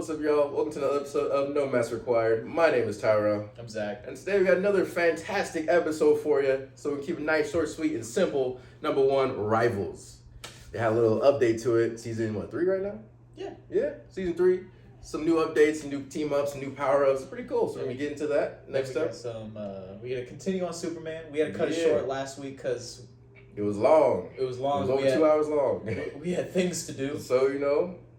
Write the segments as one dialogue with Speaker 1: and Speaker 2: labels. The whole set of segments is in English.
Speaker 1: What's up, y'all? Welcome to another episode of No Mess Required. My name is Tyra.
Speaker 2: I'm Zach.
Speaker 1: And today we got another fantastic episode for you. So we keep it nice, short, sweet, and simple. Number one, Rivals. They had a little update to it. Season, 3 right now? Yeah, season 3. Some new updates, some new team-ups, some new power-ups. Pretty cool. So we're going to get into that next up.
Speaker 2: We got to continue on Superman. We had to cut it short last week because...
Speaker 1: It was long.
Speaker 2: It was long.
Speaker 1: It was over 2 hours long.
Speaker 2: We had things to do.
Speaker 1: So,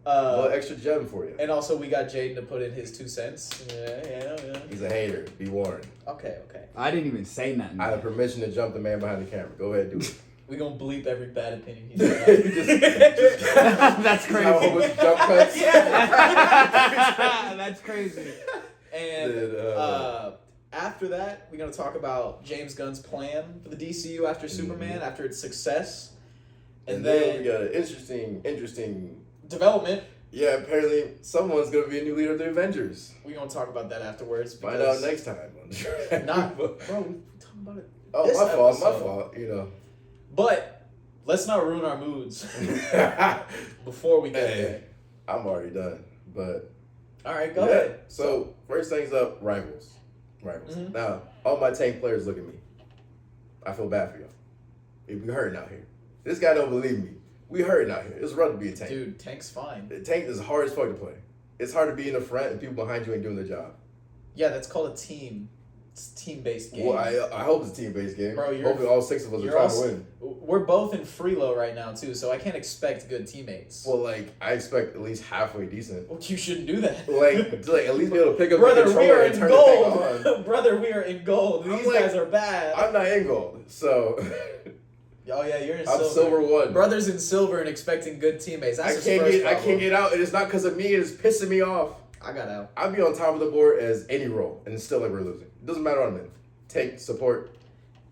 Speaker 1: a little extra gem for you.
Speaker 2: And also we got Jaden to put in his 2 cents. Yeah.
Speaker 1: He's a hater. Be warned.
Speaker 2: Okay.
Speaker 3: I didn't even say nothing.
Speaker 1: I have permission to jump the man behind the camera. Go ahead, do it.
Speaker 2: We gonna bleep every bad opinion he said.
Speaker 3: That's crazy.
Speaker 1: Jump cuts.
Speaker 3: That's crazy.
Speaker 2: And after that, we're gonna talk about James Gunn's plan for the DCU after Superman, after its success.
Speaker 1: And then we got an interesting
Speaker 2: development.
Speaker 1: Yeah, apparently someone's gonna be a new leader of the Avengers.
Speaker 2: We're gonna talk about that afterwards.
Speaker 1: Find out next time.
Speaker 2: Not, bro. We talking about it.
Speaker 1: Oh,
Speaker 2: my
Speaker 1: fault.
Speaker 2: But let's not ruin our moods before we get there.
Speaker 1: I'm already done. But
Speaker 2: all right, go ahead.
Speaker 1: So first things up, Rivals. Mm-hmm. Now, all my Tank players look at me. I feel bad for y'all. We hurting out here. This guy don't believe me. We hurting out here. It's rough to be a Tank.
Speaker 2: Dude, Tank's fine.
Speaker 1: The Tank is hard as fuck to play. It's hard to be in the front and people behind you ain't doing their job.
Speaker 2: Yeah, that's called a team. It's a team-based game.
Speaker 1: Well, I hope it's a team-based game.
Speaker 2: Bro,
Speaker 1: hopefully all 6 of us are trying to win.
Speaker 2: We're both in freelo right now, too, so I can't expect good teammates.
Speaker 1: Well, I expect at least halfway decent.
Speaker 2: Well, you shouldn't do that.
Speaker 1: At least be able to pick up
Speaker 2: Brother,
Speaker 1: the controller and turn the thing on.
Speaker 2: Brother, we are in gold. These guys are bad.
Speaker 1: I'm not in gold, so...
Speaker 2: Oh, yeah, you're in silver.
Speaker 1: I'm silver 1.
Speaker 2: Brother's in silver and expecting good teammates. That's
Speaker 1: I can't get out, and it's not because of me. It's pissing me off.
Speaker 2: I got out.
Speaker 1: I'd be on top of the board as any role, and it's still like we're losing. It doesn't matter what I'm in. Tank, support,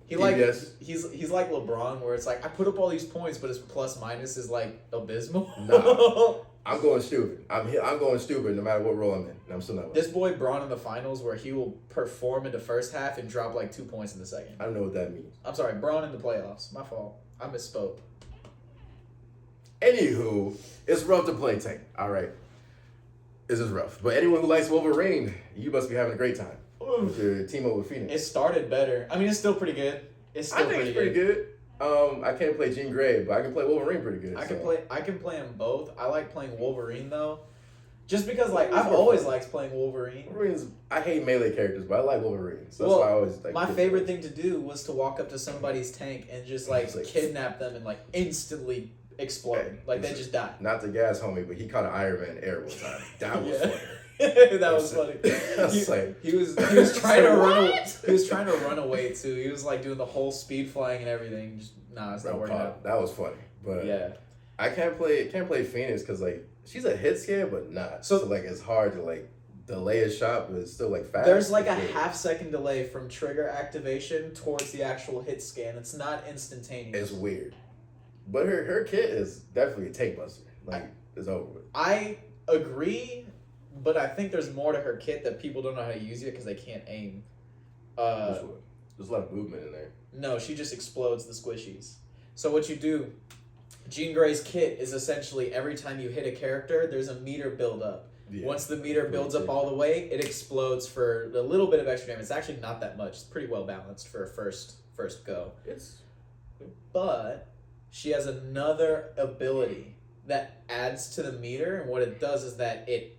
Speaker 2: he's like LeBron, where it's like, I put up all these points, but his plus minus is like abysmal.
Speaker 1: Nah, I'm going stupid. I'm going stupid no matter what role I'm in, and I'm still not.
Speaker 2: This boy Braun in the finals, where he will perform in the first half and drop like 2 points in the second.
Speaker 1: I don't know what that means.
Speaker 2: I'm sorry, Braun in the playoffs. My fault. I misspoke.
Speaker 1: Anywho, it's rough to play Tank. All right, this is rough. But anyone who likes Wolverine, you must be having a great time. With your team up with Phoenix.
Speaker 2: It started better. I mean, it's still pretty good.
Speaker 1: I think it's pretty good. I can't play Jean Grey, but I can play Wolverine pretty good.
Speaker 2: I can play them both. I like playing Wolverine though, just because I've always liked playing Wolverine.
Speaker 1: I hate melee characters, but I like Wolverine. So that's why I always
Speaker 2: my favorite thing to do was to walk up to somebody's tank and just kidnap them and instantly explode. They just die.
Speaker 1: Not the gas homie, but he caught an Iron Man air one time. That was funny.
Speaker 2: That was funny. He was trying to run. He was trying to run away too. He was doing the whole speed flying and everything. Just it's not working out.
Speaker 1: That was funny, but
Speaker 2: yeah,
Speaker 1: I can't play Phoenix because she's a hit scan, but not. So it's hard to delay a shot, but it's still fast.
Speaker 2: There's a half-second delay from trigger activation towards the actual hit scan. It's not instantaneous.
Speaker 1: It's weird, but her kit is definitely a tank buster. It's over with.
Speaker 2: I agree. But I think there's more to her kit that people don't know how to use yet because they can't aim.
Speaker 1: There's a lot of movement in there.
Speaker 2: No, she just explodes the squishies. So what you do, Jean Grey's kit is essentially every time you hit a character, there's a meter build up. Yeah. Once the meter builds up all the way, it explodes for a little bit of extra damage. It's actually not that much. It's pretty well balanced for a first go. But she has another ability that adds to the meter, and what it does is that it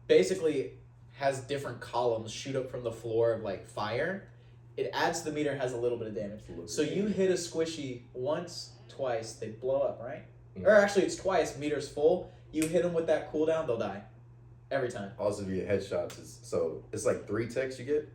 Speaker 2: basically has different columns shoot up from the floor of fire. It adds to the meter and has a little bit of damage. So you hit a squishy once, twice, they blow up, right? Mm-hmm. Or actually it's twice, meter's full. You hit them with that cooldown, they'll die. Every time.
Speaker 1: Also, if you get headshots, it's 3 ticks you get.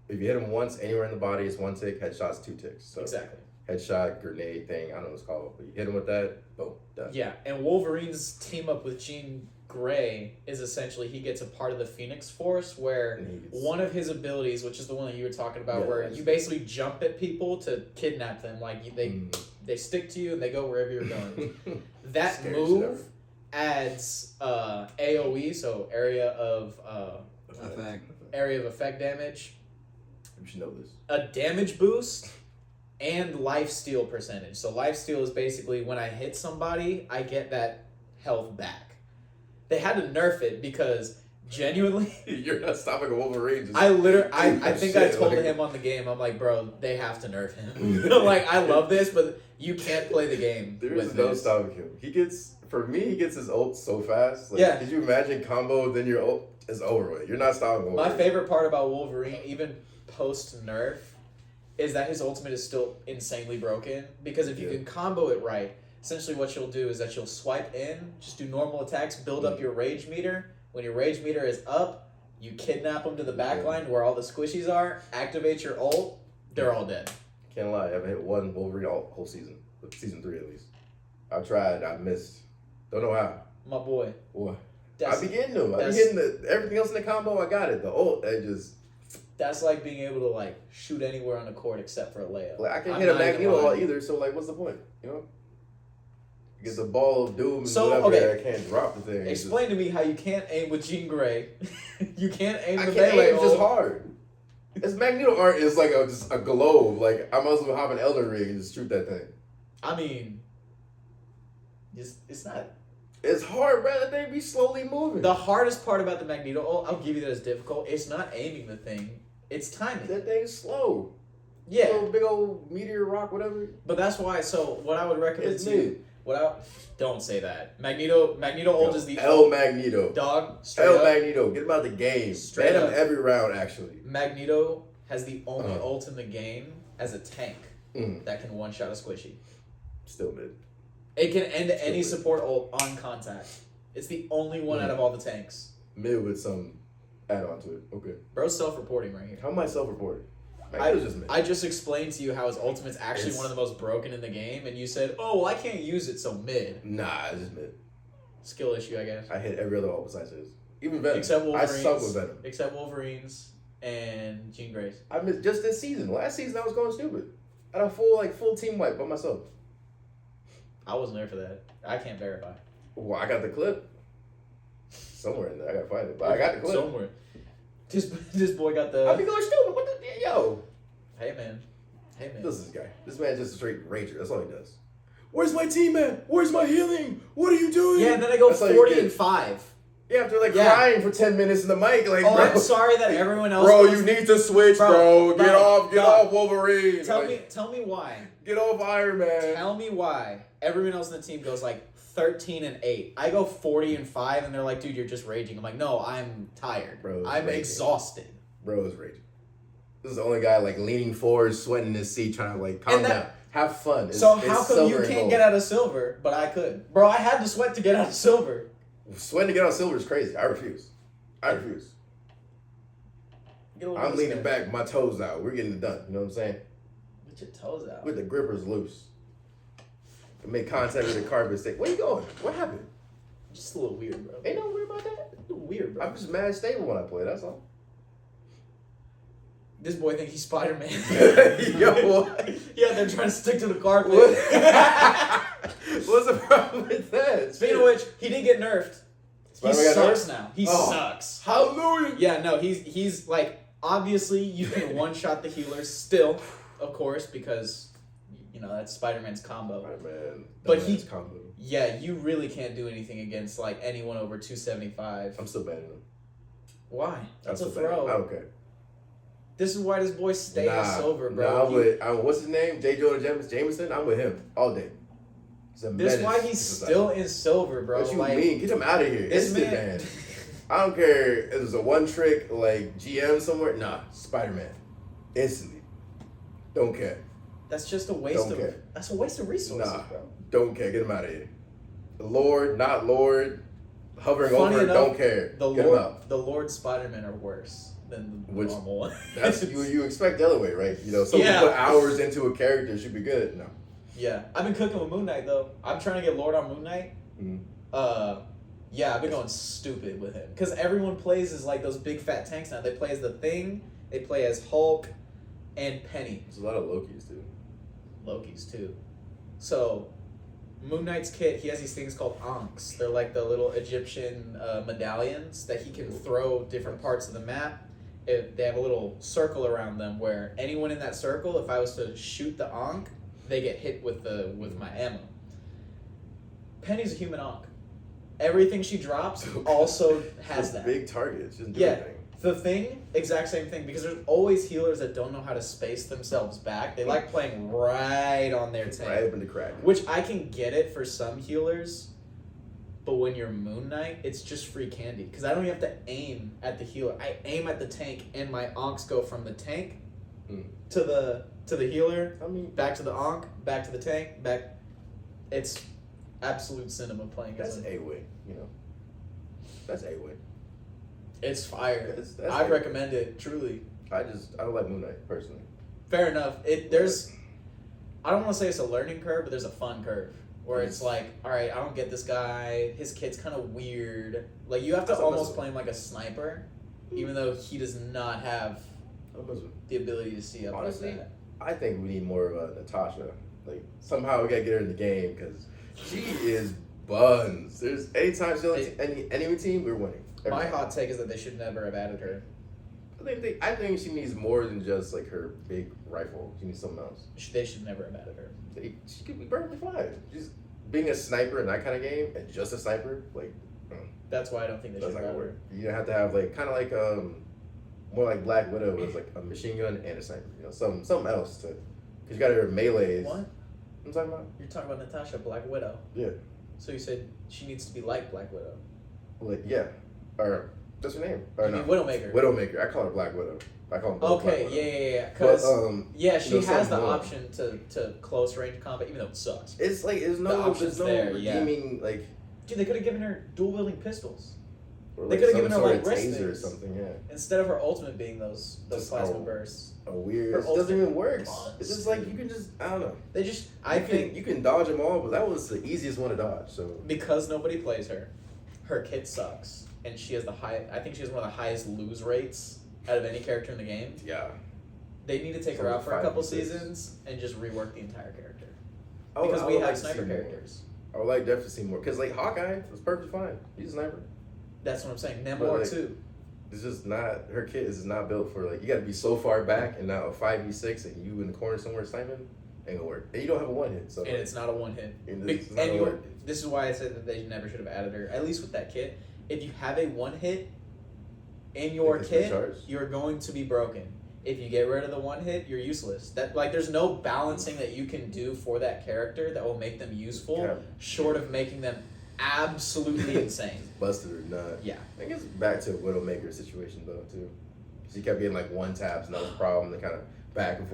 Speaker 1: If you hit them once anywhere in the body, it's 1 tick. Headshots, 2 ticks. So
Speaker 2: exactly.
Speaker 1: Headshot, grenade thing, I don't know what it's called. But you hit them with that, boom, done.
Speaker 2: Yeah, and Wolverine's team up with Jean Grey is essentially he gets a part of the Phoenix Force where one of his abilities, which is the one that you were talking about, where you basically jump at people to kidnap them. They stick to you and they go wherever you're going. That move adds AOE, so area of effect damage.
Speaker 1: You should know this.
Speaker 2: A damage boost and lifesteal percentage. So lifesteal is basically when I hit somebody, I get that health back. They had to nerf it because genuinely,
Speaker 1: You're not stopping a Wolverine. Just
Speaker 2: I think I
Speaker 1: shit,
Speaker 2: told
Speaker 1: like-
Speaker 2: him on the game, I'm like, bro, they have to nerf him. Like, I love this, but you can't play the game
Speaker 1: There's
Speaker 2: with
Speaker 1: no
Speaker 2: this.
Speaker 1: stopping him. He gets his ult so fast. Like,
Speaker 2: Yeah.
Speaker 1: Could you imagine combo? Then your ult is over with. You're not stopping Wolverine.
Speaker 2: My favorite part about Wolverine, even post nerf, is that his ultimate is still insanely broken. Because if you can combo it right, essentially what you'll do is that you'll swipe in, just do normal attacks, build up your rage meter. When your rage meter is up, you kidnap them to the back line where all the squishies are, activate your ult, they're all dead.
Speaker 1: Can't lie, I haven't hit one Wolverine all whole season. Season 3 at least. I've tried, I missed. Don't know how.
Speaker 2: My boy.
Speaker 1: What?
Speaker 2: That's,
Speaker 1: I be getting them. I be hitting everything else in the combo. I got it. The ult, that just.
Speaker 2: that's like being able to like shoot anywhere on the court except for a layup.
Speaker 1: Like I can't
Speaker 2: I'm
Speaker 1: hit a
Speaker 2: not even
Speaker 1: Magneto
Speaker 2: lying.
Speaker 1: either. So like, what's the point? You know. You get the ball of doom and
Speaker 2: So,
Speaker 1: whatever.
Speaker 2: okay.
Speaker 1: I can't drop the thing. It's
Speaker 2: Explain to me how you can't aim with Jean Grey. You can't aim
Speaker 1: I
Speaker 2: the
Speaker 1: can't
Speaker 2: melee
Speaker 1: aim just
Speaker 2: ult.
Speaker 1: hard. It's Magneto art is like just a globe. Like I might as well hop an Elden Ring and just shoot that thing.
Speaker 2: I mean, it's not.
Speaker 1: It's hard, bro. That thing be slowly moving.
Speaker 2: The hardest part about the Magneto ult, I'll give you that as difficult. It's not aiming the thing. It's timing.
Speaker 1: That thing's slow.
Speaker 2: Yeah,
Speaker 1: Little big old meteor rock, whatever.
Speaker 2: but that's why. So what I would recommend
Speaker 1: It's
Speaker 2: to
Speaker 1: mid.
Speaker 2: you, don't say that. Magneto ult is the
Speaker 1: El Magneto.
Speaker 2: dog. Straight
Speaker 1: El
Speaker 2: up,
Speaker 1: Magneto. Get him out the game.
Speaker 2: Straight
Speaker 1: Ban him
Speaker 2: up.
Speaker 1: every round, actually.
Speaker 2: Magneto has the only
Speaker 1: Uh-huh.
Speaker 2: ult in the game as a tank that can one shot a squishy.
Speaker 1: Still mid.
Speaker 2: It can end any
Speaker 1: Stupid.
Speaker 2: support ult on contact. It's the only one out of all the tanks.
Speaker 1: Mid with some add-on to it. Okay.
Speaker 2: Bro's self-reporting right here.
Speaker 1: How am I self-reported? Magneto's just mid.
Speaker 2: I just explained to you how his ultimate's actually
Speaker 1: It's-
Speaker 2: one of the most broken in the game, and you said, "Oh, well, I can't use it, so mid."
Speaker 1: Nah, it's just mid.
Speaker 2: Skill issue, I guess.
Speaker 1: I hit every other ult besides his. Even Venom.
Speaker 2: Except
Speaker 1: I
Speaker 2: Wolverines.
Speaker 1: suck with Venom.
Speaker 2: Except Wolverines and Jean Grey's.
Speaker 1: I missed just this season. Last season I was going stupid. I had a full team wipe by myself.
Speaker 2: I wasn't there for that. I can't verify.
Speaker 1: Well, I got the clip. Somewhere in there. I gotta find it. But I got the clip.
Speaker 2: Somewhere. This boy got the.
Speaker 1: I be going stupid. What the yo?
Speaker 2: Hey man. Hey man.
Speaker 1: This guy. This man's just a straight rager. That's all he does. Where's my team at? Where's my healing? What are you doing?
Speaker 2: Yeah, and then I go
Speaker 1: That's all you
Speaker 2: 40
Speaker 1: get.
Speaker 2: and 5.
Speaker 1: Yeah, after
Speaker 2: Yeah.
Speaker 1: crying for 10 minutes in the mic, like,
Speaker 2: Oh,
Speaker 1: bro.
Speaker 2: I'm sorry that everyone else.
Speaker 1: Bro,
Speaker 2: goes-
Speaker 1: you need to switch,
Speaker 2: Bro,
Speaker 1: bro. Get
Speaker 2: bro.
Speaker 1: off Wolverine.
Speaker 2: Tell
Speaker 1: Like,
Speaker 2: me why.
Speaker 1: Get off Iron Man.
Speaker 2: Tell me why everyone else in the team goes like 13 and 8. I go 40 and 5, and they're like, "Dude, you're just raging." I'm like, "No, I'm tired.
Speaker 1: Bro, it's
Speaker 2: I'm
Speaker 1: raging.
Speaker 2: exhausted."
Speaker 1: Bro is raging. This is the only guy like leaning forward, sweating his seat, trying to like calm
Speaker 2: And that-
Speaker 1: down, have fun. It's,
Speaker 2: So
Speaker 1: it's
Speaker 2: how come
Speaker 1: silver
Speaker 2: you
Speaker 1: and
Speaker 2: can't
Speaker 1: gold.
Speaker 2: get out of silver, but I could? Bro, I had to sweat to get out of silver.
Speaker 1: Sweating to get out silver is crazy. I refuse. I refuse.
Speaker 2: Get a little
Speaker 1: I'm
Speaker 2: bit
Speaker 1: leaning
Speaker 2: of
Speaker 1: back, my toes out. We're getting it done. You know what I'm saying?
Speaker 2: Get your toes out.
Speaker 1: With the grippers loose. Make contact with the carpet. Say, where you going? What happened?
Speaker 2: Just a little weird, bro.
Speaker 1: Ain't no worry about that.
Speaker 2: A little weird, bro.
Speaker 1: I'm just mad stable when I play. That's all.
Speaker 2: This boy thinks he's Spider-Man.
Speaker 1: Yo, what?
Speaker 2: Yeah, they're trying to stick to the carpet.
Speaker 1: What's the problem with that?
Speaker 2: Speaking of which, he did get nerfed. He
Speaker 1: Spider-Man got
Speaker 2: sucks
Speaker 1: nerfed?
Speaker 2: now. He
Speaker 1: Oh.
Speaker 2: sucks.
Speaker 1: Hallelujah.
Speaker 2: Yeah, no, he's like, obviously you can one-shot the healers still, of course, because, you know, that's Spider-Man's combo.
Speaker 1: Spider-Man.
Speaker 2: But he-
Speaker 1: dumbass combo.
Speaker 2: Yeah, you really can't do anything against, like, anyone over 275.
Speaker 1: I'm still banning him.
Speaker 2: Why? That's a
Speaker 1: I'm still banning him. I
Speaker 2: throw.
Speaker 1: don't care.
Speaker 2: This is why this boy stay in silver, bro.
Speaker 1: Nah, what's his name? J. Jonah Jameson? I'm with him all day. He's a
Speaker 2: This is
Speaker 1: menace
Speaker 2: why
Speaker 1: to
Speaker 2: he's
Speaker 1: society.
Speaker 2: still in silver, bro.
Speaker 1: What you
Speaker 2: like,
Speaker 1: mean? Get him out of here.
Speaker 2: this
Speaker 1: Instant
Speaker 2: man-
Speaker 1: ban. I don't care if there's a one trick like GM somewhere. Nah, Spider-Man. Instantly. Don't care.
Speaker 2: That's just a waste
Speaker 1: Don't
Speaker 2: of.
Speaker 1: care.
Speaker 2: That's a waste of resources,
Speaker 1: Nah.
Speaker 2: bro.
Speaker 1: Don't care. Get him out of here. Lord, not Lord. Hovering
Speaker 2: Funny
Speaker 1: over,
Speaker 2: enough,
Speaker 1: don't care.
Speaker 2: The
Speaker 1: Get him
Speaker 2: Lord,
Speaker 1: out.
Speaker 2: the Lord Spider-Man are worse than the
Speaker 1: Which-
Speaker 2: normal one.
Speaker 1: That's you expect the other way, right? You know, someone
Speaker 2: Yeah.
Speaker 1: put hours into a character should be good. No.
Speaker 2: Yeah, I've been cooking with Moon Knight though. I'm trying to get Lord on Moon Knight.
Speaker 1: Mhm.
Speaker 2: Yeah, I've been going stupid with him because everyone plays as like those big fat tanks now. They play as the Thing, they play as Hulk, and Penny.
Speaker 1: There's a lot of Lokis too.
Speaker 2: Loki's too. So, Moon Knight's kit, he has these things called Ankhs. They're like the little Egyptian medallions that he can throw different parts of the map. They have a little circle around them where anyone in that circle, if I was to shoot the Ankh, they get hit with my ammo. Penny's a human Ankh. everything she drops also has that.
Speaker 1: Big targets. Just do
Speaker 2: Yeah.
Speaker 1: everything.
Speaker 2: The thing, exact same thing, because there's always healers that don't know how to space themselves back. They like playing right on their tank.
Speaker 1: Right up in the crack.
Speaker 2: Which I can get it for some healers, but when you're Moon Knight, it's just free candy. Because I don't even have to aim at the healer. I aim at the tank, and my onks go from the tank to the healer, back to the onk, back to the tank, back. It's absolute cinema playing.
Speaker 1: That's A-Way, you know. That's A-Way.
Speaker 2: It's fire.
Speaker 1: That's
Speaker 2: I recommend it, truly.
Speaker 1: I don't like Moon Knight, personally.
Speaker 2: Fair enough. I don't want to say it's a learning curve, but there's a fun curve. Where it's like, alright, I don't get this guy. His kit's kind of weird. Like, you have to almost play him like a sniper, even though he does not have the ability to see up.
Speaker 1: Honestly,
Speaker 2: like that.
Speaker 1: I think we need more of a Natasha. Like, somehow we gotta get her in the game, because she is buns. There's anytime she's on any enemy team, we're winning.
Speaker 2: My hot take is that they should never have added her.
Speaker 1: I think she needs more than just like her big rifle. She needs something else.
Speaker 2: They should never have added her.
Speaker 1: She could be perfectly fine. Just being a sniper in that kind of game and just a sniper, like.
Speaker 2: That's why I don't think they should have added her.
Speaker 1: You have to have like kind of like more like Black Widow was like a machine gun and a sniper. You know, something else to, because you got her melees.
Speaker 2: What?
Speaker 1: I'm talking about.
Speaker 2: You're talking about Natasha, Black Widow.
Speaker 1: Yeah.
Speaker 2: So you said she needs to be like Black Widow.
Speaker 1: Like yeah, or that's her name. Or
Speaker 2: you mean Widowmaker?
Speaker 1: Widowmaker. I call her Black Widow. I call them both
Speaker 2: okay,
Speaker 1: Black Widow.
Speaker 2: yeah. Because she has the
Speaker 1: more.
Speaker 2: option to close range combat, even though it sucks.
Speaker 1: It's like there's no redeeming like.
Speaker 2: Dude, they could have given her dual wielding pistols.
Speaker 1: Or
Speaker 2: they
Speaker 1: like
Speaker 2: could have given her like
Speaker 1: taser or something, yeah.
Speaker 2: Instead of her ultimate being those plasma bursts.
Speaker 1: A weird. It doesn't even work. It's just like you can just I don't know. I think you can dodge them all, but that was the easiest one to dodge. So
Speaker 2: because nobody plays her kit sucks, and she has I think she has one of the highest lose rates out of any character in the game.
Speaker 1: Yeah.
Speaker 2: They need to take her out for a couple seasons and just rework the entire character. Because we have sniper characters.
Speaker 1: I would like definitely see more. Because like Hawkeye was perfectly fine. He's a sniper.
Speaker 2: That's what I'm saying. Namor too.
Speaker 1: It's just not, her kit is not built for like, you got to be so far back and now a 5v6 and you in the corner somewhere sniping, ain't gonna work. And you don't have a one hit. So
Speaker 2: and it's not a one hit. This is why I said that they never should have added her, at least with that kit. If you have a one hit in your kit, you're going to be broken. If you get rid of the one hit, you're useless. There's no balancing that you can do for that character that will make them useful, short of making them absolutely insane.
Speaker 1: Busted or not.
Speaker 2: Yeah.
Speaker 1: I guess back to Widowmaker situation though too. She kept getting like one taps and that was a problem. They kind of back and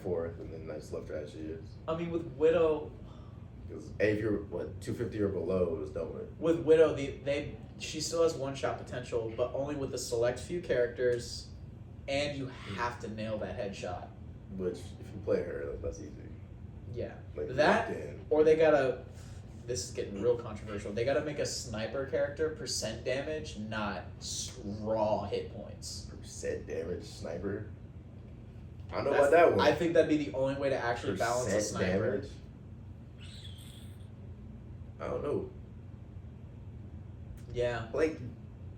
Speaker 1: forth, and then I just left her as she is.
Speaker 2: I mean, with Widow,
Speaker 1: because if you're 250 or below, it was done with.
Speaker 2: With Widow, she still has one shot potential, but only with the select few characters, and you have to nail that headshot.
Speaker 1: Which, if you play her, that's easy.
Speaker 2: Yeah. That, or they gotta. This is getting real controversial. They gotta make a sniper character percent damage, not raw hit points.
Speaker 1: Percent damage sniper? I don't know about that one.
Speaker 2: I think that'd be the only way to actually balance a sniper.
Speaker 1: Damage? I don't know.
Speaker 2: Yeah.
Speaker 1: Like,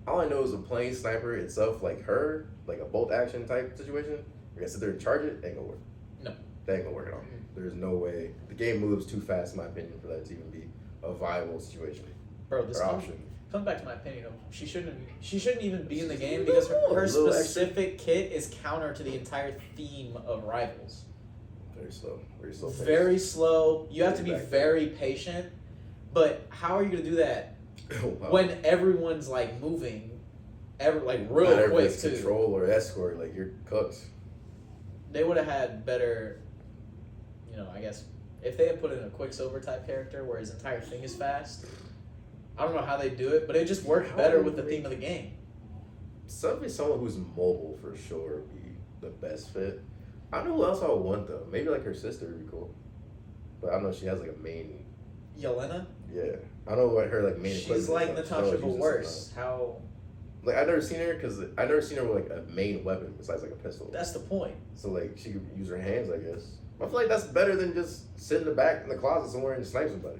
Speaker 1: all I know is a plain sniper itself, like her, like a bolt action type situation, you're gonna sit there and charge it, ain't gonna work.
Speaker 2: No.
Speaker 1: That ain't gonna work at all. There's no way. The game moves too fast, in my opinion, for that to even be a viable situation.
Speaker 2: Bro, this option comes back to my opinion. She shouldn't even be in the game because her specific kit is counter to the entire theme of Rivals.
Speaker 1: Very slow.
Speaker 2: Very slow. You have to be very patient. But how are you gonna do that when everyone's like moving, real quick too?
Speaker 1: Control or escort, like you're cooked.
Speaker 2: They would have had better. I guess if they had put in a Quicksilver type character where his entire thing is fast, I don't know how they do it, but it just worked better with the theme of the game.
Speaker 1: Someone who's mobile for sure would be the best fit. I don't know who else I would want though. Maybe like her sister would be cool, but I don't know if she has like a main.
Speaker 2: Yelena?
Speaker 1: Yeah, I don't know what her like main.
Speaker 2: She's like Natasha, but worse. How?
Speaker 1: Like I've never seen her with like a main weapon besides like a pistol.
Speaker 2: That's the point.
Speaker 1: So like she could use her hands, I guess. I feel like that's better than just sitting in the back in the closet somewhere and snipe somebody.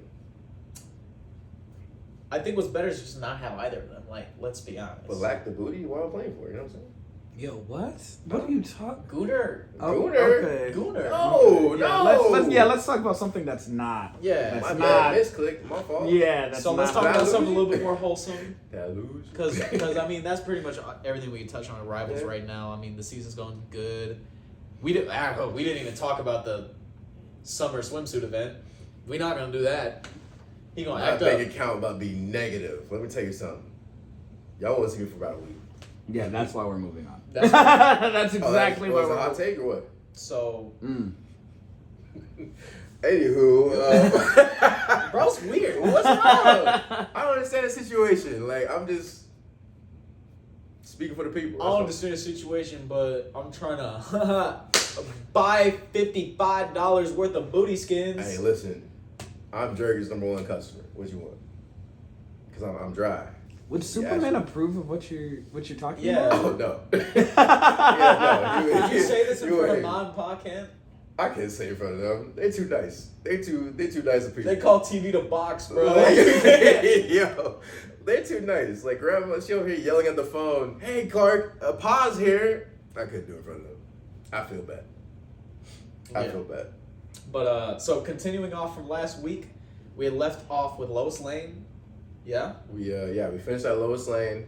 Speaker 2: I think what's better is just not have either of them. Like, let's be honest.
Speaker 1: But lack the booty while playing for it, you know what I'm saying?
Speaker 3: Yo, what? What are you talking?
Speaker 2: Gooner.
Speaker 3: Oh,
Speaker 1: Gooner?
Speaker 3: okay.
Speaker 2: Gooner.
Speaker 1: No,
Speaker 3: Yeah,
Speaker 1: no.
Speaker 3: let's talk about something that's not.
Speaker 2: Yeah.
Speaker 3: That's
Speaker 1: My
Speaker 3: not.
Speaker 1: bad, misclick. My fault.
Speaker 3: Yeah, that's
Speaker 2: So
Speaker 3: not.
Speaker 2: let's talk
Speaker 1: Did I
Speaker 2: about
Speaker 1: lose
Speaker 2: something a
Speaker 1: you?
Speaker 2: little bit more wholesome.
Speaker 1: Did I lose?
Speaker 2: Because I mean, that's pretty much everything we can touch on Rivals
Speaker 1: Yeah.
Speaker 2: right now. I mean, the season's going good. We didn't even talk about the summer swimsuit event. We're not gonna do that. He gonna
Speaker 1: My
Speaker 2: act
Speaker 1: bank
Speaker 2: up.
Speaker 1: account about to be negative. Let me tell you something. Y'all want to see me for about a week.
Speaker 3: Yeah, that's why we're moving on.
Speaker 2: That's-
Speaker 3: That's exactly
Speaker 1: oh,
Speaker 3: why
Speaker 1: that's
Speaker 3: we're
Speaker 1: a hot
Speaker 3: moving.
Speaker 1: take or what?
Speaker 2: So,
Speaker 1: Anywho,
Speaker 2: bro's weird.
Speaker 1: what's wrong? I don't understand the situation. Like, I'm just speaking for the people.
Speaker 2: I don't understand the situation, but I'm trying to buy $55 worth of booty skins.
Speaker 1: Hey, listen. I'm Jerry's #1 customer. What you want? Because I'm dry.
Speaker 3: Would Superman approve of what you're talking
Speaker 2: Yeah.
Speaker 3: about?
Speaker 1: Oh, no. Yeah, no.
Speaker 2: Did you say this in
Speaker 1: you
Speaker 2: front of
Speaker 1: ain't.
Speaker 2: non-pod camp?
Speaker 1: I can't say in front of them. They're too nice. They too nice of people.
Speaker 2: They call TV the box, bro.
Speaker 1: Like, yo, they're too nice. Like, grandma, she over here yelling at the phone, "Hey, Clark, pause here." I couldn't do it in front of them. I feel bad. I feel bad.
Speaker 2: But so continuing off from last week, we had left off with Lois Lane. Yeah.
Speaker 1: We finished that Lois Lane.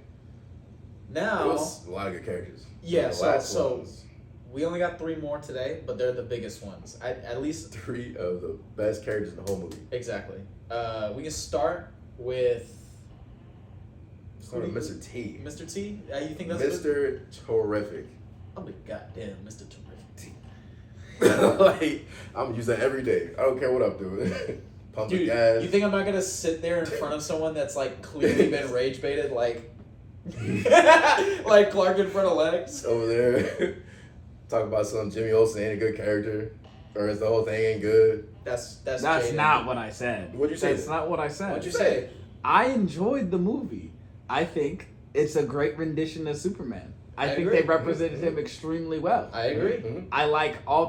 Speaker 2: Now
Speaker 1: It was a lot of good characters.
Speaker 2: Yeah,
Speaker 1: The
Speaker 2: so-
Speaker 1: last
Speaker 2: so-
Speaker 1: ones,
Speaker 2: we only got 3 more today, but they're the biggest ones. At least
Speaker 1: 3 of the best characters in the whole movie.
Speaker 2: exactly. We can start with
Speaker 1: Start with Mr. T.
Speaker 2: Mr. T. You think that's a good?
Speaker 1: Mr. Terrific.
Speaker 2: I'm a goddamn Mr. Terrific.
Speaker 1: Like, I'm gonna use that every day. I don't care what I'm doing. Pump the
Speaker 2: Dude,
Speaker 1: gas.
Speaker 2: you think I'm not gonna sit there in front of someone that's like clearly been rage baited, like like Clark in front of Lex?
Speaker 1: Over there talk about some Jimmy Olsen ain't a good character, or is the whole thing ain't good?
Speaker 2: That's
Speaker 3: That's not what I said.
Speaker 1: What'd you say?
Speaker 3: That's not what I said.
Speaker 2: What'd you say?
Speaker 3: I enjoyed the movie. I think it's a great rendition of Superman. I think
Speaker 2: agree.
Speaker 3: they represented him extremely well.
Speaker 2: I agree.
Speaker 1: Mhm.
Speaker 3: I like all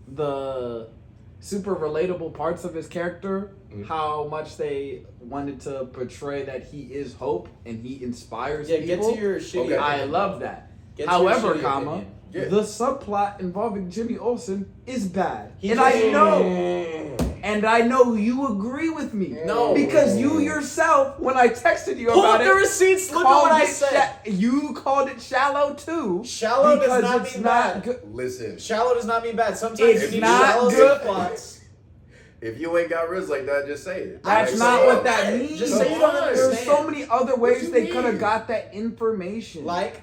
Speaker 3: the super relatable parts of his character.
Speaker 1: Mhm.
Speaker 3: How much they wanted to portray that he is hope and he inspires
Speaker 2: Yeah,
Speaker 3: people.
Speaker 2: get to your shitty.
Speaker 1: Okay.
Speaker 3: I
Speaker 2: opinion.
Speaker 3: love that.
Speaker 2: Get to your
Speaker 3: However,
Speaker 2: shitty opinion.
Speaker 1: Yeah.
Speaker 3: the subplot involving Jimmy Olsen is bad,
Speaker 2: He
Speaker 3: and
Speaker 2: just-
Speaker 3: I know you agree with me.
Speaker 2: No.
Speaker 3: Because you yourself, when I texted you
Speaker 2: Pull
Speaker 3: about
Speaker 2: up the
Speaker 3: it,
Speaker 2: receipts. Look at
Speaker 3: called
Speaker 2: what I
Speaker 3: it
Speaker 2: said.
Speaker 3: you called it shallow too.
Speaker 2: Shallow does
Speaker 3: because
Speaker 2: not
Speaker 3: it's
Speaker 2: mean
Speaker 3: not
Speaker 2: bad.
Speaker 3: good.
Speaker 1: Listen,
Speaker 2: Shallow does not mean bad. Sometimes
Speaker 3: It's
Speaker 2: you need
Speaker 3: not
Speaker 2: shallow
Speaker 3: good.
Speaker 2: subplots.
Speaker 1: if you ain't got riz like that, just say it.
Speaker 3: That's
Speaker 1: Like,
Speaker 3: not
Speaker 1: say
Speaker 3: what
Speaker 1: it.
Speaker 3: that means.
Speaker 2: Just say you don't
Speaker 3: There's
Speaker 2: understand.
Speaker 3: so many other ways
Speaker 1: you
Speaker 3: they
Speaker 1: mean?
Speaker 3: could have got that information.
Speaker 2: Like,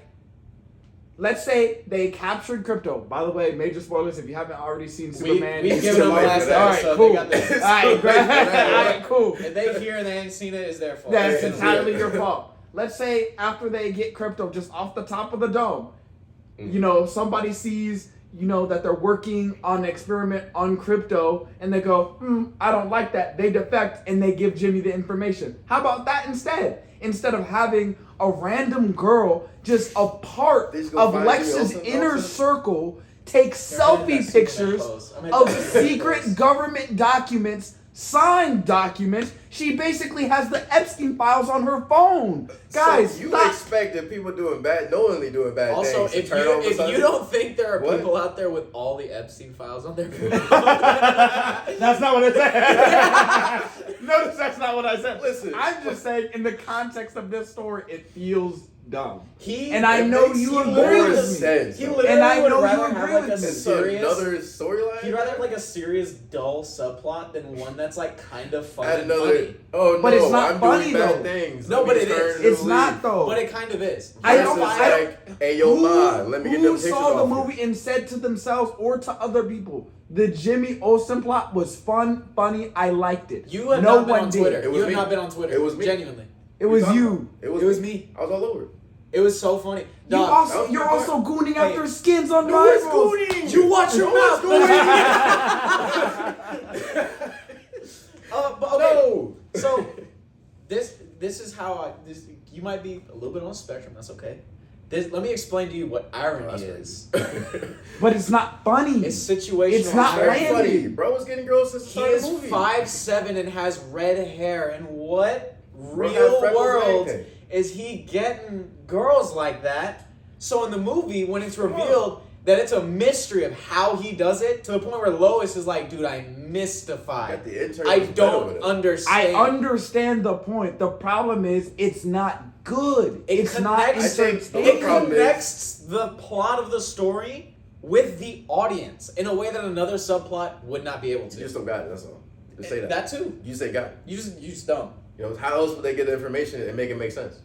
Speaker 3: Let's say they captured crypto. By the way, major spoilers if you haven't already seen Superman.
Speaker 2: we've
Speaker 1: It's
Speaker 2: given them
Speaker 1: July
Speaker 2: last
Speaker 1: for that.
Speaker 2: episode.
Speaker 3: Alright, cool.
Speaker 2: They got this.
Speaker 3: Alright, great. Alright, cool.
Speaker 2: If they hear and they ain't seen it, it's their fault.
Speaker 3: That's
Speaker 1: Yeah.
Speaker 3: entirely your fault. Let's say after they get crypto just off the top of the dome,
Speaker 1: Mm.
Speaker 3: somebody sees, that they're working on an experiment on crypto and they go, I don't like that. They defect and they give Jimmy the information. How about that instead? Instead of having a random girl just a part
Speaker 1: They just go
Speaker 3: of
Speaker 1: find Jimmy
Speaker 3: Lex's
Speaker 1: Olsen
Speaker 3: inner
Speaker 1: also?
Speaker 3: circle, take selfie
Speaker 2: that Superman
Speaker 3: pictures
Speaker 2: post. I mean,
Speaker 3: of
Speaker 2: that Superman
Speaker 3: secret
Speaker 2: post.
Speaker 3: government documents, signed documents. She basically has the Epstein files on her phone. Guys,
Speaker 1: so you
Speaker 3: stop.
Speaker 1: expect that people knowingly doing bad
Speaker 2: Also,
Speaker 1: things
Speaker 2: if
Speaker 1: to turn over
Speaker 2: you
Speaker 1: something?
Speaker 2: don't think there are
Speaker 1: What?
Speaker 2: people out there with all the Epstein files on their phone,
Speaker 3: That's not what I said. Notice that's not what I said.
Speaker 1: Listen.
Speaker 3: I'm just saying in the context of this story, it feels dumb.
Speaker 2: he
Speaker 3: And I
Speaker 1: It
Speaker 3: know
Speaker 1: makes
Speaker 3: you
Speaker 1: more
Speaker 3: agree with me.
Speaker 1: sense,
Speaker 2: He
Speaker 1: though.
Speaker 2: literally
Speaker 3: And I
Speaker 2: would
Speaker 3: know you
Speaker 2: rather
Speaker 3: agree
Speaker 2: have like
Speaker 3: with
Speaker 2: a
Speaker 3: me.
Speaker 1: So
Speaker 2: serious.
Speaker 1: another storyline.
Speaker 2: He'd rather have like a serious, dull subplot than one that's like kind of fun
Speaker 1: Add
Speaker 2: and
Speaker 1: another.
Speaker 2: funny.
Speaker 1: Oh no!
Speaker 3: But it's not
Speaker 1: I'm
Speaker 3: funny,
Speaker 1: doing bad
Speaker 3: though.
Speaker 1: things.
Speaker 2: No,
Speaker 1: Let
Speaker 2: but
Speaker 1: me
Speaker 2: it
Speaker 1: turn
Speaker 2: is.
Speaker 1: to
Speaker 3: It's
Speaker 1: the
Speaker 3: not
Speaker 1: league.
Speaker 3: though.
Speaker 2: But it kind of is.
Speaker 3: I
Speaker 1: Versus
Speaker 3: don't-
Speaker 1: like, hey yo, ma, let me get them
Speaker 3: Who
Speaker 1: pictures
Speaker 3: saw the
Speaker 1: off you.
Speaker 3: movie and said to themselves or to other people, the Jimmy Olsen plot was fun, funny, I liked it.
Speaker 2: You have
Speaker 3: no
Speaker 2: not been
Speaker 3: one
Speaker 2: on
Speaker 3: did.
Speaker 2: Twitter.
Speaker 1: It
Speaker 2: You
Speaker 1: was
Speaker 2: have
Speaker 1: me.
Speaker 2: not been on Twitter.
Speaker 1: It was me.
Speaker 2: Genuinely.
Speaker 3: It was
Speaker 1: talking
Speaker 3: you.
Speaker 1: about? It was
Speaker 2: me.
Speaker 1: I was all over it.
Speaker 2: It was so funny.
Speaker 3: You
Speaker 2: Dog,
Speaker 3: also,
Speaker 1: I'm-
Speaker 3: you're also gooning
Speaker 2: Hey.
Speaker 3: after skins on
Speaker 1: No one's
Speaker 3: Rivals.
Speaker 1: gooning.
Speaker 2: You watch your
Speaker 1: No one's
Speaker 2: mouth.
Speaker 1: gooning.
Speaker 2: But okay.
Speaker 1: No.
Speaker 2: So this is how you might be a little bit on the spectrum. That's okay. Let me explain to you what irony is.
Speaker 3: But it's not funny.
Speaker 2: It's situational.
Speaker 3: It's not
Speaker 2: irony.
Speaker 3: random.
Speaker 1: funny. Bro was getting girls since the
Speaker 2: He
Speaker 1: start of
Speaker 2: is
Speaker 1: the movie.
Speaker 2: 5'7" and has red hair. And what
Speaker 1: Bro
Speaker 2: real
Speaker 1: got freckles and
Speaker 2: world
Speaker 1: everything.
Speaker 2: is he getting girls like that So in the movie, when it's revealed that it's a mystery of how he does it, to the point where Lois is like, dude, I'm mystified. I don't understand.
Speaker 3: I understand the point. The problem is it's not good. It's not entertaining.
Speaker 2: It connects the plot of the story with the audience in a way that another subplot would not be able to.
Speaker 1: You just don't got it, that's all. Just say that.
Speaker 2: That too.
Speaker 1: You say got it.
Speaker 2: You just don't.
Speaker 1: You know, how else would they get the information and make it make sense?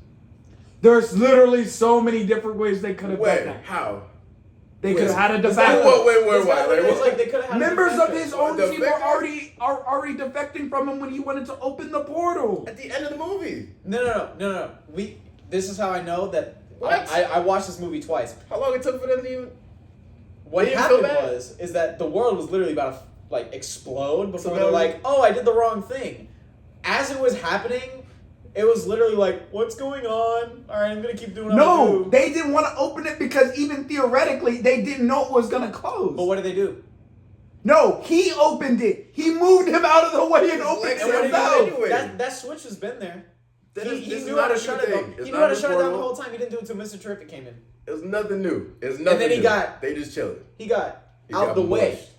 Speaker 3: There's literally so many different ways they could have done that.
Speaker 1: How?
Speaker 3: They could have had a defector.
Speaker 2: They could have had
Speaker 3: members of his own team were already defecting from him when he wanted to open the portal.
Speaker 1: At the end of the movie.
Speaker 2: No. This is how I know that.
Speaker 1: What?
Speaker 2: I watched this movie twice.
Speaker 1: How long it took for them to even...
Speaker 2: What happened is that the world was literally about to like explode before they're like, oh, I did the wrong thing. As it was happening, it was literally like, what's going on? All right, I'm gonna keep doing what I do.
Speaker 3: They didn't want to open it because even theoretically, they didn't know it was gonna close.
Speaker 2: But what did they do?
Speaker 3: No, he opened it. He moved him out of the way and opened it himself.
Speaker 2: That switch has been there. He
Speaker 1: This
Speaker 2: knew
Speaker 1: is
Speaker 2: how
Speaker 1: not
Speaker 2: to
Speaker 1: a
Speaker 2: shut
Speaker 1: new
Speaker 2: it.
Speaker 1: thing.
Speaker 2: He knew how to shut it down the whole time. He didn't do it until Mr. Terrific came in.
Speaker 1: It was nothing new. It's nothing
Speaker 2: And then
Speaker 1: new. They just chilling.
Speaker 2: He got out the way.
Speaker 1: Mushed.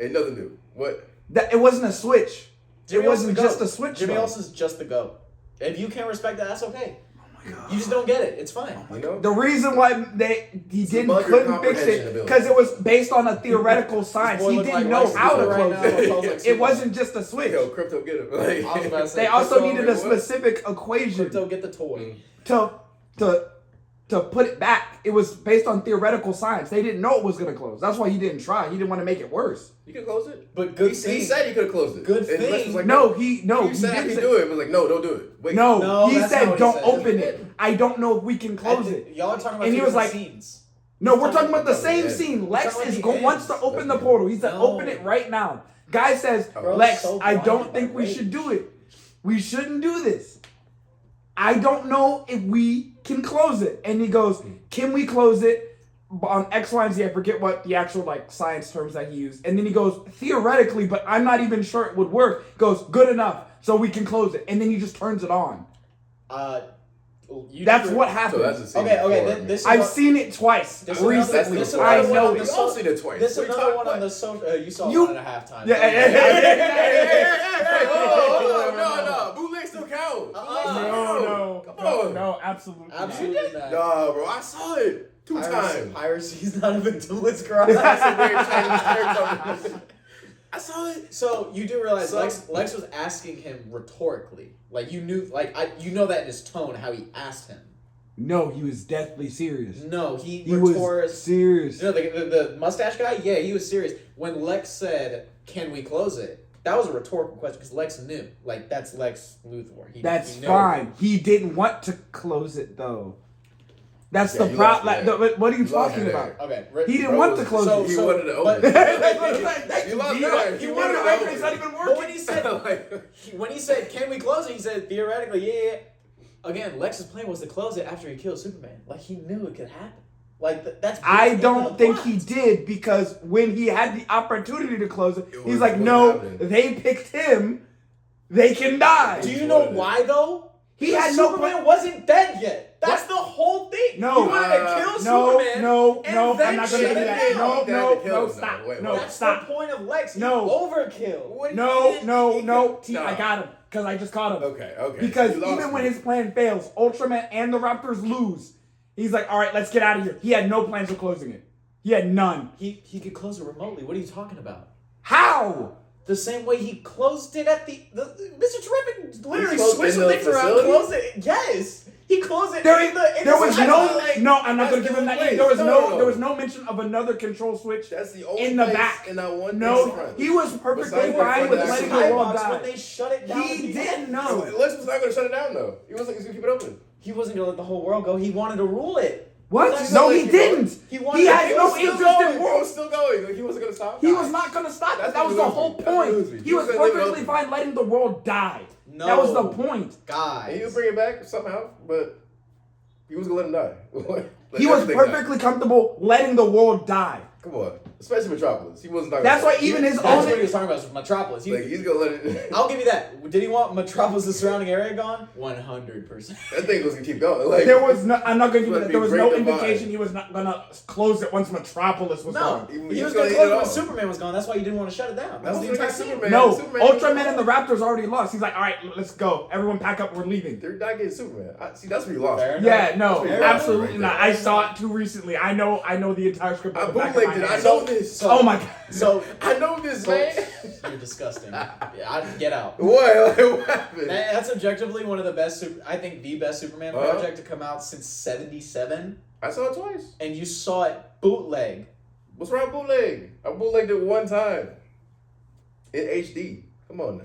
Speaker 1: Ain't nothing new. What?
Speaker 3: It wasn't a switch.
Speaker 2: Jimmy
Speaker 3: it wasn't
Speaker 2: Olsen's
Speaker 3: just a switch.
Speaker 2: Jimmy
Speaker 3: though.
Speaker 2: Olsen's just the GOAT. If you can't respect that, that's okay.
Speaker 3: Oh my God.
Speaker 2: You just don't get it. It's fine.
Speaker 1: You know?
Speaker 3: The reason why he couldn't fix it because it was based on a theoretical science. He didn't know how to close it. It wasn't just a switch.
Speaker 1: Yo, Crypto, get him. Like,
Speaker 2: I was about to say,
Speaker 3: they also
Speaker 2: Crypto,
Speaker 3: needed a specific equation
Speaker 2: Crypto, get the toy.
Speaker 3: to put it back. It was based on theoretical science. They didn't know it was going to close. That's why he didn't try. He didn't want to make it worse.
Speaker 1: You could close it.
Speaker 2: But good
Speaker 1: He
Speaker 2: thing.
Speaker 1: said he could have closed it.
Speaker 2: Good
Speaker 1: And Les
Speaker 2: thing.
Speaker 1: was like,
Speaker 3: He
Speaker 1: said I
Speaker 3: didn't
Speaker 1: could
Speaker 3: say-
Speaker 1: do it. It was like, no, don't do it. Wait.
Speaker 2: No,
Speaker 3: he
Speaker 2: that's not
Speaker 3: said
Speaker 2: what he
Speaker 3: don't
Speaker 2: said.
Speaker 3: open it. I don't know if we can close it.
Speaker 2: Y'all are talking about
Speaker 3: And he was like,
Speaker 2: scenes.
Speaker 3: No, we're talking about the
Speaker 1: That's
Speaker 3: same
Speaker 1: the
Speaker 3: scene.
Speaker 1: end.
Speaker 3: Lex
Speaker 2: That's the
Speaker 3: wants to
Speaker 2: end.
Speaker 3: open the
Speaker 1: That's the
Speaker 3: portal. He said,
Speaker 2: No.
Speaker 3: open it right now. Guy says,
Speaker 1: Bro,
Speaker 3: Lex,
Speaker 2: so
Speaker 3: I don't
Speaker 2: blinded
Speaker 3: think
Speaker 2: by
Speaker 3: we
Speaker 2: rage.
Speaker 3: should do it. We shouldn't do this. I don't know if we can close it. And he goes, can we close it on X, Y, and Z? I forget what the actual like science terms that he used. And then he goes, theoretically, but I'm not even sure it would work. He goes, good enough, so we can close it. And then he just turns it on. That's what happened.
Speaker 1: So that's a scene
Speaker 2: Okay.
Speaker 1: before,
Speaker 2: This is
Speaker 3: I've
Speaker 2: what-
Speaker 3: seen it twice
Speaker 2: This
Speaker 3: recently.
Speaker 2: is
Speaker 3: I
Speaker 2: another
Speaker 3: know
Speaker 2: one
Speaker 3: it.
Speaker 2: on
Speaker 1: We all seen it twice.
Speaker 2: This is
Speaker 1: What you
Speaker 2: another
Speaker 1: talking
Speaker 2: one on
Speaker 1: about?
Speaker 2: the social. You saw
Speaker 3: You-
Speaker 2: 1.5 times.
Speaker 1: Hey, hold on, no. Bootleg still count.
Speaker 3: No, absolutely.
Speaker 2: Absolutely not.
Speaker 1: Nah, bro, I saw it 2 times.
Speaker 2: Piracy's not a victimless crime.
Speaker 1: That's a weird Chinese character. I saw it.
Speaker 2: So you do realize
Speaker 1: So-
Speaker 2: Lex was asking him rhetorically, like you knew, you know that in his tone how he asked him.
Speaker 3: No, he was deathly serious.
Speaker 2: No, he
Speaker 3: was serious.
Speaker 2: You know the mustache guy? Yeah, he was serious. When Lex said, "Can we close it?" That was a rhetorical question because Lex knew, like that's Lex Luthor.
Speaker 3: That's
Speaker 2: he
Speaker 3: fine. He didn't want to close it though. That's
Speaker 1: Yeah,
Speaker 3: the
Speaker 1: you
Speaker 3: problem.
Speaker 1: lost
Speaker 3: Like,
Speaker 1: it.
Speaker 3: what are you
Speaker 1: You lost
Speaker 3: talking
Speaker 1: it
Speaker 3: about?
Speaker 2: Okay,
Speaker 3: He didn't want to close it.
Speaker 1: He wanted to open
Speaker 2: but-
Speaker 1: it.
Speaker 3: That's what I'm saying. Thank
Speaker 1: You
Speaker 3: you.
Speaker 1: lost
Speaker 3: He
Speaker 1: it.
Speaker 3: wanted
Speaker 1: He
Speaker 3: to
Speaker 1: wanted to
Speaker 3: open it.
Speaker 1: open
Speaker 3: It's
Speaker 1: it.
Speaker 3: not even
Speaker 2: But
Speaker 3: working.
Speaker 2: when he said, "Can we close it?" He said theoretically, yeah. Again, Lex's plan was to close it after he killed Superman. Like he knew it could happen. Like that's.
Speaker 3: I
Speaker 2: built
Speaker 3: don't
Speaker 2: into the
Speaker 3: think
Speaker 2: plot.
Speaker 3: he did because when he had the opportunity to close it,
Speaker 1: It
Speaker 3: he's
Speaker 1: was
Speaker 3: like,
Speaker 1: what
Speaker 3: no,
Speaker 1: happened.
Speaker 3: they picked him. They can die.
Speaker 2: Do you know why though?
Speaker 3: He had no
Speaker 2: Superman
Speaker 3: plan.
Speaker 2: wasn't dead yet. That's the whole thing.
Speaker 3: No.
Speaker 2: He wanted to kill
Speaker 3: No,
Speaker 2: Superman.
Speaker 3: no,
Speaker 2: and
Speaker 3: no,
Speaker 2: then
Speaker 3: I'm not gonna
Speaker 2: shut
Speaker 3: do
Speaker 2: it
Speaker 3: that.
Speaker 2: down.
Speaker 3: No,
Speaker 1: He had
Speaker 3: no,
Speaker 1: to kill
Speaker 3: no,
Speaker 1: him,
Speaker 3: stop.
Speaker 1: though. Wait,
Speaker 3: No,
Speaker 2: That's
Speaker 3: stop.
Speaker 2: the point of Lex. He
Speaker 3: No.
Speaker 2: overkill.
Speaker 1: What?
Speaker 3: No. T,
Speaker 1: No.
Speaker 3: I got him because I just caught him.
Speaker 1: Okay.
Speaker 3: Because
Speaker 1: You lost
Speaker 3: even when
Speaker 1: me.
Speaker 3: his plan fails, Ultraman and the Raptors lose. He's like, all right, let's get out of here. He had no plans of closing it. He had none.
Speaker 2: He could close it remotely. What are you talking about?
Speaker 3: How?
Speaker 2: The same way he closed it at the Mr. Terrific literally
Speaker 1: closed
Speaker 2: switched
Speaker 1: in
Speaker 2: the
Speaker 1: the
Speaker 2: things around,
Speaker 1: facility?
Speaker 2: closed it. Yes, he closed it.
Speaker 3: There,
Speaker 2: in the
Speaker 3: there was
Speaker 2: I
Speaker 3: no,
Speaker 2: feel like-
Speaker 3: no. I'm not
Speaker 1: that's
Speaker 3: gonna give him
Speaker 1: the
Speaker 3: that.
Speaker 1: place.
Speaker 3: There was
Speaker 1: No.
Speaker 3: there was no mention of another control switch.
Speaker 1: That's the only
Speaker 3: in the
Speaker 1: place
Speaker 3: back.
Speaker 1: in that one
Speaker 3: No,
Speaker 1: front.
Speaker 3: he was perfectly
Speaker 1: Besides
Speaker 3: fine
Speaker 1: the
Speaker 3: with
Speaker 1: front
Speaker 3: letting the
Speaker 1: axle.
Speaker 3: world
Speaker 2: Skybox,
Speaker 3: die.
Speaker 2: when they shut it down,
Speaker 3: He didn't
Speaker 1: No,
Speaker 3: know.
Speaker 1: Lex was not gonna shut it down though. He was gonna keep it open.
Speaker 2: He wasn't gonna let the whole world go. He wanted to rule it.
Speaker 3: What?
Speaker 1: That's
Speaker 3: No,
Speaker 1: not
Speaker 3: he
Speaker 1: like
Speaker 3: didn't.
Speaker 2: He
Speaker 3: He
Speaker 2: wanted-
Speaker 3: had
Speaker 2: he
Speaker 3: no
Speaker 2: was still
Speaker 3: interest in
Speaker 1: He was
Speaker 3: world.
Speaker 1: still going. Like, he wasn't gonna stop.
Speaker 3: He was not gonna stop it.
Speaker 1: That's
Speaker 3: That was
Speaker 1: what
Speaker 3: the
Speaker 1: lose
Speaker 3: whole
Speaker 1: me. That's what lose
Speaker 3: point.
Speaker 1: me.
Speaker 3: He was
Speaker 1: was gonna leave it
Speaker 3: perfectly
Speaker 1: open.
Speaker 3: fine letting the world die.
Speaker 2: No,
Speaker 3: That was the point.
Speaker 2: guys.
Speaker 1: And he would bring it back somehow, but he was gonna let him die.
Speaker 3: He was perfectly comfortable letting the world die.
Speaker 1: Come on, especially Metropolis. He wasn't talking.
Speaker 3: That's why even his
Speaker 2: That's
Speaker 3: own.
Speaker 2: what he was talking about. Was Metropolis.
Speaker 1: He's gonna let it.
Speaker 2: I'll give you that. Did he want Metropolis, the surrounding area, gone? 100%.
Speaker 1: That thing was gonna keep going. Like
Speaker 3: There was no. I'm not gonna give you that. There was no
Speaker 1: break the
Speaker 3: indication
Speaker 1: vibe.
Speaker 3: he was not gonna close it once Metropolis was
Speaker 2: No,
Speaker 3: gone.
Speaker 2: he was
Speaker 1: gonna
Speaker 2: going to
Speaker 1: eat
Speaker 2: close
Speaker 1: it
Speaker 2: when
Speaker 1: all.
Speaker 2: Superman was gone. That's why you didn't want to shut it down. That was the
Speaker 1: what
Speaker 2: entire
Speaker 1: I
Speaker 2: Superman.
Speaker 1: said.
Speaker 3: No,
Speaker 1: Superman
Speaker 3: Ultraman and the Raptors already lost. He's like, all right, let's go. Everyone pack up. We're leaving.
Speaker 1: They're not getting Superman. See, that's where you lost.
Speaker 2: Fair
Speaker 3: Yeah, no,
Speaker 1: Fair
Speaker 3: absolutely
Speaker 1: enough.
Speaker 3: not. I saw it too recently. I know the entire script.
Speaker 1: I
Speaker 3: on the back of my
Speaker 1: bootlegged it. I
Speaker 3: hand.
Speaker 1: know this.
Speaker 2: So-
Speaker 3: Oh my god.
Speaker 2: So,
Speaker 1: I know this, man.
Speaker 2: you're disgusting. Yeah, get out.
Speaker 1: What? What happened?
Speaker 2: That's objectively one of the best, I think the best Superman
Speaker 1: Uh-huh.
Speaker 2: project to come out since 77.
Speaker 1: I saw it twice.
Speaker 2: And you saw it bootleg.
Speaker 1: What's wrong with bootleg? I bootlegged it one time. In HD. Come on now.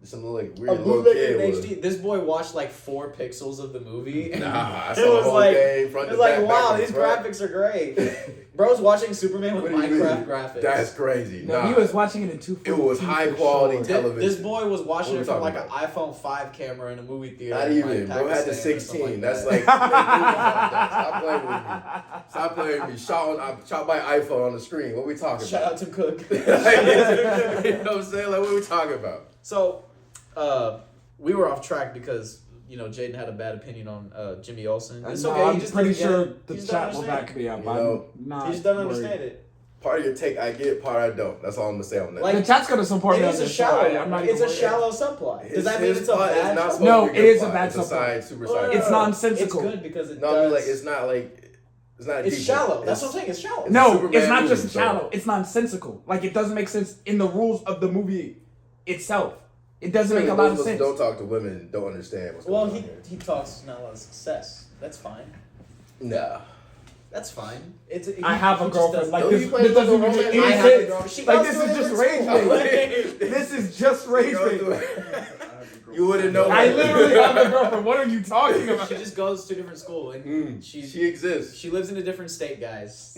Speaker 1: Some like weird
Speaker 2: A
Speaker 1: little
Speaker 2: bootleg
Speaker 1: kid
Speaker 2: in
Speaker 1: was.
Speaker 2: HD. This boy watched like 4 pixels of the movie.
Speaker 1: Nah, I
Speaker 2: it
Speaker 1: saw the
Speaker 2: was
Speaker 1: whole
Speaker 2: like,
Speaker 1: thing, front
Speaker 2: it
Speaker 1: to
Speaker 2: was like,
Speaker 1: back,
Speaker 2: wow,
Speaker 1: back to
Speaker 2: these
Speaker 1: front.
Speaker 2: graphics are great. Bro's watching Superman with
Speaker 1: What do you
Speaker 2: Minecraft
Speaker 1: mean?
Speaker 2: graphics.
Speaker 1: That's crazy.
Speaker 3: No,
Speaker 1: Nah.
Speaker 3: he was watching it in 240.
Speaker 1: It was high quality television.
Speaker 2: This boy was watching
Speaker 1: What
Speaker 2: it
Speaker 1: we
Speaker 2: from like
Speaker 1: talking
Speaker 2: an iPhone 5 camera in a movie theater.
Speaker 1: Not
Speaker 2: in,
Speaker 1: even.
Speaker 2: like,
Speaker 1: Bro had the
Speaker 2: Pakistan or something
Speaker 1: 16.
Speaker 2: like
Speaker 1: That's
Speaker 2: that.
Speaker 1: like. Stop playing with me. Stop playing with me. Shot by iPhone on the screen. What we talking
Speaker 2: Shout
Speaker 1: about?
Speaker 2: out to Cook.
Speaker 1: You know what I'm saying? Like, what are we talking about?
Speaker 2: So, we were off track because Jaden had a bad opinion on Jimmy Olsen. It's okay.
Speaker 3: I'm
Speaker 2: he just
Speaker 3: pretty
Speaker 2: doesn't get
Speaker 3: sure
Speaker 2: it.
Speaker 3: the
Speaker 2: He just
Speaker 3: chat
Speaker 2: don't
Speaker 3: will
Speaker 2: understand
Speaker 3: back me up.
Speaker 1: You know,
Speaker 3: I'm not
Speaker 2: it. He just doesn't
Speaker 3: worried.
Speaker 2: understand it.
Speaker 1: Part of your take I get, part I don't. That's all I'm gonna say on that.
Speaker 2: Like,
Speaker 3: The chat's gonna support me
Speaker 2: It
Speaker 3: on
Speaker 2: is a
Speaker 3: this.
Speaker 2: shallow.
Speaker 3: I'm not
Speaker 2: It's
Speaker 3: even
Speaker 2: a
Speaker 3: worried.
Speaker 2: shallow subplot. Does that mean it's a
Speaker 1: plot is
Speaker 2: bad?
Speaker 1: not
Speaker 2: subplot?
Speaker 1: supposed
Speaker 3: No,
Speaker 1: to be
Speaker 3: it
Speaker 1: a
Speaker 3: is a
Speaker 1: plot.
Speaker 3: bad
Speaker 1: It's a
Speaker 3: subplot.
Speaker 1: side, super side.
Speaker 3: It's
Speaker 2: It's
Speaker 3: nonsensical.
Speaker 2: good because it
Speaker 1: No, I
Speaker 2: does.
Speaker 1: mean, like it's not like it's not. A
Speaker 2: It's
Speaker 1: deep
Speaker 2: shallow.
Speaker 1: one.
Speaker 2: That's what I'm saying. It's shallow.
Speaker 1: It's a
Speaker 3: No,
Speaker 1: Superman
Speaker 3: it's not
Speaker 1: movie,
Speaker 3: just
Speaker 1: so-
Speaker 3: shallow. It's nonsensical. Like it doesn't make sense in the rules of the movie itself. It doesn't make a lot of sense.
Speaker 1: Don't talk to women and don't understand what's
Speaker 2: Well,
Speaker 1: going on here.
Speaker 2: he talks not a lot of success. That's fine.
Speaker 1: Nah.
Speaker 2: That's fine.
Speaker 3: I have a girlfriend. Like
Speaker 1: Don't
Speaker 3: this,
Speaker 1: you play
Speaker 3: this doesn't
Speaker 1: with
Speaker 3: make
Speaker 1: the
Speaker 3: any
Speaker 1: romance?
Speaker 2: I have a
Speaker 3: sense.
Speaker 2: girlfriend. She
Speaker 3: Like
Speaker 2: goes
Speaker 3: this
Speaker 2: to a
Speaker 3: is just
Speaker 2: different
Speaker 3: rage
Speaker 2: school.
Speaker 3: bait. This is just rage bait.
Speaker 1: You wouldn't know.
Speaker 3: I
Speaker 1: that.
Speaker 3: literally have a girlfriend. What are you talking about?
Speaker 2: She just goes to a different school and
Speaker 1: She exists.
Speaker 2: she lives in a different state, guys.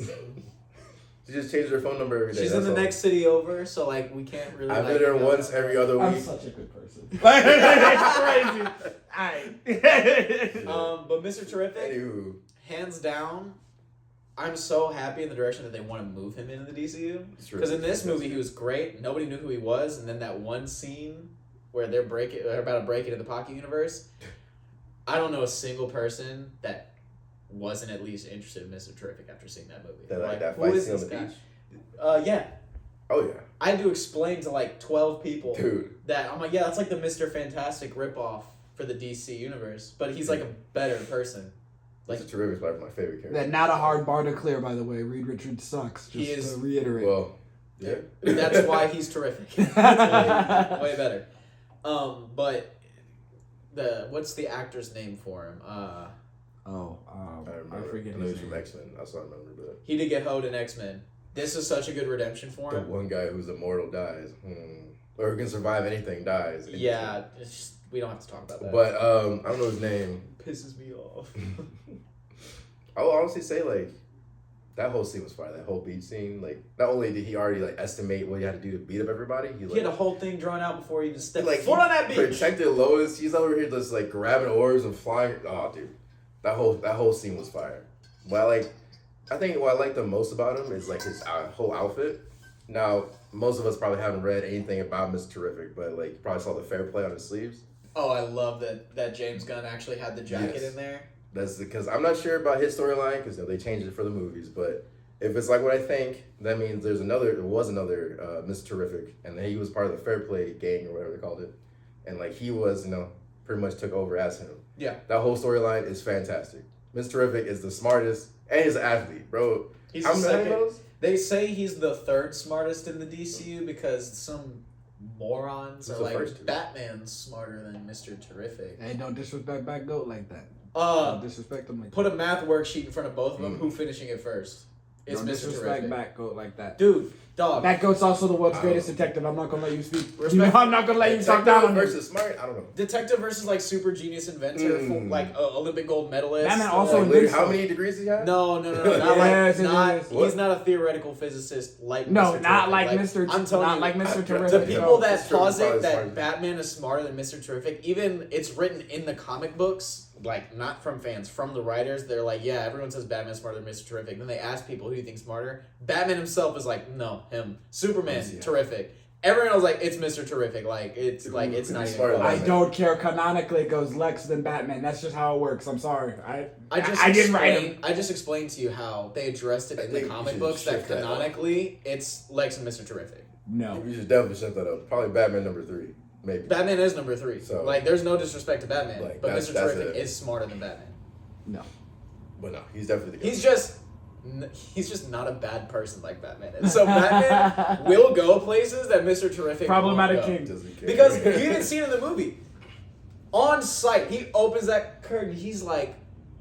Speaker 1: She just changed her phone number every day.
Speaker 2: She's in
Speaker 1: that's
Speaker 2: the
Speaker 1: all.
Speaker 2: next city over, so like we can't really.
Speaker 1: I
Speaker 2: like,
Speaker 1: visit her
Speaker 2: you know,
Speaker 1: once every other
Speaker 3: I'm
Speaker 1: week.
Speaker 3: such a good person. It's crazy.
Speaker 2: But Mr. Terrific,
Speaker 1: Anywho,
Speaker 2: hands down, I'm so happy in the direction that they want to move him into the DCU. Because in this movie he was great. Nobody knew who he was, and then that one scene where they're about to break into the Pocket Universe. I don't know a single person that wasn't at least interested in Mr. Terrific after seeing that movie.
Speaker 1: that
Speaker 2: who
Speaker 1: fight
Speaker 2: is
Speaker 1: scene on
Speaker 2: this
Speaker 1: the
Speaker 2: guy?
Speaker 1: beach.
Speaker 2: Yeah.
Speaker 1: Oh yeah,
Speaker 2: I had to explain to like 12 people
Speaker 1: dude.
Speaker 2: that I'm like, yeah, that's like the Mr. Fantastic ripoff for the DC universe, but he's like a better person. Like,
Speaker 1: Mr. Terrific is probably my favorite character.
Speaker 3: That not a hard bar to clear, by the way. Reed Richards sucks. Just
Speaker 2: He is-
Speaker 3: to reiterate.
Speaker 1: Well, yeah.
Speaker 2: that's why he's terrific. That's way better. But what's the actor's name for him?
Speaker 1: I remember.
Speaker 3: forget
Speaker 1: I know
Speaker 3: his
Speaker 1: he's from
Speaker 3: name.
Speaker 1: X-Men. That's what I remember. But
Speaker 2: He did get hoed in X-Men. This is such a good redemption for
Speaker 1: the
Speaker 2: him.
Speaker 1: one guy who's immortal dies, or who can survive anything dies.
Speaker 2: Yeah, it's just, we don't have to talk about that.
Speaker 1: But I don't know his name.
Speaker 2: Pisses me off.
Speaker 1: I will honestly say like that whole scene was fire. That whole beach scene, like not only did he already like estimate what he had to do to beat up everybody,
Speaker 2: He had a whole thing drawn out before he even stepped
Speaker 1: like
Speaker 2: foot on that beach.
Speaker 1: protected Lois. He's over here just like grabbing oars and flying. Oh, dude, that whole scene was fire. But I think what I like the most about him is like his whole outfit. Now, most of us probably haven't read anything about Mr. Terrific, but like you probably saw the fair play on his sleeves.
Speaker 2: Oh, I love that James Gunn actually had the jacket
Speaker 1: Yes.
Speaker 2: in there.
Speaker 1: That's because I'm not sure about his storyline because they changed it for the movies. But if it's like what I think, that means there was another Mr. Terrific, and he was part of the fair play gang or whatever they called it, and like he was pretty much took over as him.
Speaker 2: Yeah.
Speaker 1: That whole storyline is fantastic. Mr. Terrific is the smartest and he's an athlete, bro.
Speaker 2: He's
Speaker 1: How
Speaker 2: the
Speaker 1: many
Speaker 2: second.
Speaker 1: of those?
Speaker 2: They say he's the third smartest in the DCU because some morons
Speaker 1: Who's
Speaker 2: are
Speaker 1: the
Speaker 2: like,
Speaker 1: first two?
Speaker 2: Batman's smarter than Mr. Terrific.
Speaker 3: Hey, don't disrespect Back Goat like that. Don't disrespect him like
Speaker 2: Put
Speaker 3: that.
Speaker 2: a math worksheet in front of both of them. Who finishing it first? It's
Speaker 3: Don't
Speaker 2: Mr.
Speaker 3: disrespect
Speaker 2: Terrific.
Speaker 3: Back Goat like that.
Speaker 2: Dude, dog.
Speaker 3: Back Goat's also the world's greatest detective. I'm not gonna let you speak.
Speaker 2: Respect-
Speaker 3: I'm not gonna let you talk down on him.
Speaker 1: versus smart. I don't know.
Speaker 2: Detective versus like super genius inventor, like Olympic gold medalist.
Speaker 3: Batman also
Speaker 1: Like,
Speaker 3: invents
Speaker 1: how
Speaker 3: stuff.
Speaker 1: many degrees he have?
Speaker 2: No, not
Speaker 3: Yes,
Speaker 2: like
Speaker 3: yes.
Speaker 2: he's not a theoretical physicist like
Speaker 3: No,
Speaker 2: Mr.
Speaker 3: not
Speaker 2: Terrific.
Speaker 3: like Mr.
Speaker 2: I'm telling
Speaker 3: Not
Speaker 2: you,
Speaker 3: like Mr.
Speaker 2: the
Speaker 3: Terrific.
Speaker 2: people
Speaker 3: No.
Speaker 2: that
Speaker 1: It's true,
Speaker 2: posit
Speaker 1: probably
Speaker 2: that
Speaker 1: smarter.
Speaker 2: Batman is smarter than Mr. Terrific, even it's written in the comic books like not from fans, from the writers. They're like, yeah, everyone says Batman's smarter than Mr. Terrific. Then they ask people, who do you think's smarter? Batman himself is like, no, him. Superman, terrific. Everyone else like, it's Mr. Terrific. It's not even close.
Speaker 3: I don't care. Canonically, it goes Lex then Batman. That's just how it works. I'm sorry.
Speaker 2: I didn't write him. I just explained to you how they addressed it in the comic books that canonically it's Lex and Mr. Terrific.
Speaker 3: No.
Speaker 1: You should definitely set that up. Probably Batman number 3. Maybe.
Speaker 2: Batman is number 3. So there's no disrespect to Batman, but Mr. Terrific is smarter than Batman.
Speaker 3: No.
Speaker 1: But no, he's definitely the guy.
Speaker 2: He's just not a bad person like Batman. And so Batman will go places that Mr. Terrific
Speaker 3: problematic
Speaker 2: won't
Speaker 3: king.
Speaker 2: go. Because you didn't see it in the movie. On sight, he opens that curtain. He's like,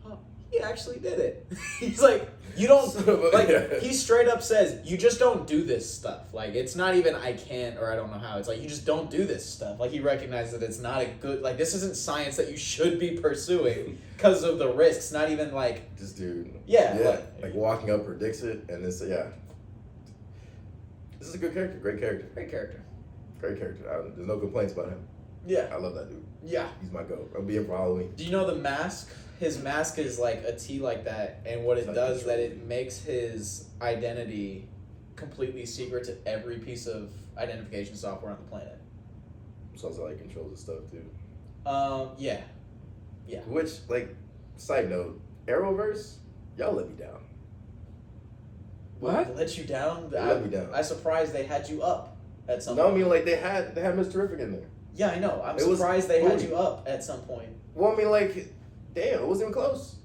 Speaker 2: oh, he actually did it. He's like, you don't, like, he straight up says, you just don't do this stuff. Like, it's not even I can't or I don't know how. It's like, you just don't do this stuff. Like, he recognizes that it's not a good, like, this isn't science that you should be pursuing because of the risks. Not even, like...
Speaker 1: This dude.
Speaker 2: Yeah.
Speaker 1: Like, walking up predicts it, and this, This is a good character. Great character.
Speaker 2: Great character.
Speaker 1: Great character. There's no complaints about him.
Speaker 2: Yeah.
Speaker 1: I love that dude.
Speaker 2: Yeah.
Speaker 1: He's my goat. I'll be in for Halloween.
Speaker 2: Do you know the mask? His mask is like a T like that, and what it does is that it makes his identity completely secret to every piece of identification software on the planet.
Speaker 1: So also like controls and stuff too.
Speaker 2: Yeah.
Speaker 1: Which, like, side note, Arrowverse, y'all let me down.
Speaker 3: What?
Speaker 2: Let you down?
Speaker 1: They let me down.
Speaker 2: I'm surprised they had you up at some
Speaker 1: point.
Speaker 2: point.
Speaker 1: No, I mean, like, they had Mr. Terrific in there.
Speaker 2: Yeah, I know. I'm surprised they had you up at some point.
Speaker 1: Well, I mean, like, damn, it wasn't even close.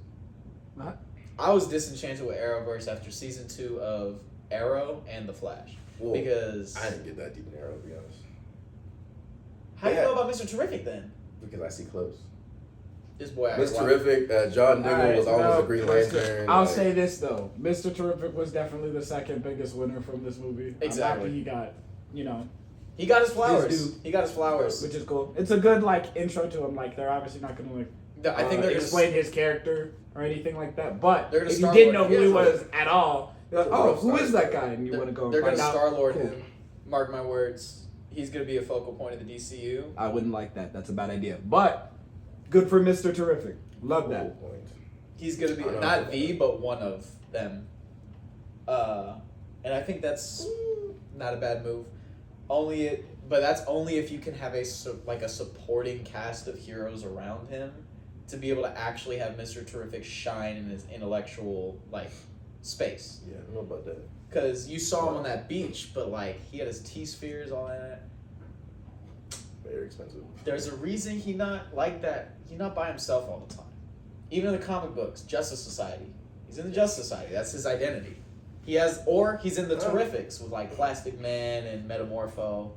Speaker 3: What?
Speaker 2: I was disenchanted with Arrowverse after season 2 of Arrow and The Flash.
Speaker 1: Well,
Speaker 2: because...
Speaker 1: I didn't get that deep in Arrow, to be honest.
Speaker 2: How do you know about Mr. Terrific, then?
Speaker 1: Because I see clips.
Speaker 2: This boy...
Speaker 1: Mr. Terrific, John Diggle was almost a Green Lantern.
Speaker 3: I'll say this, though. Mr. Terrific was definitely the second biggest winner from this movie.
Speaker 2: Exactly.
Speaker 3: I'm happy he got,
Speaker 2: He got his flowers. He got his flowers.
Speaker 3: Which is cool. It's a good, like, intro to him. Like, they're obviously not going to, like...
Speaker 2: I think they're
Speaker 3: explain his character or anything like that. But if you
Speaker 2: Star-Lord
Speaker 3: didn't know who he was at all, you're like,
Speaker 1: Oh,
Speaker 3: who is that guy? And you want to go.
Speaker 2: They're going to
Speaker 3: find out.
Speaker 2: Star-Lord him. Mark my words. He's going to be a focal point of the DCU.
Speaker 3: I wouldn't like that. That's a bad idea. But good for Mr. Terrific. Love that.
Speaker 2: He's going to be not the, but one of them. And I think that's not a bad move. But that's only if you can have a supporting cast of heroes around him to be able to actually have Mr. Terrific shine in his intellectual space.
Speaker 1: Yeah, I don't know about that.
Speaker 2: Because you saw him on that beach, but he had his T-spheres all in it.
Speaker 1: Very expensive.
Speaker 2: There's a reason he not like that. He's not by himself all the time. Even in the comic books, Justice Society. He's in the Justice Society. That's his identity. He's in the Terrifics with Plastic Man and Metamorpho.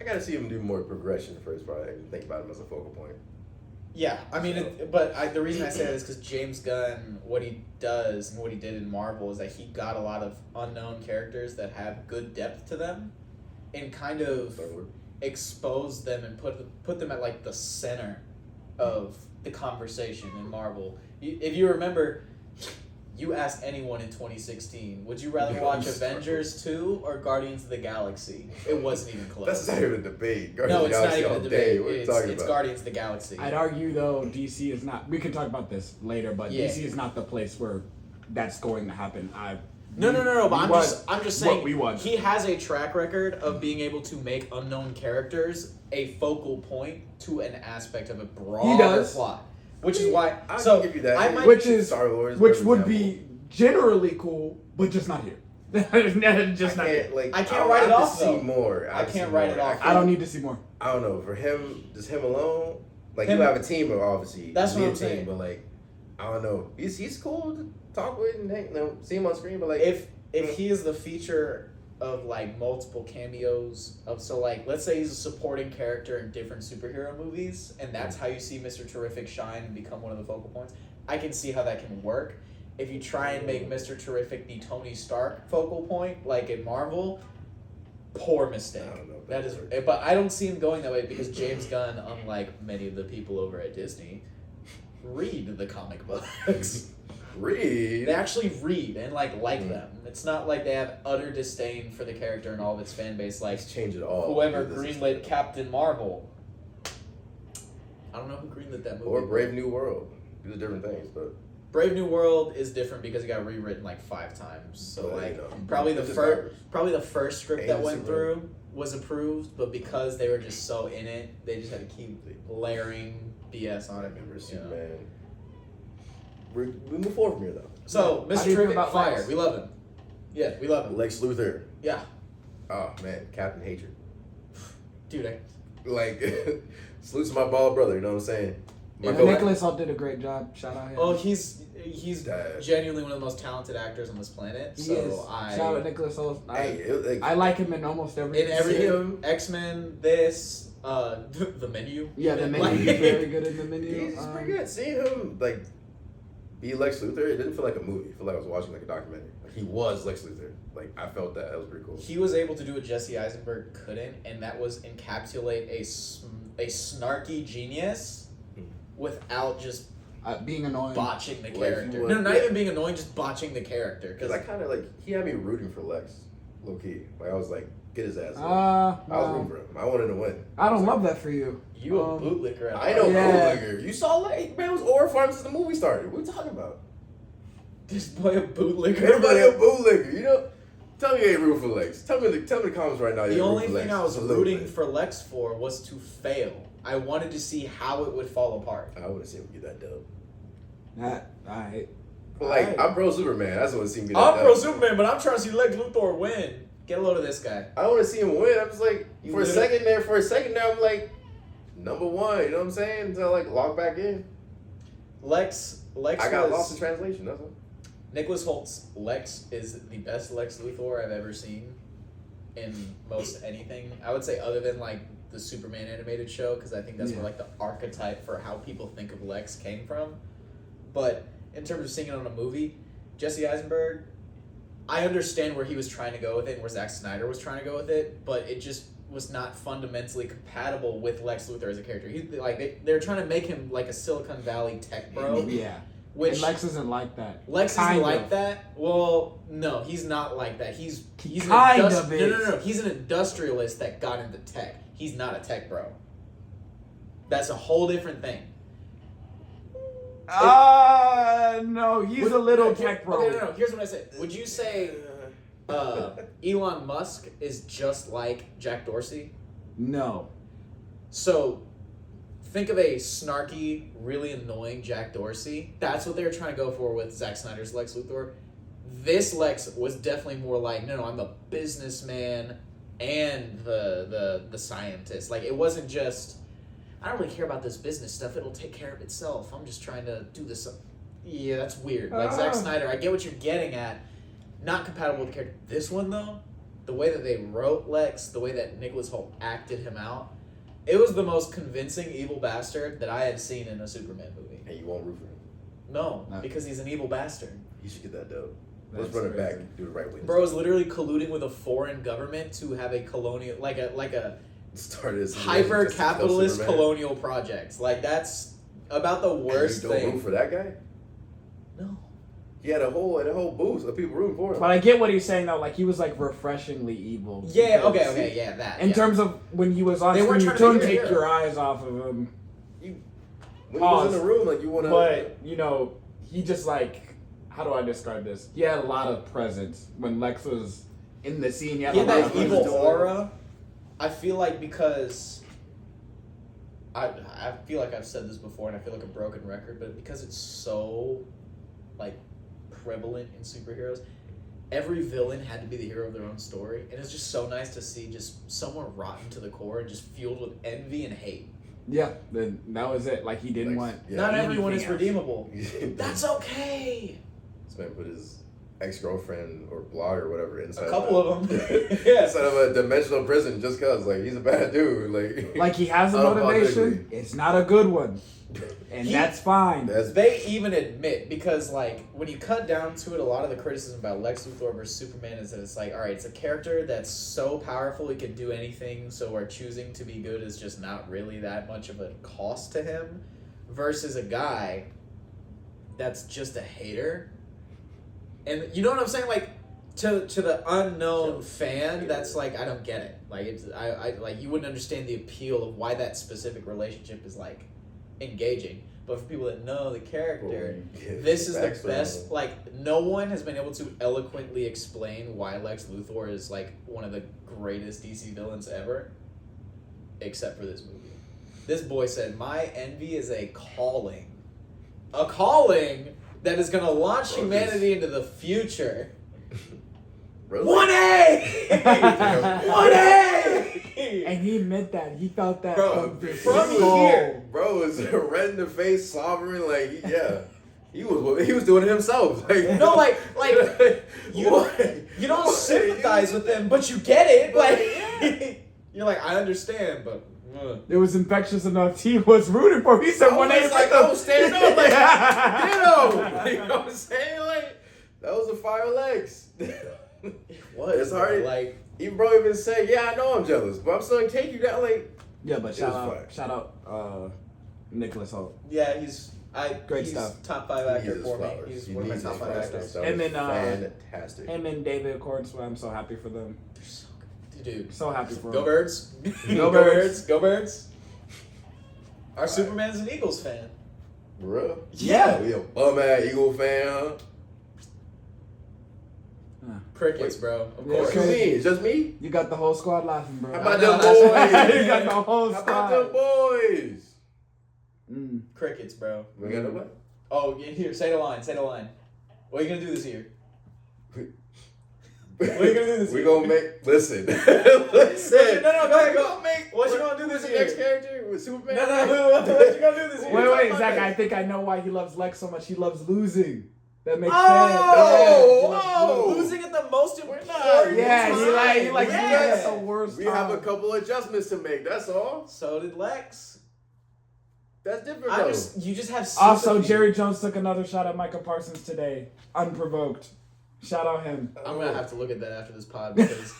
Speaker 1: I gotta see him do more progression first, probably, and think about him as a focal point.
Speaker 2: Yeah, I mean, the reason I say that is because James Gunn, what he does and what he did in Marvel is that he got a lot of unknown characters that have good depth to them, and kind of exposed them and put them at the center of the conversation in Marvel. If you remember, you asked anyone in 2016, would you rather watch Avengers 2 or Guardians of the Galaxy? It wasn't even close.
Speaker 1: That's not even a debate.
Speaker 2: No, it's not even a debate.
Speaker 1: What are you talking
Speaker 2: It's
Speaker 1: about?
Speaker 2: Guardians of the Galaxy.
Speaker 3: I'd argue, though, DC is not... We can talk about this later, but DC is not the place where that's going to happen.
Speaker 2: No, but I'm just saying
Speaker 3: he
Speaker 2: has a track record of being able to make unknown characters a focal point to an aspect of a broader plot. Which is why
Speaker 1: I'll give you that.
Speaker 3: Which would be generally cool, but just not here. Just not here.
Speaker 2: I can't write it off though.
Speaker 1: See more.
Speaker 2: I can't write it off.
Speaker 3: I don't need to see more.
Speaker 1: I don't know. For him, just him alone. You have a team, obviously.
Speaker 2: That's what I'm
Speaker 1: saying. But I don't know. He's cool to talk with and see him on screen. But
Speaker 2: if he is the feature of multiple cameos of let's say he's a supporting character in different superhero movies and that's how you see Mr. Terrific shine and become one of the focal points, I can see how that can work. If you try and make Mr. Terrific the Tony Stark focal point like in Marvel, poor mistake.
Speaker 1: I don't know
Speaker 2: that is works. But I don't see him going that way because James Gunn, unlike many of the people over at Disney, read the comic books.
Speaker 1: Read?
Speaker 2: They actually read and like them. It's not like they have utter disdain for the character and all of its fan base.
Speaker 1: Change it all.
Speaker 2: Whoever greenlit Captain Marvel. I don't know who greenlit that movie.
Speaker 1: Or Brave New World. These are different things, but
Speaker 2: Brave New World is different because it got rewritten like 5 times. So
Speaker 1: Well,
Speaker 2: like
Speaker 1: you know,
Speaker 2: probably the
Speaker 1: it just
Speaker 2: first
Speaker 1: matters.
Speaker 2: probably the first script that
Speaker 1: Ain't
Speaker 2: went
Speaker 1: Superman.
Speaker 2: through was approved, but because they were just so in it, they just had to keep layering BS on
Speaker 1: I
Speaker 2: it.
Speaker 1: remember
Speaker 2: you know?
Speaker 1: Superman. We move forward from here though.
Speaker 2: So
Speaker 3: How do
Speaker 2: Mr.
Speaker 3: you feel
Speaker 2: Trivet,
Speaker 3: about
Speaker 2: fire.
Speaker 3: Lex?
Speaker 2: We love him. Yeah, we love him.
Speaker 1: Lex Luthor.
Speaker 2: Yeah,
Speaker 1: Oh man, Captain Hatred.
Speaker 2: dude.
Speaker 1: Like, salute to my bald brother. You know what I'm saying? My
Speaker 2: Yeah,
Speaker 1: go-
Speaker 3: Nicholas Holt did a great job. Shout out him.
Speaker 2: Oh, he's
Speaker 1: Dad.
Speaker 2: genuinely one of the most talented actors on this planet.
Speaker 3: He
Speaker 2: so
Speaker 3: is.
Speaker 2: I
Speaker 3: Shout out Nicholas Holt.
Speaker 1: Hey,
Speaker 3: I like him in almost every.
Speaker 2: in every
Speaker 1: him.
Speaker 2: X-Men, this, the menu.
Speaker 3: Yeah, the menu.
Speaker 2: Like-
Speaker 3: He's very good in the menu.
Speaker 1: He's pretty good. Seeing him like be Lex Luthor, it didn't feel like a movie. I feel like I was watching like a documentary. Like he was Lex Luthor. Like I felt that. That was pretty cool.
Speaker 2: He was able to do what Jesse Eisenberg couldn't, and that was encapsulate a snarky genius without just
Speaker 3: Being annoying.
Speaker 2: botching the
Speaker 1: Like,
Speaker 2: character.
Speaker 1: he was-
Speaker 2: No, not
Speaker 1: yeah.
Speaker 2: even being annoying, just botching the character.
Speaker 1: Because I kind of like he had me rooting for Lex, low key. Like I was like, get his ass. up. I was rooting for him. I wanted to win.
Speaker 3: I don't love that for you.
Speaker 2: You a bootlicker.
Speaker 1: I know,
Speaker 3: Yeah.
Speaker 1: bootlegger. You saw like man it was Aura Farm since the movie started. What are you talking about?
Speaker 2: This boy a bootlicker.
Speaker 1: Everybody a bootlegger. You know. Tell me you ain't rooting for Lex. Tell me in the comments right now.
Speaker 2: The
Speaker 1: you ain't
Speaker 2: only
Speaker 1: rooting for
Speaker 2: thing
Speaker 1: Lex.
Speaker 2: I was
Speaker 1: Just a little
Speaker 2: rooting
Speaker 1: bit.
Speaker 2: for Lex for was to fail. I wanted to see how it would fall apart.
Speaker 1: I would have seen him get that dub.
Speaker 3: Alright.
Speaker 1: But like
Speaker 2: Alright.
Speaker 1: I'm pro Superman. That's what I see him get that
Speaker 2: I'm
Speaker 1: dub.
Speaker 2: pro Superman, but I'm trying to see Lex Luthor win. Get a load of this guy.
Speaker 1: I don't want to see him win. I'm just like
Speaker 2: You
Speaker 1: for a
Speaker 2: literally-
Speaker 1: second there, I'm like number one. You know what I'm saying? Until I like log back in.
Speaker 2: Lex
Speaker 1: I got
Speaker 2: was,
Speaker 1: lost in translation. That's all.
Speaker 2: Nicholas Holt's Lex is the best Lex Luthor I've ever seen in most anything. I would say other than like the Superman animated show, because I think that's where like the archetype for how people think of Lex came from. But in terms of seeing it on a movie, Jesse Eisenberg, I understand where he was trying to go with it and where Zack Snyder was trying to go with it, but it just was not fundamentally compatible with Lex Luthor as a character. He like they're trying to make him like a Silicon Valley tech bro.
Speaker 3: Yeah.
Speaker 2: Which
Speaker 3: And Lex isn't like that.
Speaker 2: Lex isn't
Speaker 3: Kind
Speaker 2: like
Speaker 3: of.
Speaker 2: that. Well, no, he's not like that. He's
Speaker 3: kind
Speaker 2: an
Speaker 3: of
Speaker 2: no.
Speaker 3: is.
Speaker 2: He's an industrialist that got into tech. He's not a tech bro. That's a whole different thing.
Speaker 3: No, he's a little tech bro.
Speaker 2: Okay, no. Here's what I said. Would you say Elon Musk is just like Jack Dorsey?
Speaker 3: No.
Speaker 2: So, think of a snarky, really annoying Jack Dorsey. That's what they were trying to go for with Zack Snyder's Lex Luthor. This Lex was definitely more like, no, I'm a businessman and the scientist. Like, it wasn't just, I don't really care about this business stuff. It'll take care of itself. I'm just trying to do this. Yeah, that's weird. Like, Zack Snyder, I get what you're getting at. Not compatible with the character. This one, though, the way that they wrote Lex, the way that Nicholas Hoult acted him out, it was the most convincing evil bastard that I had seen in a Superman movie.
Speaker 1: And you won't root for him.
Speaker 2: No,
Speaker 3: No.
Speaker 2: because he's an evil bastard.
Speaker 1: He should get that dub. Let's
Speaker 3: That's
Speaker 1: run it back.
Speaker 3: crazy.
Speaker 1: Do it right way.
Speaker 2: Bro is literally colluding with a foreign government to have a colonial, like a
Speaker 1: Started as
Speaker 2: hyper
Speaker 1: just to kill
Speaker 2: capitalist
Speaker 1: Superman.
Speaker 2: colonial project. Like, that's about the worst
Speaker 1: And you don't
Speaker 2: thing.
Speaker 1: root for that guy.
Speaker 2: No.
Speaker 1: He had a whole boost of people rooting for him.
Speaker 3: But I get what he's saying though. Like he was like refreshingly evil.
Speaker 2: Yeah.
Speaker 3: Because
Speaker 2: Okay. Yeah. That.
Speaker 3: In
Speaker 2: yeah.
Speaker 3: terms of when he was on
Speaker 2: They weren't
Speaker 3: screen, you
Speaker 2: trying to
Speaker 3: couldn't
Speaker 2: make him a
Speaker 3: take
Speaker 2: hero.
Speaker 3: your eyes off of him.
Speaker 1: When he was in the room, like you want to.
Speaker 3: But you know, he just like, how do I describe this? He had a lot of presence when Lex was in the scene. He had
Speaker 2: Yeah,
Speaker 3: a lot
Speaker 2: that
Speaker 3: of
Speaker 2: evil
Speaker 3: presence.
Speaker 2: aura. I feel like because I feel like I've said this before, and I feel like a broken record, but because it's so like prevalent in superheroes, every villain had to be the hero of their own story, and it's just so nice to see just someone rotten to the core and just fueled with envy and hate.
Speaker 3: Yeah, then that was it. Like he didn't want.
Speaker 1: Yeah.
Speaker 2: Not everyone is
Speaker 3: anything else.
Speaker 2: redeemable.
Speaker 1: This
Speaker 2: That's okay.
Speaker 1: man put his ex-girlfriend or blog or whatever inside.
Speaker 2: A couple of them.
Speaker 1: Yeah. Inside of a dimensional prison just cause like he's a bad dude.
Speaker 3: Like he has a motivation. It's not a good one, and that's fine.
Speaker 1: That's
Speaker 2: They even admit, because like when you cut down to it, a lot of the criticism about Lex Luthor versus Superman is that it's like, all right, it's a character that's so powerful he can do anything, so our choosing to be good is just not really that much of a cost to him, versus a guy that's just a hater. And you know what I'm saying? Like to the unknown fan, that's like, I don't get it. Like it's I like you wouldn't understand the appeal of why that specific relationship is like engaging. But for people that know the character,
Speaker 1: Yeah,
Speaker 2: this is the
Speaker 1: backstory.
Speaker 2: best. Like, no one has been able to eloquently explain why Lex Luthor is like one of the greatest DC villains ever, except for this movie. This boy said, "My envy is a calling that is going to launch humanity into the future."
Speaker 1: Really?
Speaker 2: 1A! 1A!
Speaker 3: And he meant that. He felt that
Speaker 1: Bro,
Speaker 2: from here.
Speaker 1: Bro was red in the face, sovereign, like, he was doing it himself. Like,
Speaker 2: No, like you don't
Speaker 1: What?
Speaker 2: sympathize with them, but you get it. Like, you're like, I understand, but.
Speaker 3: It was infectious enough. He was rooting for him. He said
Speaker 1: I
Speaker 3: 1A.
Speaker 1: was like, oh, stand up, like, get him. You know what I'm saying? Like, that was a fire legs.
Speaker 2: It was.
Speaker 1: It's hard.
Speaker 2: Like,
Speaker 1: Even bro even said, yeah, I know I'm jealous, but I'm still gonna take you down. Like,
Speaker 3: Yeah, but
Speaker 1: It
Speaker 3: shout
Speaker 1: was
Speaker 3: out, Nicholas Holt.
Speaker 2: yeah, he's
Speaker 3: Great
Speaker 2: he's
Speaker 3: stuff.
Speaker 2: top 5
Speaker 1: he
Speaker 2: actor
Speaker 1: needs his
Speaker 2: for me.
Speaker 1: flowers.
Speaker 2: He's
Speaker 1: He
Speaker 2: one of my
Speaker 1: needs
Speaker 2: top
Speaker 1: his
Speaker 2: 5
Speaker 1: flowers.
Speaker 2: actors.
Speaker 1: That
Speaker 3: And
Speaker 1: was
Speaker 3: then,
Speaker 1: fantastic.
Speaker 3: Him and David Cornswell, I'm so happy for them.
Speaker 2: They're so good. Dude.
Speaker 3: So happy for
Speaker 2: Go
Speaker 3: them.
Speaker 2: Birds.
Speaker 3: Go Birds.
Speaker 2: Go Birds. Our Superman's an Eagles fan.
Speaker 1: For real?
Speaker 3: Yeah.
Speaker 1: We a bum ass Eagle fan, huh?
Speaker 2: Crickets, bro. Of
Speaker 3: Yeah,
Speaker 1: What
Speaker 2: course.
Speaker 1: you mean? It's just me?
Speaker 3: You got the whole squad laughing, bro.
Speaker 1: How about
Speaker 2: know,
Speaker 1: them
Speaker 2: that's
Speaker 1: boys?
Speaker 3: You got the whole
Speaker 1: How about them
Speaker 3: squad.
Speaker 1: boys?
Speaker 2: Crickets, bro.
Speaker 1: We got nobody?
Speaker 2: Oh, yeah, here, say the line. Say the line. What are you gonna do this year? What are you gonna do this
Speaker 1: We
Speaker 2: year?
Speaker 1: gonna make, listen.
Speaker 2: No,
Speaker 1: Listen.
Speaker 2: no, go ahead,
Speaker 1: We
Speaker 2: go.
Speaker 1: gonna make,
Speaker 2: What you gonna do this
Speaker 1: what's the
Speaker 2: year?
Speaker 1: next character with Superman?
Speaker 2: No, what you gonna do this year?
Speaker 3: Wait, Zach, I think I know why he loves Lex so much. He loves losing. That makes
Speaker 2: Oh,
Speaker 3: sense.
Speaker 1: whoa.
Speaker 2: Losing at the most important
Speaker 3: Yeah,
Speaker 2: time.
Speaker 3: he likes losing
Speaker 2: Yes.
Speaker 3: at the worst
Speaker 1: We
Speaker 3: time.
Speaker 1: have a couple adjustments to make, that's all.
Speaker 2: So did Lex.
Speaker 1: That's different though.
Speaker 2: You just have
Speaker 3: Also,
Speaker 2: sympathy.
Speaker 3: Jerry Jones took another shot at Michael Parsons today, unprovoked. Shout out him.
Speaker 2: I'm gonna have to look at that after this pod because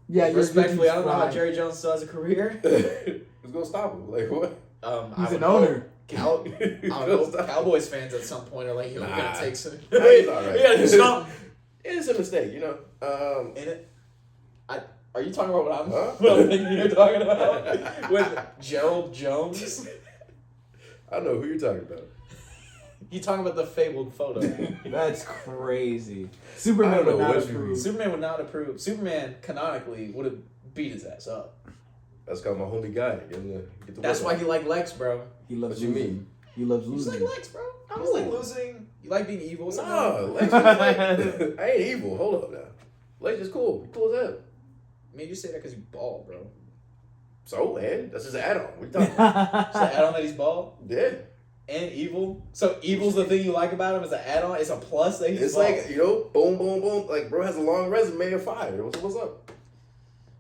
Speaker 3: Yeah,
Speaker 2: respectfully, I don't know how
Speaker 3: right.
Speaker 2: Jerry Jones still has a career.
Speaker 1: Who's gonna stop him? Like what?
Speaker 2: I
Speaker 3: He's
Speaker 2: would
Speaker 3: an owner.
Speaker 2: hope I don't know. Cowboys fans at some point are like, "Yo, we're
Speaker 1: Nah.
Speaker 2: gonna take some."
Speaker 1: Nah, he's all right.
Speaker 2: We gotta do something.
Speaker 1: It's a mistake, you know.
Speaker 2: In it, are you talking about what I'm,
Speaker 1: Huh?
Speaker 2: what I'm thinking you're talking about with Gerald Jones?
Speaker 1: I don't know who you're talking about.
Speaker 2: You talking about the fabled photo?
Speaker 3: That's crazy.
Speaker 1: I
Speaker 3: Superman
Speaker 1: don't
Speaker 3: would
Speaker 1: know
Speaker 3: not
Speaker 1: what you
Speaker 3: approve.
Speaker 1: mean.
Speaker 2: Superman would not approve. Superman canonically would have beat his ass up.
Speaker 1: That's called my homie guy. Get the
Speaker 2: That's
Speaker 1: work
Speaker 2: why
Speaker 1: on.
Speaker 2: he liked Lex, bro.
Speaker 3: He loves
Speaker 1: What you
Speaker 3: losing.
Speaker 1: mean?
Speaker 3: He loves
Speaker 2: You just
Speaker 3: losing.
Speaker 2: like Lex, bro. I was like losing. You like being evil.
Speaker 1: Nah, Lex is like, I ain't evil. Hold up now. Lex is cool. He cool as hell.
Speaker 2: Made you say that because you bald, bro.
Speaker 1: So, man, that's his add-on. What you talking about?
Speaker 2: So add on that he's bald
Speaker 1: Yeah.
Speaker 2: and evil. So evil's the thing you like about him is an add on. It's a plus that he's
Speaker 1: It's
Speaker 2: bald.
Speaker 1: like, you know, boom, boom, boom. Like, bro has a long resume of fire. What's up?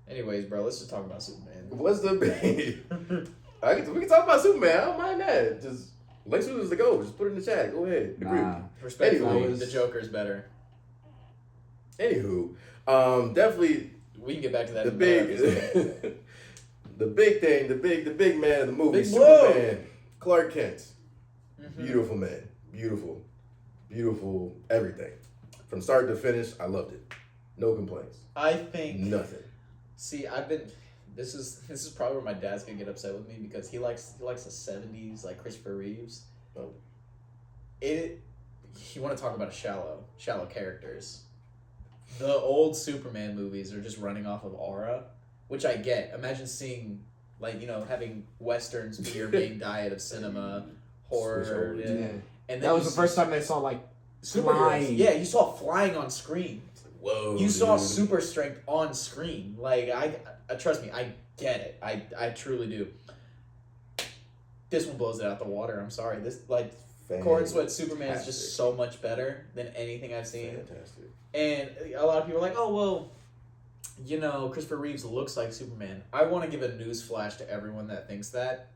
Speaker 2: Anyways, bro, let's just talk about Superman.
Speaker 1: What's the big? We can talk about Superman. I don't mind that. Just Lex Luthor's the go. Just put it in the chat. Go ahead. Agree with
Speaker 3: Nah.
Speaker 1: me.
Speaker 2: Respectfully,
Speaker 1: Anyways.
Speaker 2: the Joker's better.
Speaker 1: Anywho, definitely
Speaker 2: We can get back to that.
Speaker 1: the
Speaker 2: in
Speaker 1: big,
Speaker 2: another episode.
Speaker 1: the big thing, the big man of the movie,
Speaker 2: Big blow.
Speaker 1: Superman, Clark Kent,
Speaker 2: Mhm.
Speaker 1: beautiful man, beautiful everything, from start to finish. I loved it. No complaints.
Speaker 2: I think.
Speaker 1: Nothing.
Speaker 2: See, I've been. This is probably where my dad's gonna get upset with me because he likes the '70s, like Christopher Reeves.
Speaker 1: Oh.
Speaker 2: You want to talk about shallow characters. The old Superman movies are just running off of aura, which I get. Imagine seeing, like, having westerns be your main diet of cinema, horror,
Speaker 1: Switch over,
Speaker 3: Yeah.
Speaker 2: and then
Speaker 3: That was
Speaker 2: you
Speaker 3: the first
Speaker 2: see
Speaker 3: time they saw like
Speaker 2: superheroes.
Speaker 3: flying.
Speaker 2: Yeah, you saw flying on screen.
Speaker 1: Whoa.
Speaker 2: You saw
Speaker 1: dude.
Speaker 2: super strength on screen. Like, I trust me, I get it. I truly do. This one blows it out the water. I'm sorry. This, like, Cord Sweat Superman is just so much better than anything I've seen.
Speaker 1: Fantastic.
Speaker 2: And a lot of people are like, oh, well, Christopher Reeves looks like Superman. I want to give a news flash to everyone that thinks that.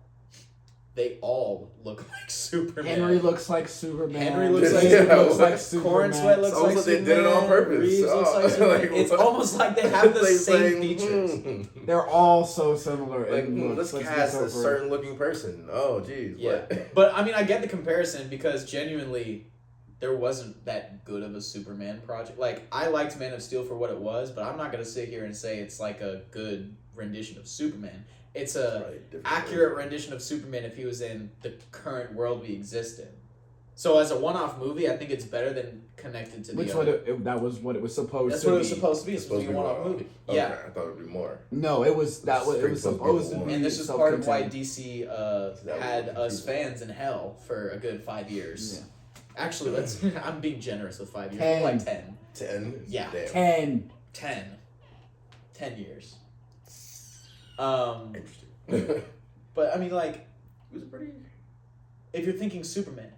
Speaker 2: They all look like Superman.
Speaker 3: Henry looks like Superman.
Speaker 2: Henry looks like
Speaker 3: David
Speaker 1: Superman.
Speaker 3: looks like
Speaker 1: Corn
Speaker 3: Superman.
Speaker 2: Corn Sweat looks
Speaker 1: It's
Speaker 2: like
Speaker 1: almost like
Speaker 2: Superman.
Speaker 1: they did it on purpose.
Speaker 2: Reeves looks
Speaker 1: Oh,
Speaker 2: like Superman.
Speaker 1: like,
Speaker 2: It's
Speaker 1: what?
Speaker 2: almost like they have the
Speaker 1: Like
Speaker 2: same
Speaker 1: saying,
Speaker 2: features.
Speaker 3: They're all so similar.
Speaker 1: Like,
Speaker 3: in
Speaker 1: let's
Speaker 3: looks.
Speaker 1: cast
Speaker 3: go
Speaker 1: a
Speaker 3: for it.
Speaker 1: certain looking person. Oh, geez.
Speaker 2: Yeah,
Speaker 1: What?
Speaker 2: but I mean, I get the comparison because genuinely, there wasn't that good of a Superman project. Like, I liked Man of Steel for what it was, but I'm not gonna sit here and say it's like a good rendition of Superman. it's a accurate rendition of Superman if he was in the current world we exist in. So as a one-off movie, I think it's better than connected to the other.
Speaker 3: That was what it was supposed to be.
Speaker 2: That's what it was supposed to be. It's supposed to be a one-off movie.
Speaker 1: Okay,
Speaker 2: Yeah.
Speaker 1: I thought it would be more.
Speaker 3: No, it was supposed to be.
Speaker 2: And this is part of why DC had us fans in hell for a good 5 years. Yeah. Actually, I'm being generous with 5 years.
Speaker 3: 10.
Speaker 2: Like 10.
Speaker 1: 10?
Speaker 2: Yeah.
Speaker 3: Damn.
Speaker 2: 10 years.
Speaker 1: Interesting.
Speaker 2: But I mean, like,
Speaker 1: it was pretty.
Speaker 2: If you're thinking Superman,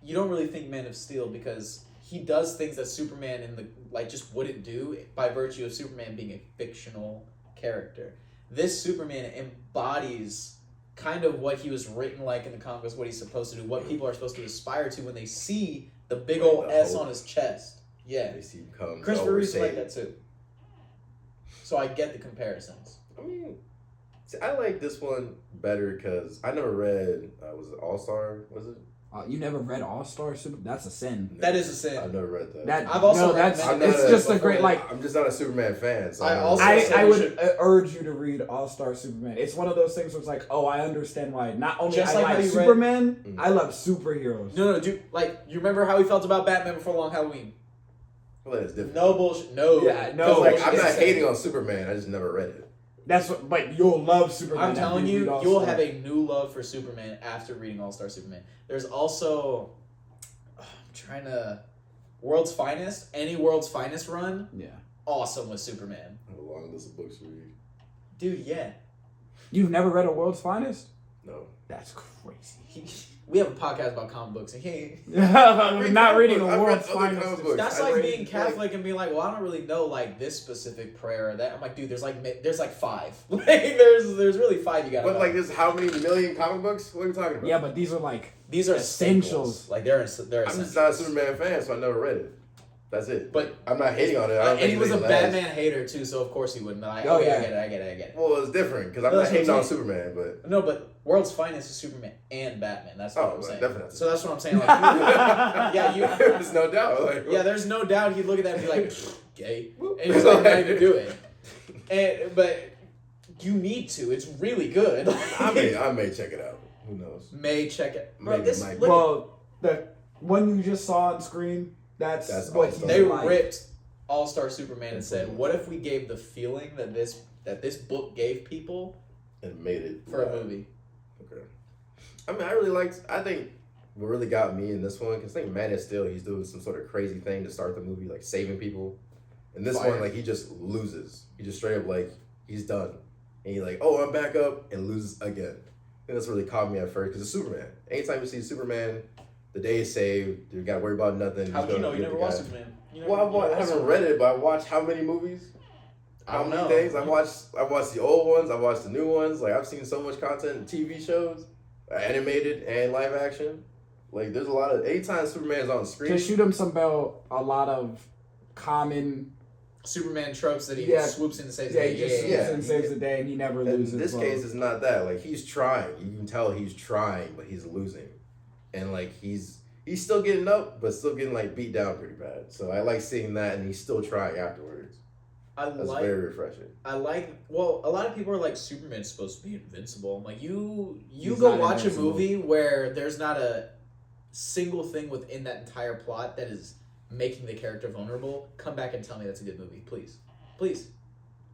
Speaker 2: you don't really think Man of Steel because he does things that Superman just wouldn't do by virtue of Superman being a fictional character. This Superman embodies kind of what he was written like in the comics, what he's supposed to do, what people are supposed to aspire to when they see the big old S on his chest. Yeah.
Speaker 1: They see him come.
Speaker 2: Christopher Reeve's like that too. So I get the comparisons.
Speaker 1: I mean, I like this one better because I never read, was it All-Star? Was it?
Speaker 3: You never read All-Star Super? That's a sin.
Speaker 2: That is a sin.
Speaker 1: I've never read that.
Speaker 2: I've also read
Speaker 3: it's just a great, like...
Speaker 1: I'm just not a Superman fan. So
Speaker 3: I would urge you to read All-Star Superman. It's one of those things where it's like, oh, I understand why. Not only just I like Superman, I love superheroes.
Speaker 2: No, dude. Like, you remember how we felt about Batman before Long Halloween?
Speaker 1: Well, that's different.
Speaker 2: No bullshit. No.
Speaker 3: Yeah, no.
Speaker 1: Like, I'm not hating on Superman. I just never read it.
Speaker 3: But you'll love Superman.
Speaker 2: I'm telling you, you'll have a new love for Superman after reading All-Star Superman. There's also, I'm trying to, World's Finest, any World's Finest run, awesome with Superman.
Speaker 1: I have a long list of books to read.
Speaker 2: Dude, yeah.
Speaker 3: You've never read a World's Finest?
Speaker 1: No.
Speaker 3: That's crazy.
Speaker 2: We have a podcast about comic books, and
Speaker 3: not reading a World's Finest.
Speaker 2: That's like being Catholic and being like, well, I don't really know like this specific prayer or that. I'm like, dude, there's like 5. Like there's really 5 you got.
Speaker 1: But like, there's how many million comic books? What are you talking about?
Speaker 3: Yeah, but these are
Speaker 2: essentials. Like they're
Speaker 1: I'm just not a Superman fan, so I never read it. That's it.
Speaker 2: But
Speaker 1: I'm not hating on it.
Speaker 2: And he was a Batman hater too, so of course he wouldn't. Like, I get it.
Speaker 1: Well, it's different because I'm not hating on Superman, but
Speaker 2: no, but World's Finest is Superman and Batman. That's what I'm saying.
Speaker 1: Definitely.
Speaker 2: So that's what I'm saying. Like,
Speaker 1: there's no doubt. Like,
Speaker 2: there's no doubt he'd look at that and be like, gay, and he's like, not even do it. But you need to. It's really good.
Speaker 1: I may check it out. Who knows?
Speaker 2: May check it.
Speaker 1: Bro,
Speaker 3: the one you just saw on screen. That's what
Speaker 2: they ripped All-Star Superman and said, "What if we gave the feeling that this book gave people
Speaker 1: and made it
Speaker 2: for a movie?"
Speaker 1: Okay. I mean, I think what really got me in this one because I think Man of Steel, he's doing some sort of crazy thing to start the movie, like saving people. And this one, like he just loses. He just straight up like he's done, and he's like, "Oh, I'm back up," and loses again. And that's really caught me at first because it's Superman. Anytime you see Superman. The day is saved. You gotta worry about nothing.
Speaker 2: How do you know? You never watched Superman.
Speaker 1: I haven't read it, but I watched how many movies? How many things? I watched the old ones. I watched the new ones. Like I've seen so much content, TV shows, animated and live action. Like there's a lot of. Anytime Superman's on screen,
Speaker 3: to shoot him some bell, a lot of common
Speaker 2: Superman tropes that he swoops in and saves the day.
Speaker 3: He just swoops in and saves the day, and he never loses.
Speaker 1: In this case, it's not that. Like he's trying. You can tell he's trying, but he's losing. And like he's still getting up, but still getting like beat down pretty bad. So I like seeing that, and he's still trying afterwards. That's very refreshing. A
Speaker 2: lot of people are like Superman's supposed to be invincible. I'm like you go watch a movie where there's not a single thing within that entire plot that is making the character vulnerable. Come back and tell me that's a good movie, please.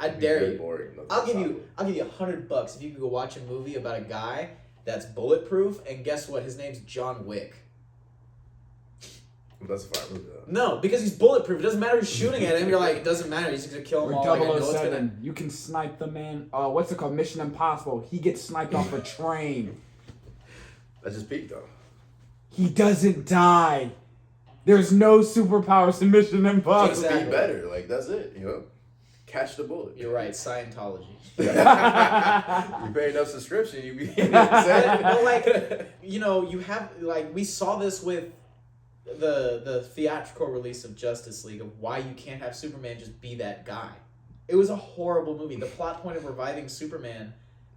Speaker 2: I dare you.
Speaker 1: Boring.
Speaker 2: I'll give you $100 if you can go watch a movie about a guy that's bulletproof, and guess what? His name's John Wick.
Speaker 1: That's a fire movie, though.
Speaker 2: No, because he's bulletproof. It doesn't matter who's shooting at him. You're like, it doesn't matter. He's just going to kill them all.
Speaker 3: Or 007. You can snipe the man. What's it called? Mission Impossible. He gets sniped off a train.
Speaker 1: That's just peak, though.
Speaker 3: He doesn't die. There's no superpowers in Mission Impossible.
Speaker 2: Exactly.
Speaker 1: Be better. Like, that's it, Catch the bullet.
Speaker 2: You're right. Scientology.
Speaker 1: You pay enough subscription, you be.
Speaker 2: But you have we saw this with the theatrical release of Justice League of why you can't have Superman just be that guy. It was a horrible movie. The plot point of reviving Superman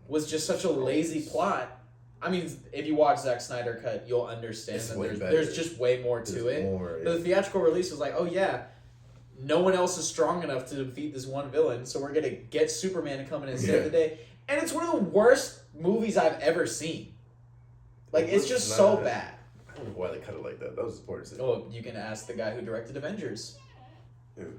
Speaker 2: was just such a lazy plot. I mean, if you watch Zack Snyder cut, you'll understand that there's just way more to it. But the theatrical release was like, oh yeah. No one else is strong enough to defeat this one villain, so we're gonna get Superman to come in and save the day. And it's one of the worst movies I've ever seen. Like, it's just so bad.
Speaker 1: I don't know why they cut it like that. That was the important thing.
Speaker 2: Oh, you can ask the guy who directed Avengers.
Speaker 1: Ew.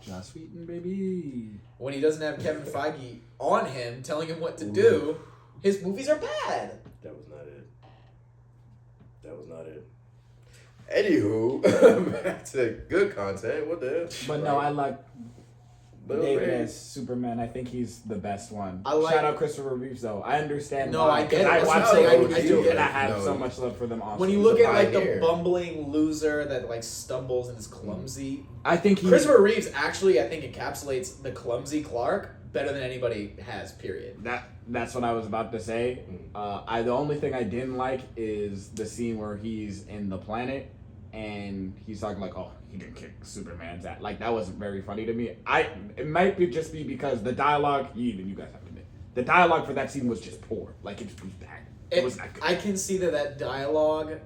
Speaker 3: Joss Whedon, baby.
Speaker 2: When he doesn't have Kevin Feige on him, telling him what to do, his movies are bad.
Speaker 1: That was not it. Anywho, back to good content. What the hell?
Speaker 3: But no, I like
Speaker 1: Little
Speaker 3: David
Speaker 1: Ray.
Speaker 3: as Superman. I think he's the best one.
Speaker 2: I like-
Speaker 3: Shout out Christopher Reeves though. I understand.
Speaker 2: No,
Speaker 3: why,
Speaker 2: I get it.
Speaker 3: I
Speaker 2: That's
Speaker 3: watched
Speaker 2: what I'm saying.
Speaker 3: the
Speaker 2: I do
Speaker 3: OG,
Speaker 2: get
Speaker 3: and I
Speaker 2: it.
Speaker 3: have
Speaker 1: No.
Speaker 3: so much love for them. Also,
Speaker 2: When you
Speaker 1: He's
Speaker 2: look
Speaker 1: a
Speaker 2: at like the
Speaker 1: pioneer.
Speaker 2: bumbling loser that like stumbles and is clumsy,
Speaker 3: I think he.
Speaker 2: Christopher Reeves actually I think encapsulates the clumsy Clark better than anybody has. Period.
Speaker 3: That's what I was about to say. The only thing I didn't like is the scene where he's in the planet and he's talking like, "Oh, he didn't kick Superman's ass." Like that wasn't very funny to me. It might be just because the dialogue. Even you guys have to admit, the dialogue for that scene was just poor. Like it was bad. It was not good.
Speaker 2: I can see that dialogue,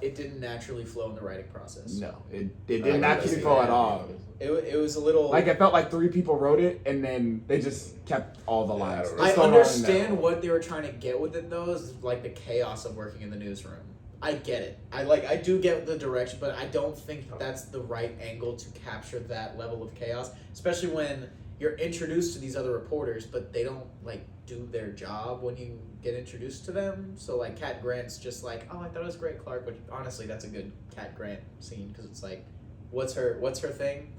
Speaker 2: it didn't naturally flow in the writing process.
Speaker 3: No, it didn't actually flow at all.
Speaker 2: It was a little
Speaker 3: Like it felt like 3 people wrote it and then they just kept all the lines.
Speaker 1: I
Speaker 2: I
Speaker 3: Just throw it all in there.
Speaker 2: understand what they were trying to get with it though, is like the chaos of working in the newsroom. I get it. I do get the direction, but I don't think that's the right angle to capture that level of chaos, especially when you're introduced to these other reporters, but they don't like do their job when you get introduced to them. So like Cat Grant's just like, "Oh, I thought it was great, Clark," but honestly, that's a good Cat Grant scene because it's like, what's her thing?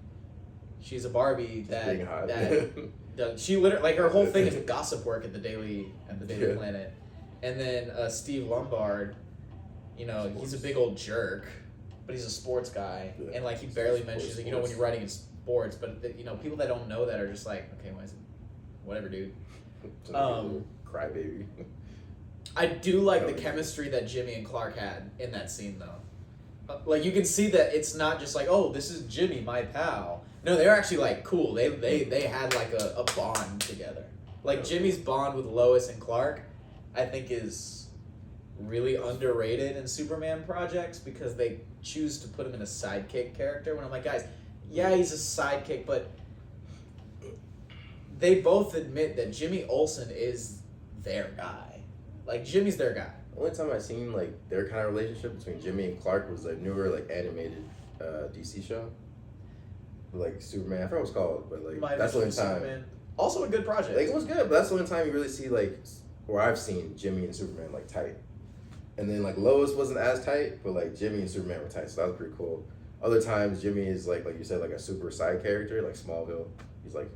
Speaker 2: She's a Barbie
Speaker 1: Being hot.
Speaker 2: that she literally like her whole thing is gossip work at the Daily Planet, and then Steve Lombard, you know, he's a big old jerk, but he's a sports guy, and like he barely mentions it. You know, when you're writing in sports, but you know, people that don't know that are just like, okay, why is it, whatever, dude.
Speaker 1: Crybaby.
Speaker 2: I do like the chemistry that Jimmy and Clark had in that scene, though. Like you can see that it's not just like, oh, this is Jimmy, my pal. No, they're actually like cool. They had like a bond together. Like Jimmy's bond with Lois and Clark, I think is really underrated in Superman projects because they choose to put him in a sidekick character. When I'm like, guys, yeah, he's a sidekick, but they both admit that Jimmy Olsen is their guy. Like Jimmy's their guy.
Speaker 1: The only time I seen like their kind of relationship between Jimmy and Clark was a newer like animated DC show. Like Superman, I forgot what it was called, but like that's the only time.
Speaker 2: Superman. Also a good project.
Speaker 1: Like it was good, but that's the only time you really see like where I've seen Jimmy and Superman like tight. And then like Lois wasn't as tight, but like Jimmy and Superman were tight, so that was pretty cool. Other times Jimmy is like you said, like a super side character, like Smallville. He's like,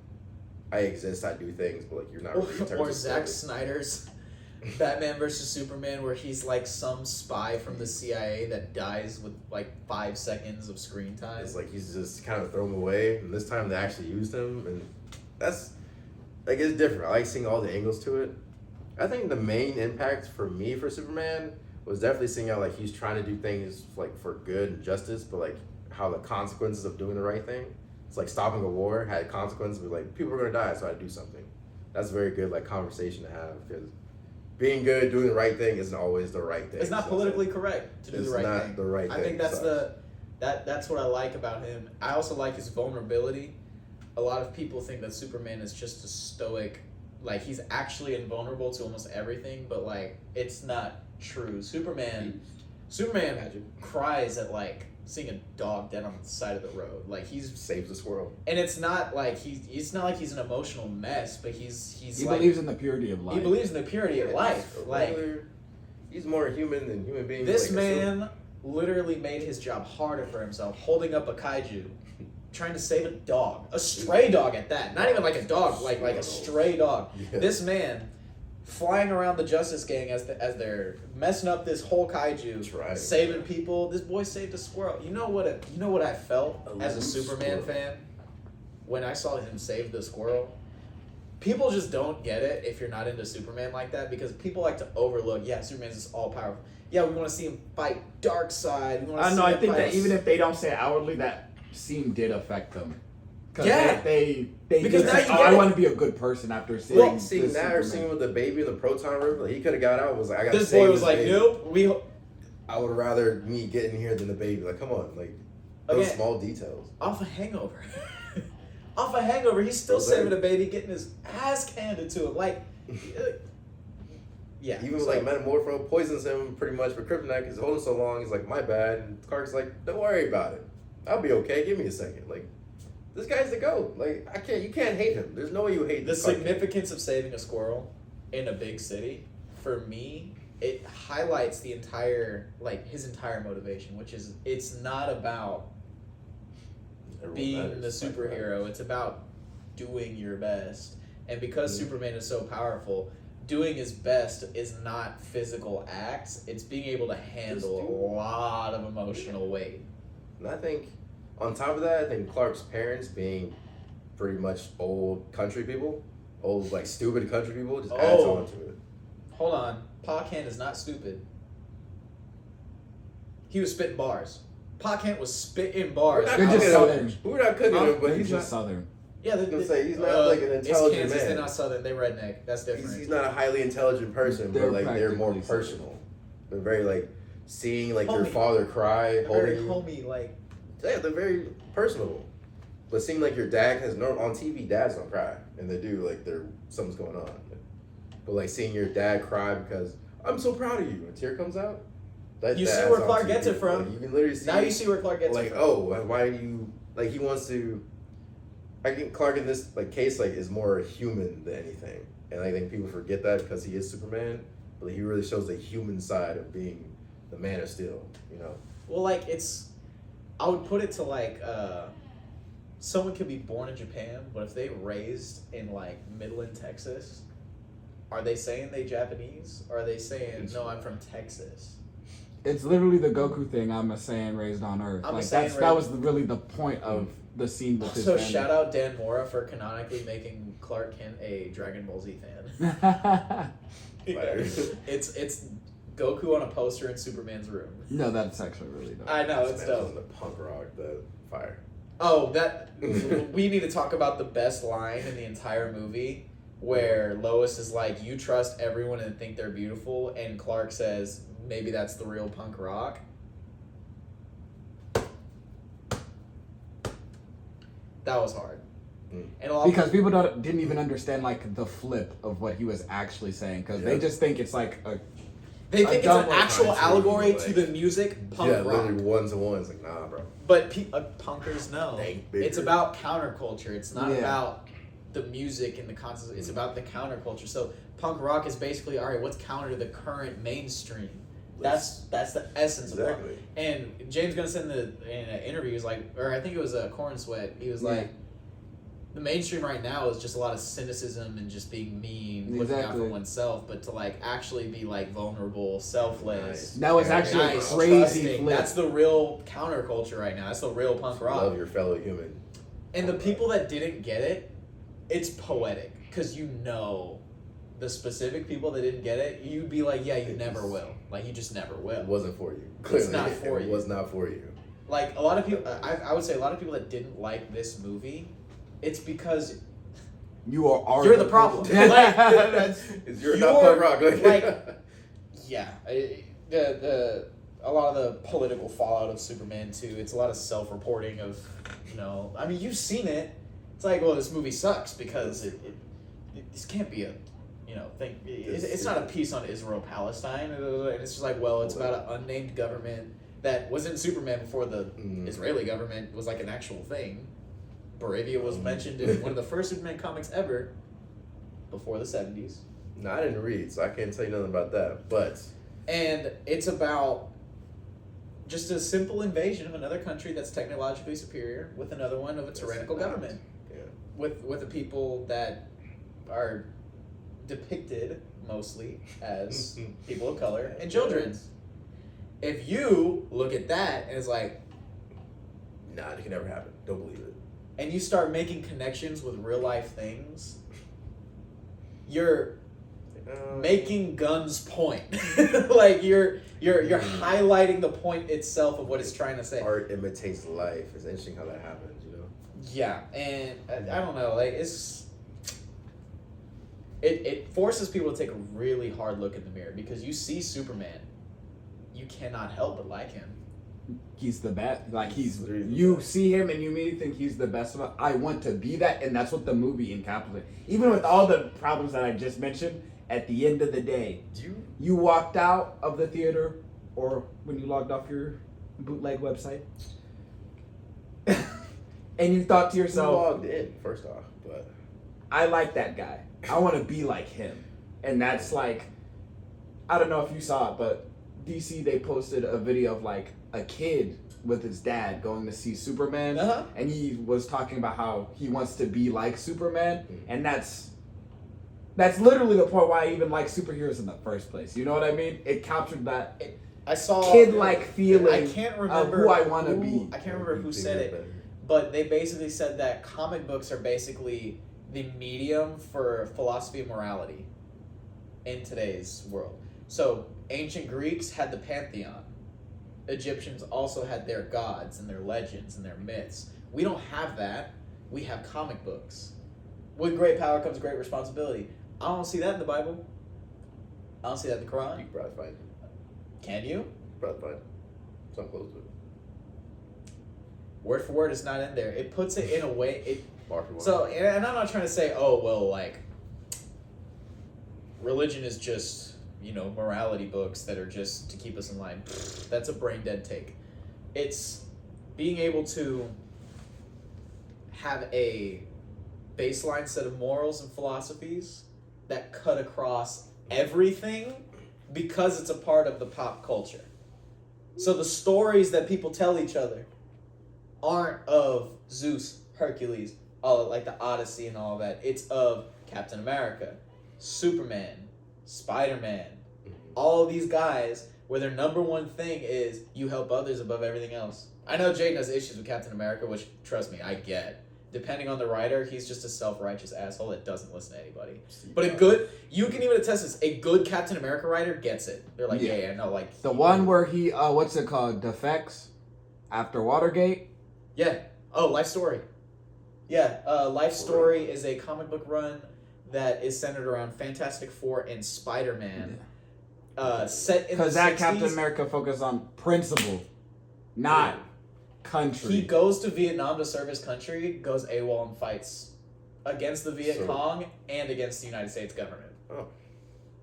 Speaker 1: I exist, I do things, but like you're not really in terms
Speaker 2: or
Speaker 1: of
Speaker 2: Zack
Speaker 1: story.
Speaker 2: Snyder's Batman versus Superman, where he's like some spy from the CIA that dies with like 5 seconds of screen time.
Speaker 1: It's like he's just kind of thrown away, and this time they actually used him, and that's like it's different. I like seeing all the angles to it. I think the main impact for me for Superman was definitely seeing how like he's trying to do things like for good and justice, but like how the consequences of doing the right thing. It's like stopping a war had consequences, but like people are gonna die, so I had to do something. That's a very good like conversation to have because being good, doing the right thing isn't always the right thing.
Speaker 2: It's not politically correct to do the right thing.
Speaker 1: It's not the right thing.
Speaker 2: I think that's that's what I like about him. I also like his vulnerability. A lot of people think that Superman is just a stoic, like he's actually invulnerable to almost everything, but like it's not true. Superman cries at like seeing a dog dead on the side of the road. Like he's
Speaker 1: saves the squirrel.
Speaker 2: And it's not like he's not like he's an emotional mess, but he like,
Speaker 3: believes in the purity of life.
Speaker 2: He believes in the purity of life. Like
Speaker 1: he's more human than human beings.
Speaker 2: This
Speaker 1: like
Speaker 2: man literally made his job harder for himself, holding up a kaiju, trying to save a dog, a stray dog at that. Not even like a dog, like a stray dog.
Speaker 1: Yeah.
Speaker 2: This man flying around the Justice Gang as they're messing up this whole kaiju, saving people. This boy saved a squirrel. You know what I felt as a Superman fan when I saw him save the squirrel? People just don't get it if you're not into Superman like that because people like to overlook. Yeah, Superman's just all powerful. Yeah, we want to see him fight Darkseid.
Speaker 3: I think that even if they don't say it outwardly, that scene did affect them.
Speaker 2: Yeah,
Speaker 3: they
Speaker 2: because now
Speaker 3: say,
Speaker 2: you
Speaker 3: I
Speaker 2: get
Speaker 3: want to be a good person after seeing.
Speaker 1: Well, seeing that or seeing with the baby in the proton river, like he could have got out. Was like, I got.
Speaker 2: This boy was like,
Speaker 1: baby.
Speaker 2: nope.
Speaker 1: I would rather me get in here than the baby. Like, come on, like those small details.
Speaker 2: Off a hangover. off a hangover. He's still
Speaker 1: Okay.
Speaker 2: saving a baby, getting his ass handed to him. Like, yeah.
Speaker 1: Even like Metamorpho poisons him pretty much for kryptonite. He's holding so long. He's like, my bad. And Clark's like, don't worry about it. I'll be okay. Give me a second. Like, this guy's the GOAT. Like, you can't hate him. There's no way you hate
Speaker 2: the
Speaker 1: this Clark
Speaker 2: significance of saving a squirrel in a big city. For me, it highlights the entire, like, his entire motivation, which is, it's not about being the superhero. It's about doing your best. And because Superman is so powerful, doing his best is not physical acts. It's being able to handle a lot of emotional weight.
Speaker 1: And I think, on top of that, I think Clark's parents being pretty much old country people, old, like, stupid country people, just adds on to it.
Speaker 2: Hold on. Pa Kent is not stupid. He was spitting bars. Pa Kent was spitting bars.
Speaker 3: They're just Southern.
Speaker 1: We're not cooking him, but
Speaker 3: They're
Speaker 1: he's
Speaker 3: just
Speaker 1: not
Speaker 3: Southern.
Speaker 2: Yeah,
Speaker 1: I was gonna say he's not like an intelligent
Speaker 2: Kansas,
Speaker 1: man.
Speaker 2: They're not Southern. They redneck. That's different.
Speaker 1: He's not a highly intelligent person, but like they're more
Speaker 3: practically
Speaker 1: personal. They're very like seeing like your
Speaker 2: Homey.
Speaker 1: father cry,
Speaker 2: They're
Speaker 1: holding
Speaker 2: very
Speaker 1: you.
Speaker 2: homey, like.
Speaker 1: Yeah, they're very personable. But seeing like your dad has no on TV, dads don't cry, and they do like something's going on. But like seeing your dad cry because I'm so proud of you, and a tear comes out.
Speaker 2: You see where Clark gets it from.
Speaker 1: Like, you can literally see.
Speaker 2: Now you see where Clark gets it
Speaker 1: like,
Speaker 2: from.
Speaker 1: oh, why do you like? He wants to. I think Clark in this like case like is more human than anything, and I think people forget that because he is Superman, but he really shows the human side of being the Man of Steel. You know.
Speaker 2: Well, like I would put it to like someone could be born in Japan, but if they raised in like Midland, Texas, are they saying they Japanese? Or are they saying no, I'm from Texas?
Speaker 3: It's literally the Goku thing. I'm a Saiyan raised on Earth.
Speaker 2: I'm a
Speaker 3: Like
Speaker 2: Saiyan
Speaker 3: that was really the point of the scene with his
Speaker 2: So
Speaker 3: family.
Speaker 2: shout out Dan Mora for canonically making Clark Kent a Dragon Ball Z fan. It's Goku on a poster in Superman's room.
Speaker 3: No, that's actually really dope.
Speaker 2: I know, it's
Speaker 1: Man,
Speaker 2: dope.
Speaker 1: The punk rock, the fire.
Speaker 2: Oh, we need to talk about the best line in the entire movie, where Lois is like, "You trust everyone and think they're beautiful," and Clark says, "Maybe that's the real punk rock." That was hard. And a lot
Speaker 3: because people didn't even understand like the flip of what he was actually saying, because they just think it's like a.
Speaker 2: They think it's an actual
Speaker 1: country,
Speaker 2: allegory
Speaker 1: like-
Speaker 2: to the music punk rock.
Speaker 1: literally one to one. It's like nah, bro.
Speaker 2: But punkers know.
Speaker 1: Think bigger.
Speaker 2: It's about counterculture. It's not
Speaker 3: Yeah.
Speaker 2: about the music and the concepts. It's about the counterculture. So punk rock is basically, all right, what's counter to the current mainstream? That's the essence of punk.
Speaker 1: Exactly.
Speaker 2: And James Gunn in an interview was like, or I think it was Corn Sweat. He was like, the mainstream right now is just a lot of cynicism and just being mean, looking out for oneself. But to like actually be like vulnerable, selfless.
Speaker 3: That was actually a crazy
Speaker 2: trusting,
Speaker 3: flip.
Speaker 2: that's the real counterculture right now. That's the real punk rock.
Speaker 1: Love your fellow human.
Speaker 2: And the people that didn't get it, it's poetic because you know the specific people that didn't get it. You'd be like, yeah, you never will. Like you just never will.
Speaker 1: It wasn't for you.
Speaker 2: It's not for
Speaker 1: it
Speaker 2: you.
Speaker 1: was not for you.
Speaker 2: Like a lot of people, I would say a lot of people that didn't like this movie, it's because
Speaker 3: You're
Speaker 2: the problem.
Speaker 1: You're not punk rock.
Speaker 2: Yeah, a lot of the political fallout of Superman 2. It's a lot of self-reporting of, I mean, you've seen it. It's like, well, this movie sucks because this can't be a, thing. It's not a piece on Israel-Palestine. And it's just like, well, it's about an unnamed government that was in Superman before the Israeli government was like an actual thing. Boravia was mentioned in one of the first Superman comics ever before the 70s.
Speaker 1: No, I didn't read, so I can't tell you nothing about that. But
Speaker 2: And it's about just a simple invasion of another country that's technologically superior with another one of a tyrannical government.
Speaker 1: Yeah.
Speaker 2: With the people that are depicted mostly as people of color and children. If you look at that and it's like,
Speaker 1: nah, it can never happen. Don't believe it.
Speaker 2: and you start making connections with real life things, you're making Gunn's point. Like you're highlighting the point itself of what it's trying to say.
Speaker 1: Art imitates life. It's interesting how that happens,
Speaker 2: Yeah, and I don't know, like it forces people to take a really hard look in the mirror because you see Superman, you cannot help but like him.
Speaker 3: he's the best. Like
Speaker 1: Literally the
Speaker 3: you
Speaker 1: best.
Speaker 3: see him and you immediately think he's the best of it. I want to be that, and that's what the movie encapsulates. Even with all the problems that I just mentioned, at the end of the day, you walked out of the theater, or when you logged off your bootleg website, and you thought to
Speaker 1: You
Speaker 3: yourself,
Speaker 1: logged in first off, but
Speaker 3: I like that guy. I want to be like him. And that's like, I don't know if you saw it, but DC, they posted a video of like a kid with his dad going to see Superman.
Speaker 2: Uh-huh.
Speaker 3: And he was talking about how he wants to be like Superman. And that's literally the point why I even like superheroes in the first place. You know what I mean? It captured that
Speaker 2: I saw
Speaker 3: kid-like feeling
Speaker 2: I can't remember
Speaker 3: of who I want to be.
Speaker 2: I can't remember who said it, but they basically said that comic books are basically the medium for philosophy and morality in today's world. So ancient Greeks had the pantheon. Egyptians also had their gods and their legends and their myths. We don't have that. We have comic books. With great power comes great responsibility. I don't see that in the Bible. I don't see that in the Quran.
Speaker 1: You can probably find it.
Speaker 2: Can you?
Speaker 1: Probably find it. Something close to it.
Speaker 2: Word for word, it's not in there. It puts it in a way.
Speaker 1: Bar for bar.
Speaker 2: So, and I'm not trying to say, oh, well, like, religion is just, morality books that are just to keep us in line. That's a brain dead take. It's being able to have a baseline set of morals and philosophies that cut across everything because it's a part of the pop culture. So the stories that people tell each other aren't of Zeus, Hercules, like the Odyssey and all that. It's of Captain America, Superman, Spider-Man, all of these guys where their number one thing is you help others above everything else. I know Jaden has issues with Captain America, which, trust me, I get. Depending on the writer, he's just a self-righteous asshole that doesn't listen to anybody. But you can even attest this, a good Captain America writer gets it. They're like, yeah, no, like...
Speaker 3: The one where he, what's it called, defects after Watergate?
Speaker 2: Yeah. Oh, Life Story. Yeah, Life Story is a comic book run that is centered around Fantastic Four and Spider-Man. Set in the 60s.
Speaker 3: Because that Captain America focused on principle, not country.
Speaker 2: He goes to Vietnam to serve his country, goes AWOL and fights against the Viet Cong and against the United States government.
Speaker 1: Oh.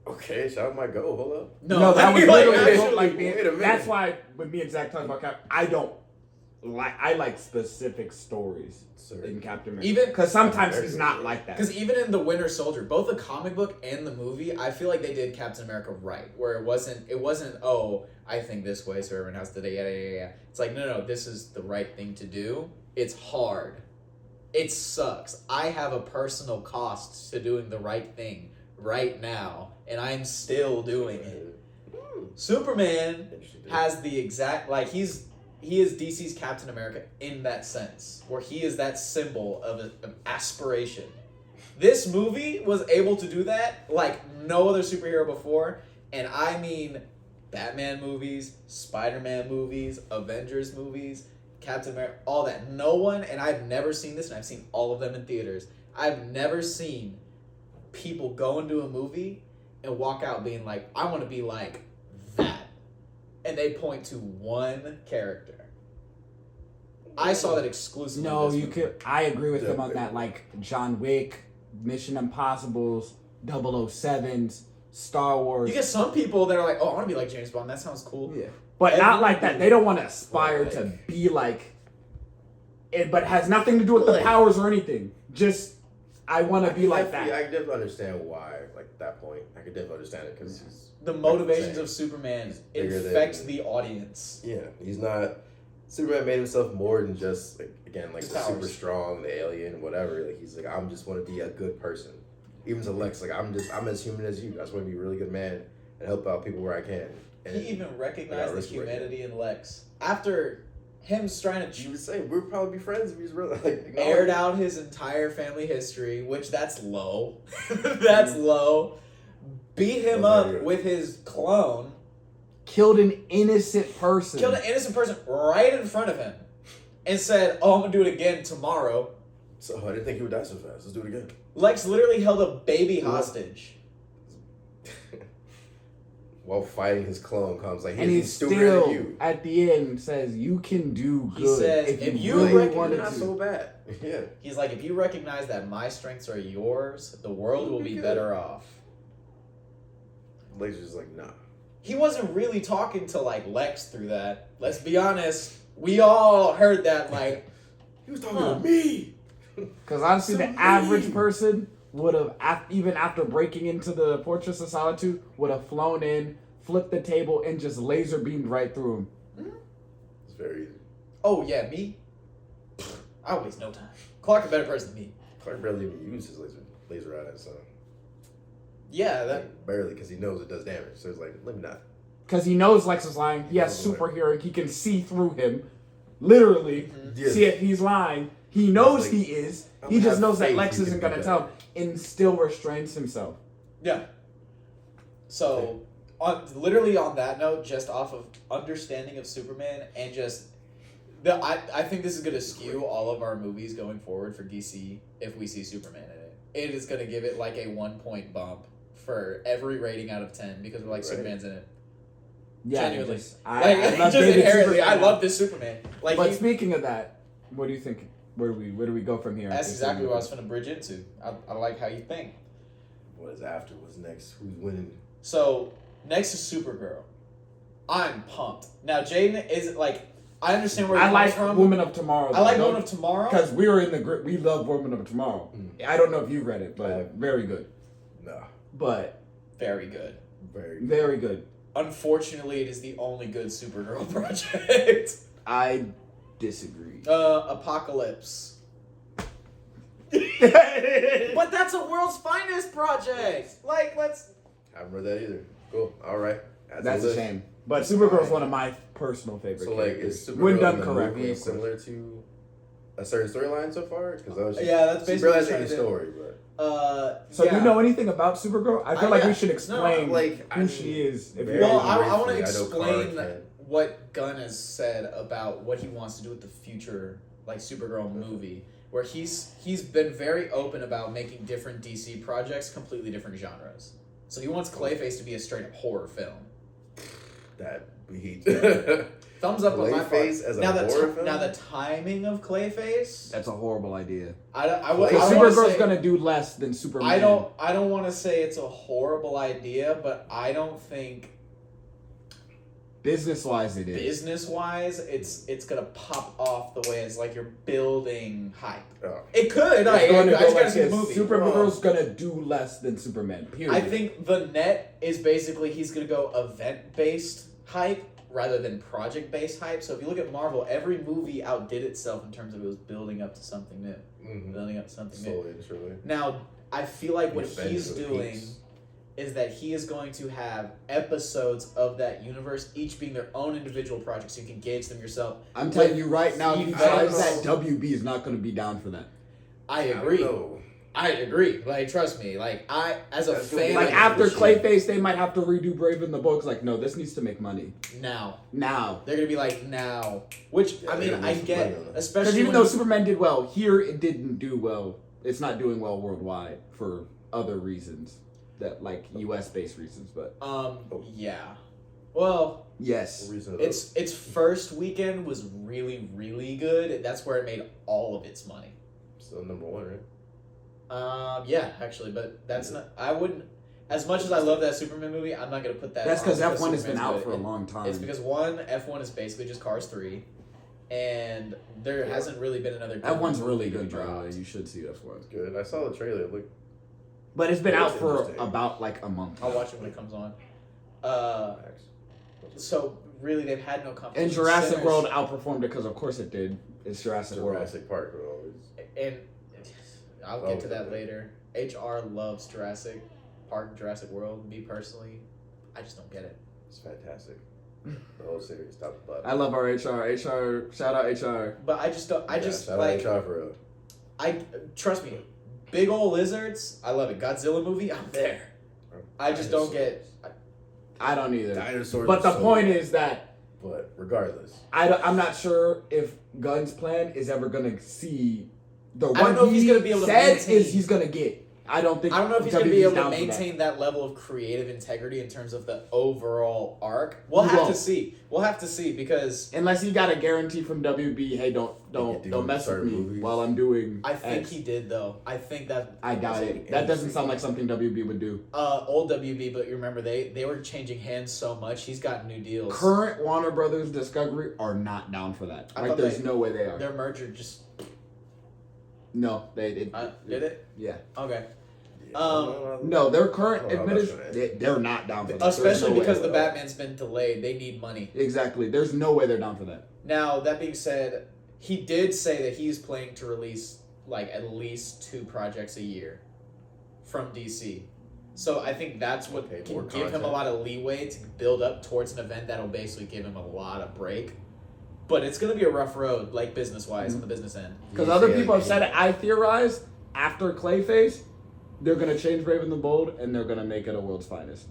Speaker 1: Okay, so I might go. Hold up.
Speaker 3: No, that was literally
Speaker 1: actually, wait a minute.
Speaker 3: That's why when me and Zach talk about Cap, I like specific stories in Captain America.
Speaker 2: Even
Speaker 3: because sometimes he's not like that.
Speaker 2: Because even in The Winter Soldier, both the comic book and the movie, I feel like they did Captain America right, where it wasn't oh, I think this way, so everyone has to do yeah. It's like no, this is the right thing to do. It's hard. It sucks. I have a personal cost to doing the right thing right now, and I'm still doing it. Superman has the exact he is DC's Captain America in that sense, where he is that symbol of an aspiration. This movie was able to do that like no other superhero before, and I mean Batman movies, Spider-Man movies, Avengers movies, Captain America, all that. No one, and I've never seen this, and I've seen all of them in theaters, I've never seen people go into a movie and walk out being like, I want to be like that. And they point to one character. I saw that exclusively.
Speaker 3: No, you could. I agree with him on that. Like John Wick, Mission Impossibles, 007s, Star Wars.
Speaker 2: You get some people that are like, oh, I want to be like James Bond. That sounds cool.
Speaker 3: Yeah, but not like that. They don't want to aspire to be like it, but it has nothing to do with the powers or anything. Just I want to be like that.
Speaker 1: I can definitely understand why. Like at that point, I could definitely understand it because
Speaker 2: the motivations of Superman infects the audience.
Speaker 1: Yeah, he's not. Superman made himself more than just the super strong, the alien, whatever. Like he's like, I'm just want to be a good person. Even to Lex, like I'm as human as you. I just want to be a really good man and help out people where I can. And
Speaker 2: he even recognized the humanity in Lex after him trying to.
Speaker 1: You would say we'd probably be friends if he's really
Speaker 2: aired out his entire family history, which that's low. That's low. Beat him up with his clone.
Speaker 3: Killed an innocent person.
Speaker 2: Right in front of him. And said, oh, I'm going to do it again tomorrow.
Speaker 1: So I didn't think he would die so fast. Let's do it again.
Speaker 2: Lex literally held a baby hostage.
Speaker 1: while fighting his clone comes like,
Speaker 3: and he
Speaker 1: he's stupider
Speaker 3: still
Speaker 1: than you.
Speaker 3: at the end says you can do good.
Speaker 2: He says,
Speaker 3: if
Speaker 2: you
Speaker 3: really
Speaker 2: recognize-
Speaker 3: wanted
Speaker 1: not
Speaker 3: to.
Speaker 1: so bad. Yeah.
Speaker 2: He's like, if you recognize that my strengths are yours, the world will be
Speaker 1: good.
Speaker 2: better off.
Speaker 1: Laser's like, nah.
Speaker 2: He wasn't really talking to like Lex through that. Let's be honest. We all heard that like
Speaker 1: He was talking to me.
Speaker 3: Because honestly,
Speaker 1: So
Speaker 3: the
Speaker 1: mean.
Speaker 3: average person would have, even after breaking into the Fortress of Solitude, would have flown in, flipped the table, and just laser beamed right through him.
Speaker 1: It's very easy.
Speaker 2: oh yeah, me? I waste no time. Clark a better person than me.
Speaker 1: Clark barely even used his laser rod at, so
Speaker 2: Yeah, that
Speaker 1: like, barely, because he knows it does damage. So it's like, let me not.
Speaker 3: Because he knows Lex is lying. He has
Speaker 1: knows
Speaker 3: super hearing. He can see through him. Literally.
Speaker 1: Yeah.
Speaker 3: See if he's lying. He knows
Speaker 1: Like,
Speaker 3: he is.
Speaker 1: I'm
Speaker 3: He
Speaker 1: gonna
Speaker 3: just
Speaker 1: have
Speaker 3: knows that
Speaker 1: faith
Speaker 3: Lex
Speaker 1: you
Speaker 3: isn't
Speaker 1: can
Speaker 3: going to
Speaker 1: do
Speaker 3: tell
Speaker 1: that.
Speaker 3: him and still restrains himself.
Speaker 2: Yeah. So, literally on that note, just off of understanding of Superman and just I think this is gonna skew all of our movies going forward for DC if we see Superman in it. It is gonna give it like a 1 point bump for every rating out of 10 because we're like
Speaker 1: Right.
Speaker 2: Superman's in it.
Speaker 3: Yeah,
Speaker 2: Genuinely.
Speaker 3: just,
Speaker 2: Like
Speaker 3: I love
Speaker 2: just
Speaker 3: David
Speaker 2: inherently,
Speaker 3: Superman.
Speaker 2: I love this Superman. Like
Speaker 3: But speaking of that, what do you think? Where do we go from here?
Speaker 2: that's exactly what I was finna bridge into. I like how you think.
Speaker 1: What is after? What's next? Who's winning?
Speaker 2: So next is Supergirl. I'm pumped. Now Jaden is like I understand where
Speaker 3: I
Speaker 2: you're
Speaker 3: like
Speaker 2: coming from.
Speaker 3: Woman of Tomorrow.
Speaker 2: I like
Speaker 3: though.
Speaker 2: Woman of Tomorrow.
Speaker 3: Because we were in the group. We love Woman of Tomorrow. I don't know if you read it, but very good.
Speaker 1: Nah.
Speaker 3: But
Speaker 2: Very good.
Speaker 1: Very.
Speaker 3: very good.
Speaker 2: Unfortunately, it is the only good Supergirl project.
Speaker 3: I disagree.
Speaker 2: Apocalypse. But that's a world's finest project. Like, let's.
Speaker 1: I haven't read that either. Cool. All right.
Speaker 3: That's a shame. But Supergirl's one of my personal favorite
Speaker 1: So like,
Speaker 3: characters.
Speaker 1: is Supergirl
Speaker 3: when done
Speaker 1: in the
Speaker 3: correctly,
Speaker 1: movie
Speaker 3: of course.
Speaker 1: similar to a certain storyline so far? Because
Speaker 2: Yeah, that's basically
Speaker 1: Supergirl has
Speaker 2: what I'm
Speaker 1: any
Speaker 2: trying to
Speaker 1: story, but
Speaker 3: So
Speaker 2: yeah.
Speaker 3: do you know anything about Supergirl? I feel like
Speaker 2: yeah.
Speaker 3: we should explain
Speaker 1: like, I
Speaker 3: who
Speaker 1: mean,
Speaker 3: she is. If
Speaker 1: very
Speaker 3: you
Speaker 2: Well,
Speaker 3: don't
Speaker 2: I
Speaker 3: know.
Speaker 2: want to
Speaker 1: briefly, I know Kara
Speaker 2: explain
Speaker 1: can.
Speaker 2: what Gunn has said about what he wants to do with the future, like Supergirl movie, where he's been very open about making different DC projects completely different genres. So he wants Clayface to be a straight up horror film.
Speaker 1: that beat.
Speaker 2: Thumbs up on my part.
Speaker 1: Clayface as a
Speaker 2: now
Speaker 1: horror film?
Speaker 2: now the timing of Clayface,
Speaker 3: That's a horrible idea.
Speaker 2: I
Speaker 3: So
Speaker 2: wanna
Speaker 3: Supergirl's
Speaker 2: say-
Speaker 3: gonna do less than Superman.
Speaker 2: I don't want to say it's a horrible idea, but I don't think
Speaker 3: Business wise, it is.
Speaker 2: business wise it's gonna pop off the way it's like you're building hype.
Speaker 1: Oh.
Speaker 2: It could.
Speaker 3: It's
Speaker 2: I
Speaker 3: going to
Speaker 2: just
Speaker 3: go
Speaker 2: gotta
Speaker 3: like
Speaker 2: see the
Speaker 3: this.
Speaker 2: movie.
Speaker 3: Supergirl's gonna do less than Superman. Period.
Speaker 2: I think the net is basically he's gonna go event based hype rather than project based hype. So if you look at Marvel, every movie outdid itself in terms of it was building up to something new, building up to something new.
Speaker 1: Slowly and surely.
Speaker 2: Now I feel like what
Speaker 1: Defend
Speaker 2: he's
Speaker 1: the
Speaker 2: doing
Speaker 1: peace.
Speaker 2: is that he is going to have episodes of that universe, each being their own individual project, so you can gauge them yourself.
Speaker 3: I'm telling you right now, if he
Speaker 2: I don't
Speaker 3: tries that,
Speaker 2: know.
Speaker 3: WB is not gonna be down for that.
Speaker 2: I
Speaker 1: I don't
Speaker 2: agree.
Speaker 1: know.
Speaker 2: I agree. Like, trust me. Like, I as a
Speaker 1: That's gonna be
Speaker 2: fan,
Speaker 3: Like
Speaker 1: Yeah,
Speaker 3: after
Speaker 1: for sure.
Speaker 3: Clayface, they might have to redo Brave in the books. Like, no, this needs to make money
Speaker 2: now
Speaker 3: now.
Speaker 2: they're gonna be like now, which
Speaker 1: Yeah,
Speaker 2: I mean
Speaker 1: they're gonna
Speaker 2: I
Speaker 1: lose some
Speaker 2: get,
Speaker 1: money on it.
Speaker 3: Because
Speaker 2: especially
Speaker 3: even
Speaker 2: when
Speaker 3: though Superman did well here, it didn't do well. It's not doing well worldwide for other reasons, that like U.S. based reasons. But
Speaker 2: yeah, well.
Speaker 3: yes,
Speaker 1: Reason
Speaker 2: Its first weekend was really, really good. That's where it made all of its money.
Speaker 1: still number one, right?
Speaker 2: Yeah, actually, but that's not. I wouldn't. As much as I love that Superman movie, I'm not gonna put that.
Speaker 3: that's because
Speaker 2: on
Speaker 3: F1 has been
Speaker 2: Superman's
Speaker 3: out
Speaker 2: good.
Speaker 3: for a long time.
Speaker 2: It's because one, F1 is basically just Cars 3, and there hasn't really been another. good
Speaker 3: F1's
Speaker 2: movie
Speaker 3: really
Speaker 2: to be
Speaker 3: good, by the way.
Speaker 2: dropped.
Speaker 3: You should see F1.
Speaker 1: Good. I saw the trailer. Look,
Speaker 3: But it's been
Speaker 1: Yeah,
Speaker 3: out
Speaker 1: it's
Speaker 3: for
Speaker 1: interesting.
Speaker 3: about like a month.
Speaker 2: I'll watch it when it comes on. So really, they've had no competition.
Speaker 3: And Jurassic
Speaker 2: Sinners-
Speaker 3: World outperformed it because, of course, it did. It's Jurassic World.
Speaker 1: Jurassic Park will always.
Speaker 2: and I'll get to that later. HR loves Jurassic Park, Jurassic World. Me personally, I just don't get it.
Speaker 1: It's fantastic. The whole series, top to bottom.
Speaker 3: I love our HR. HR, shout out HR.
Speaker 2: But I just don't. I just
Speaker 1: shout
Speaker 2: like.
Speaker 1: out HR for real.
Speaker 2: I trust me. Big ol' lizards. I love it. Godzilla movie. I'm there. I just don't get.
Speaker 3: I don't either.
Speaker 1: Dinosaurs.
Speaker 3: But
Speaker 1: are
Speaker 3: the
Speaker 1: so
Speaker 3: point
Speaker 1: good.
Speaker 3: is that
Speaker 1: But regardless,
Speaker 3: I'm not sure if Gunn's plan is ever going to see the
Speaker 2: I don't
Speaker 3: one
Speaker 2: know if
Speaker 3: he
Speaker 2: he's gonna be able to
Speaker 3: said
Speaker 2: maintain.
Speaker 3: is he's going to get. I don't
Speaker 2: know if he's going to be
Speaker 3: WB's
Speaker 2: able to
Speaker 3: down for
Speaker 2: maintain that level of creative integrity in terms of the overall arc. We'll have to see. We'll have to see because
Speaker 3: unless he got a guarantee from WB, hey, don't mess with me while I'm doing.
Speaker 2: I think
Speaker 3: X.
Speaker 2: he did though. I think that.
Speaker 3: I doubt it. That doesn't sound like something WB would do.
Speaker 2: Old WB, but you remember they were changing hands so much. He's got new deals.
Speaker 3: Current Warner Brothers Discovery are not down for that. Like, there's no way they are.
Speaker 2: Their merger just.
Speaker 3: No, they did.
Speaker 2: Did it?
Speaker 3: Yeah.
Speaker 2: Okay.
Speaker 3: No, their current administration, they're not down for that.
Speaker 2: Especially because the Batman's been delayed. They need money.
Speaker 3: Exactly. There's no way they're down for that.
Speaker 2: Now, that being said, he did say that he's planning to release like at least 2 projects a year from DC. So I think that's what can give him a lot of leeway to build up towards an event that'll basically give him a lot of break. But it's going to be a rough road, like business-wise, on the business end.
Speaker 3: Because other people have said it. I theorize after Clayface, they're going to change Brave and the Bold, and they're going to make it a World's Finest.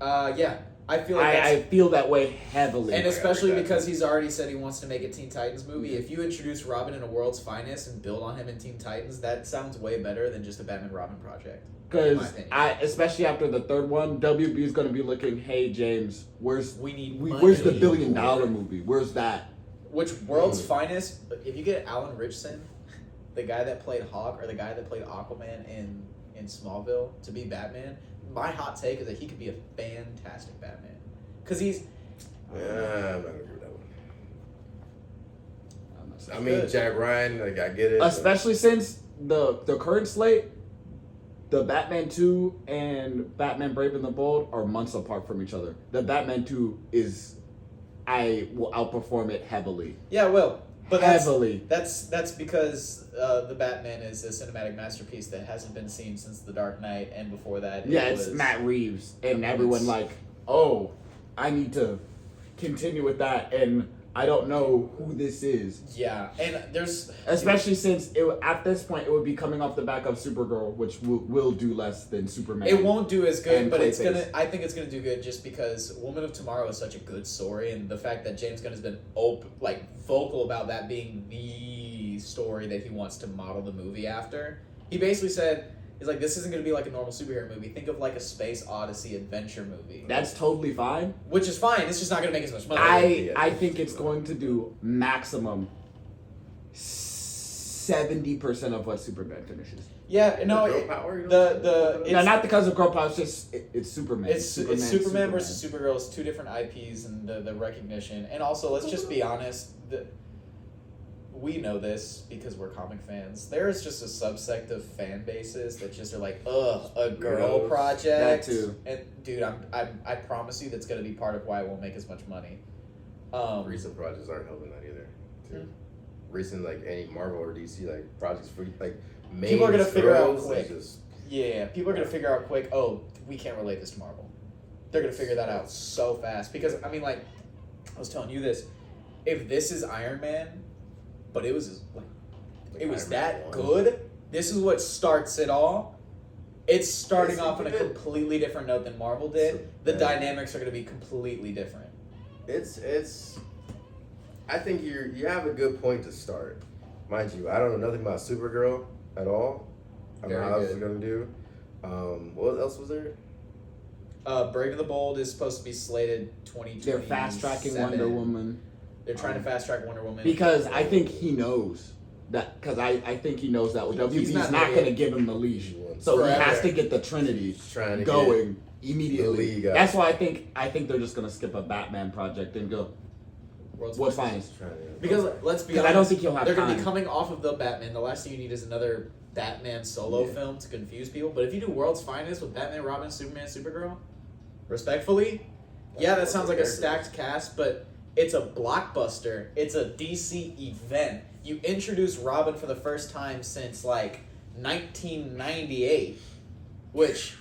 Speaker 2: Yeah. I feel like
Speaker 3: I feel that way heavily.
Speaker 2: And especially because he's already said he wants to make a Teen Titans movie. If you introduce Robin in a World's Finest and build on him in Teen Titans, that sounds way better than just a Batman Robin project.
Speaker 3: Because especially after the third one, WB is going to be looking, hey James, where's the $1 billion movie? Where's that?
Speaker 2: Which World's Finest? If you get Alan Ritchson, the guy that played Hawk or the guy that played Aquaman in Smallville, to be Batman, my hot take is that he could be a fantastic Batman. Because he's.
Speaker 1: I'm not agree with that one. I mean, Jack Ryan, like, I get it.
Speaker 3: Especially since the current slate, the Batman 2 and Batman Brave and the Bold are months apart from each other. The Batman 2 I will outperform it heavily.
Speaker 2: Yeah, it will. But
Speaker 3: heavily.
Speaker 2: That's because the Batman is a cinematic masterpiece that hasn't been seen since The Dark Knight, and before that,
Speaker 3: it's Matt Reeves, and everyone I need to continue with that, and I don't know who this is.
Speaker 2: Yeah, and there's
Speaker 3: especially since at this point it would be coming off the back of Supergirl, which will do less than Superman.
Speaker 2: It won't do as good, but it's gonna. I think it's gonna do good just because Woman of Tomorrow is such a good story, and the fact that James Gunn has been vocal about that being the story that he wants to model the movie after. He basically said. He's like, this isn't going to be like a normal superhero movie. Think of like a Space Odyssey adventure movie.
Speaker 3: That's totally fine.
Speaker 2: Which is fine. It's just not going to make as much money.
Speaker 3: I think it's going to do maximum 70% of what Superman finishes.
Speaker 2: Yeah, no.
Speaker 3: Not because of girl power. It's just it's Superman.
Speaker 2: It's Superman versus Supergirl. It's 2 different IPs and the recognition. And also, let's just be honest. We know this because we're comic fans. There is just a subsect of fan bases that just are like, ugh, a girl project.
Speaker 3: That too.
Speaker 2: And dude, I promise you that's gonna be part of why it won't make as much money.
Speaker 1: Recent projects aren't helping that either. Too. Recent any Marvel or DC projects for main
Speaker 2: people are gonna figure out
Speaker 1: quick.
Speaker 2: People are gonna figure out quick. Oh, we can't relate this to Marvel. They're gonna figure that out so fast because I mean, I was telling you this. If this is Iron Man. But it was that good. This is what starts it all. It's starting off on a completely different note than Marvel did. The dynamics are going to be completely different.
Speaker 1: It's. I think you have a good point to start, mind you. I don't know nothing about Supergirl at all. I don't know how this is going to do. What else was there?
Speaker 2: Brave and the Bold is supposed to be slated 2027.
Speaker 3: They're fast tracking Wonder Woman.
Speaker 2: They're trying to fast track Wonder Woman.
Speaker 3: Because I think he knows that. Because I think he knows that WB's not going to give him the leash. So he has to get the Trinity going immediately. That's why I think they're just going to skip a Batman project and go. What's Finest?
Speaker 2: Because let's be honest.
Speaker 3: I don't think he'll have
Speaker 2: They're going to
Speaker 3: time.
Speaker 2: be coming off of the Batman. The last thing you need is another Batman solo film to confuse people. But if you do World's Finest with Batman, Robin, Superman, Supergirl, respectfully, that sounds like a stacked cast, but. It's a blockbuster. It's a DC event. You introduce Robin for the first time since 1998, which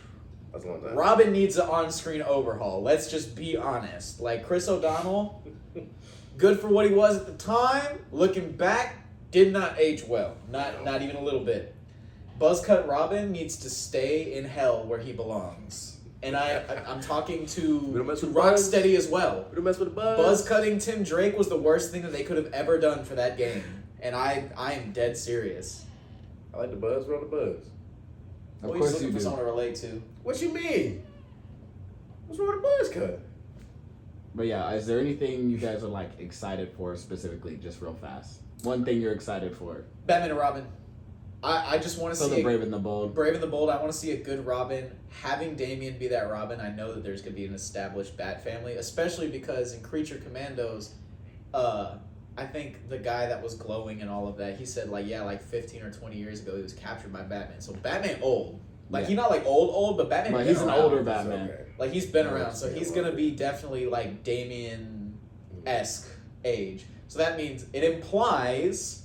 Speaker 1: that's a long time.
Speaker 2: Robin needs an on-screen overhaul. Let's just be honest. Chris O'Donnell, good for what he was at the time. Looking back, did not age well. Not even a little bit. Buzzcut Robin needs to stay in hell where he belongs. And I'm talking to Rocksteady as well.
Speaker 1: We don't mess with the buzz.
Speaker 2: Buzz cutting Tim Drake was the worst thing that they could have ever done for that game. And I am dead serious.
Speaker 1: I like the buzz. We're on the buzz.
Speaker 3: Of
Speaker 2: Well,
Speaker 3: course
Speaker 2: he's
Speaker 3: you
Speaker 2: looking for
Speaker 3: do.
Speaker 2: someone to relate to.
Speaker 1: What you mean? What's wrong with the buzz cut?
Speaker 3: But yeah, is there anything you guys are like excited for specifically, just real fast? One thing you're excited for?
Speaker 2: Batman and Robin. I just want to see
Speaker 3: the Brave and the Bold.
Speaker 2: Brave and the Bold. I want to see a good Robin. Having Damian be that Robin, I know that there's going to be an established Bat family, especially because in Creature Commandos, I think the guy that was glowing and all of that, he said like 15 or 20 years ago he was captured by Batman. So Batman old. Like he's not like old, but Batman.
Speaker 3: But he's an older Batman.
Speaker 1: Okay.
Speaker 2: Like he's been around, so he's gonna be definitely like Damian-esque age. So that means it implies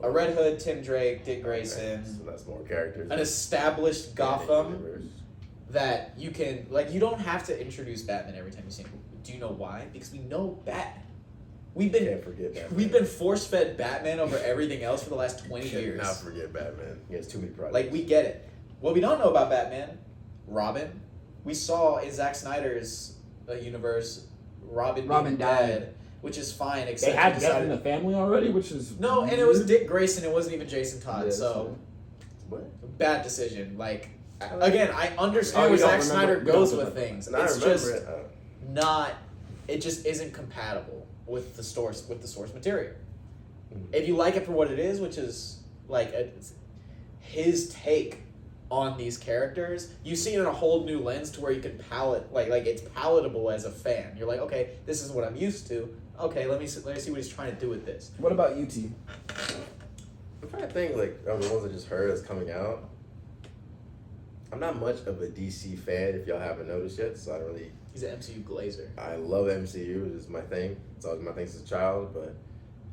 Speaker 2: a Red Hood, Tim Drake, Dick Grayson,
Speaker 1: So that's more characters.
Speaker 2: an established Gotham
Speaker 1: Universe.
Speaker 2: that you can you don't have to introduce Batman every time you see him. Do you know why? Because we know Batman.
Speaker 1: Can't forget Batman.
Speaker 2: We've been force fed Batman over everything else for the last 20 years.
Speaker 1: Not forget Batman. He has too many projects.
Speaker 2: Like we get it. What we don't know about Batman, Robin. We saw in Zack Snyder's universe, Robin being
Speaker 3: died.
Speaker 2: dead, which is fine.
Speaker 3: They
Speaker 2: Except
Speaker 3: had
Speaker 2: he
Speaker 3: death in
Speaker 2: decided
Speaker 3: the family already, which is
Speaker 2: no, and it was Dick Grayson. It wasn't even Jason Todd.
Speaker 3: Yeah,
Speaker 2: so
Speaker 1: What?
Speaker 2: bad decision. Like again, I
Speaker 3: Oh,
Speaker 2: understand
Speaker 3: you
Speaker 2: where
Speaker 3: don't
Speaker 2: Zack
Speaker 3: remember-
Speaker 2: Snyder
Speaker 3: you don't
Speaker 2: goes with
Speaker 3: remember.
Speaker 2: things.
Speaker 1: And I
Speaker 2: It's
Speaker 1: remember
Speaker 2: just
Speaker 1: it.
Speaker 2: not. It just isn't compatible with the source material. If you like it for what it is, which is it's his take on these characters, you see it in a whole new lens to where you can like it's palatable as a fan. You're like, okay, this is what I'm used to. Okay, let me see what he's trying to do with this.
Speaker 3: What about UT?
Speaker 1: I'm trying to think, of the ones I just heard that's coming out. I'm not much of a DC fan, if y'all haven't noticed yet, so I don't really...
Speaker 2: He's an MCU glazer.
Speaker 1: I love MCU. It's my thing. It's always my thing since a child, but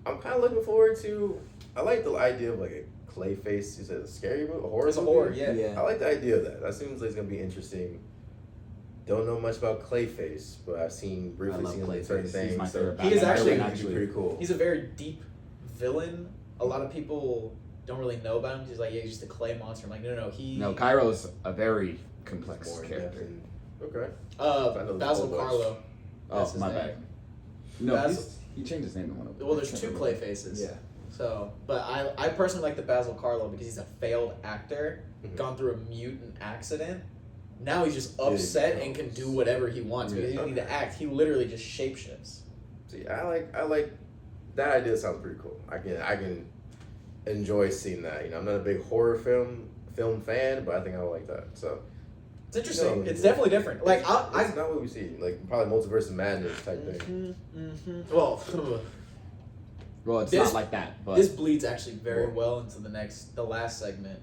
Speaker 1: I'm kind of looking forward to... I like the idea of, a Clayface, you said a scary movie? A horror
Speaker 2: It's a
Speaker 1: movie?
Speaker 2: horror, yeah.
Speaker 1: I like the idea of that. That seems like it's going to be interesting. Don't know much about Clayface, but I've briefly seen
Speaker 3: Clayface.
Speaker 1: certain
Speaker 3: He's
Speaker 1: things.
Speaker 3: my favorite
Speaker 2: He is
Speaker 3: Batman.
Speaker 2: actually
Speaker 1: pretty cool.
Speaker 2: He's a very deep villain. A lot of people don't really know about him. He's like, he's just a clay monster. I'm like, no, he...
Speaker 3: No, Cairo's a very complex
Speaker 1: More
Speaker 3: character.
Speaker 1: Okay.
Speaker 2: Basil Carlo.
Speaker 3: Oh,
Speaker 2: That's his
Speaker 3: my
Speaker 2: name.
Speaker 3: bad. No,
Speaker 2: Basil-
Speaker 3: he changed his name in one of them.
Speaker 2: Well, there's two Clayfaces.
Speaker 3: Yeah.
Speaker 2: So, but I personally like the Basil Carlo because he's a failed actor,
Speaker 1: Mhm.
Speaker 2: gone through a mutant accident. Now he's just upset and can do whatever he wants because he doesn't need to act. He literally just shapeshifts.
Speaker 1: See, I like that idea. Sounds pretty cool. I can enjoy seeing that. I'm not a big horror film fan, but I think I would like that. So
Speaker 2: It's interesting.
Speaker 1: No,
Speaker 2: it's definitely different. Like
Speaker 1: it's
Speaker 2: I
Speaker 1: not what we see. Like probably Multiverse of Madness type thing.
Speaker 2: Well,
Speaker 3: Well, it's
Speaker 2: This-
Speaker 3: not like that, but
Speaker 2: this bleeds actually very well into the last segment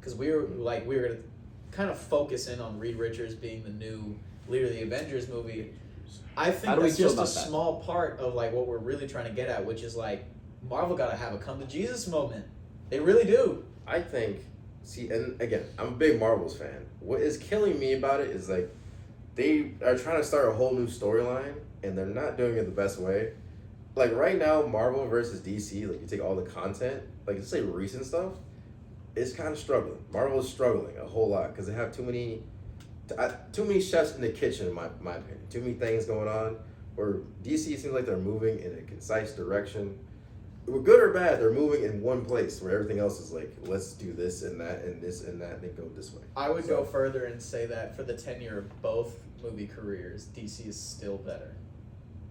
Speaker 2: because we were gonna kind of focus in on Reed Richards being the new leader of the Avengers movie. I
Speaker 3: How
Speaker 2: think
Speaker 3: do we
Speaker 2: that's
Speaker 3: feel
Speaker 2: just a
Speaker 3: about that?
Speaker 2: small part of what we're really trying to get at, which is Marvel gotta have a come to Jesus moment. They really do.
Speaker 1: I think. See, and again, I'm a big Marvels fan. What is killing me about it is they are trying to start a whole new storyline, and they're not doing it the best way. Right now, Marvel versus DC, you take all the content, let's say recent stuff, it's kind of struggling. Marvel is struggling a whole lot because they have too many chefs in the kitchen, in my opinion. Too many things going on. Where DC seems like they're moving in a concise direction. Good or bad, they're moving in one place where everything else is let's do this and that and this and that and then go this way.
Speaker 2: I would go further and say that for the tenure of both movie careers, DC is still better.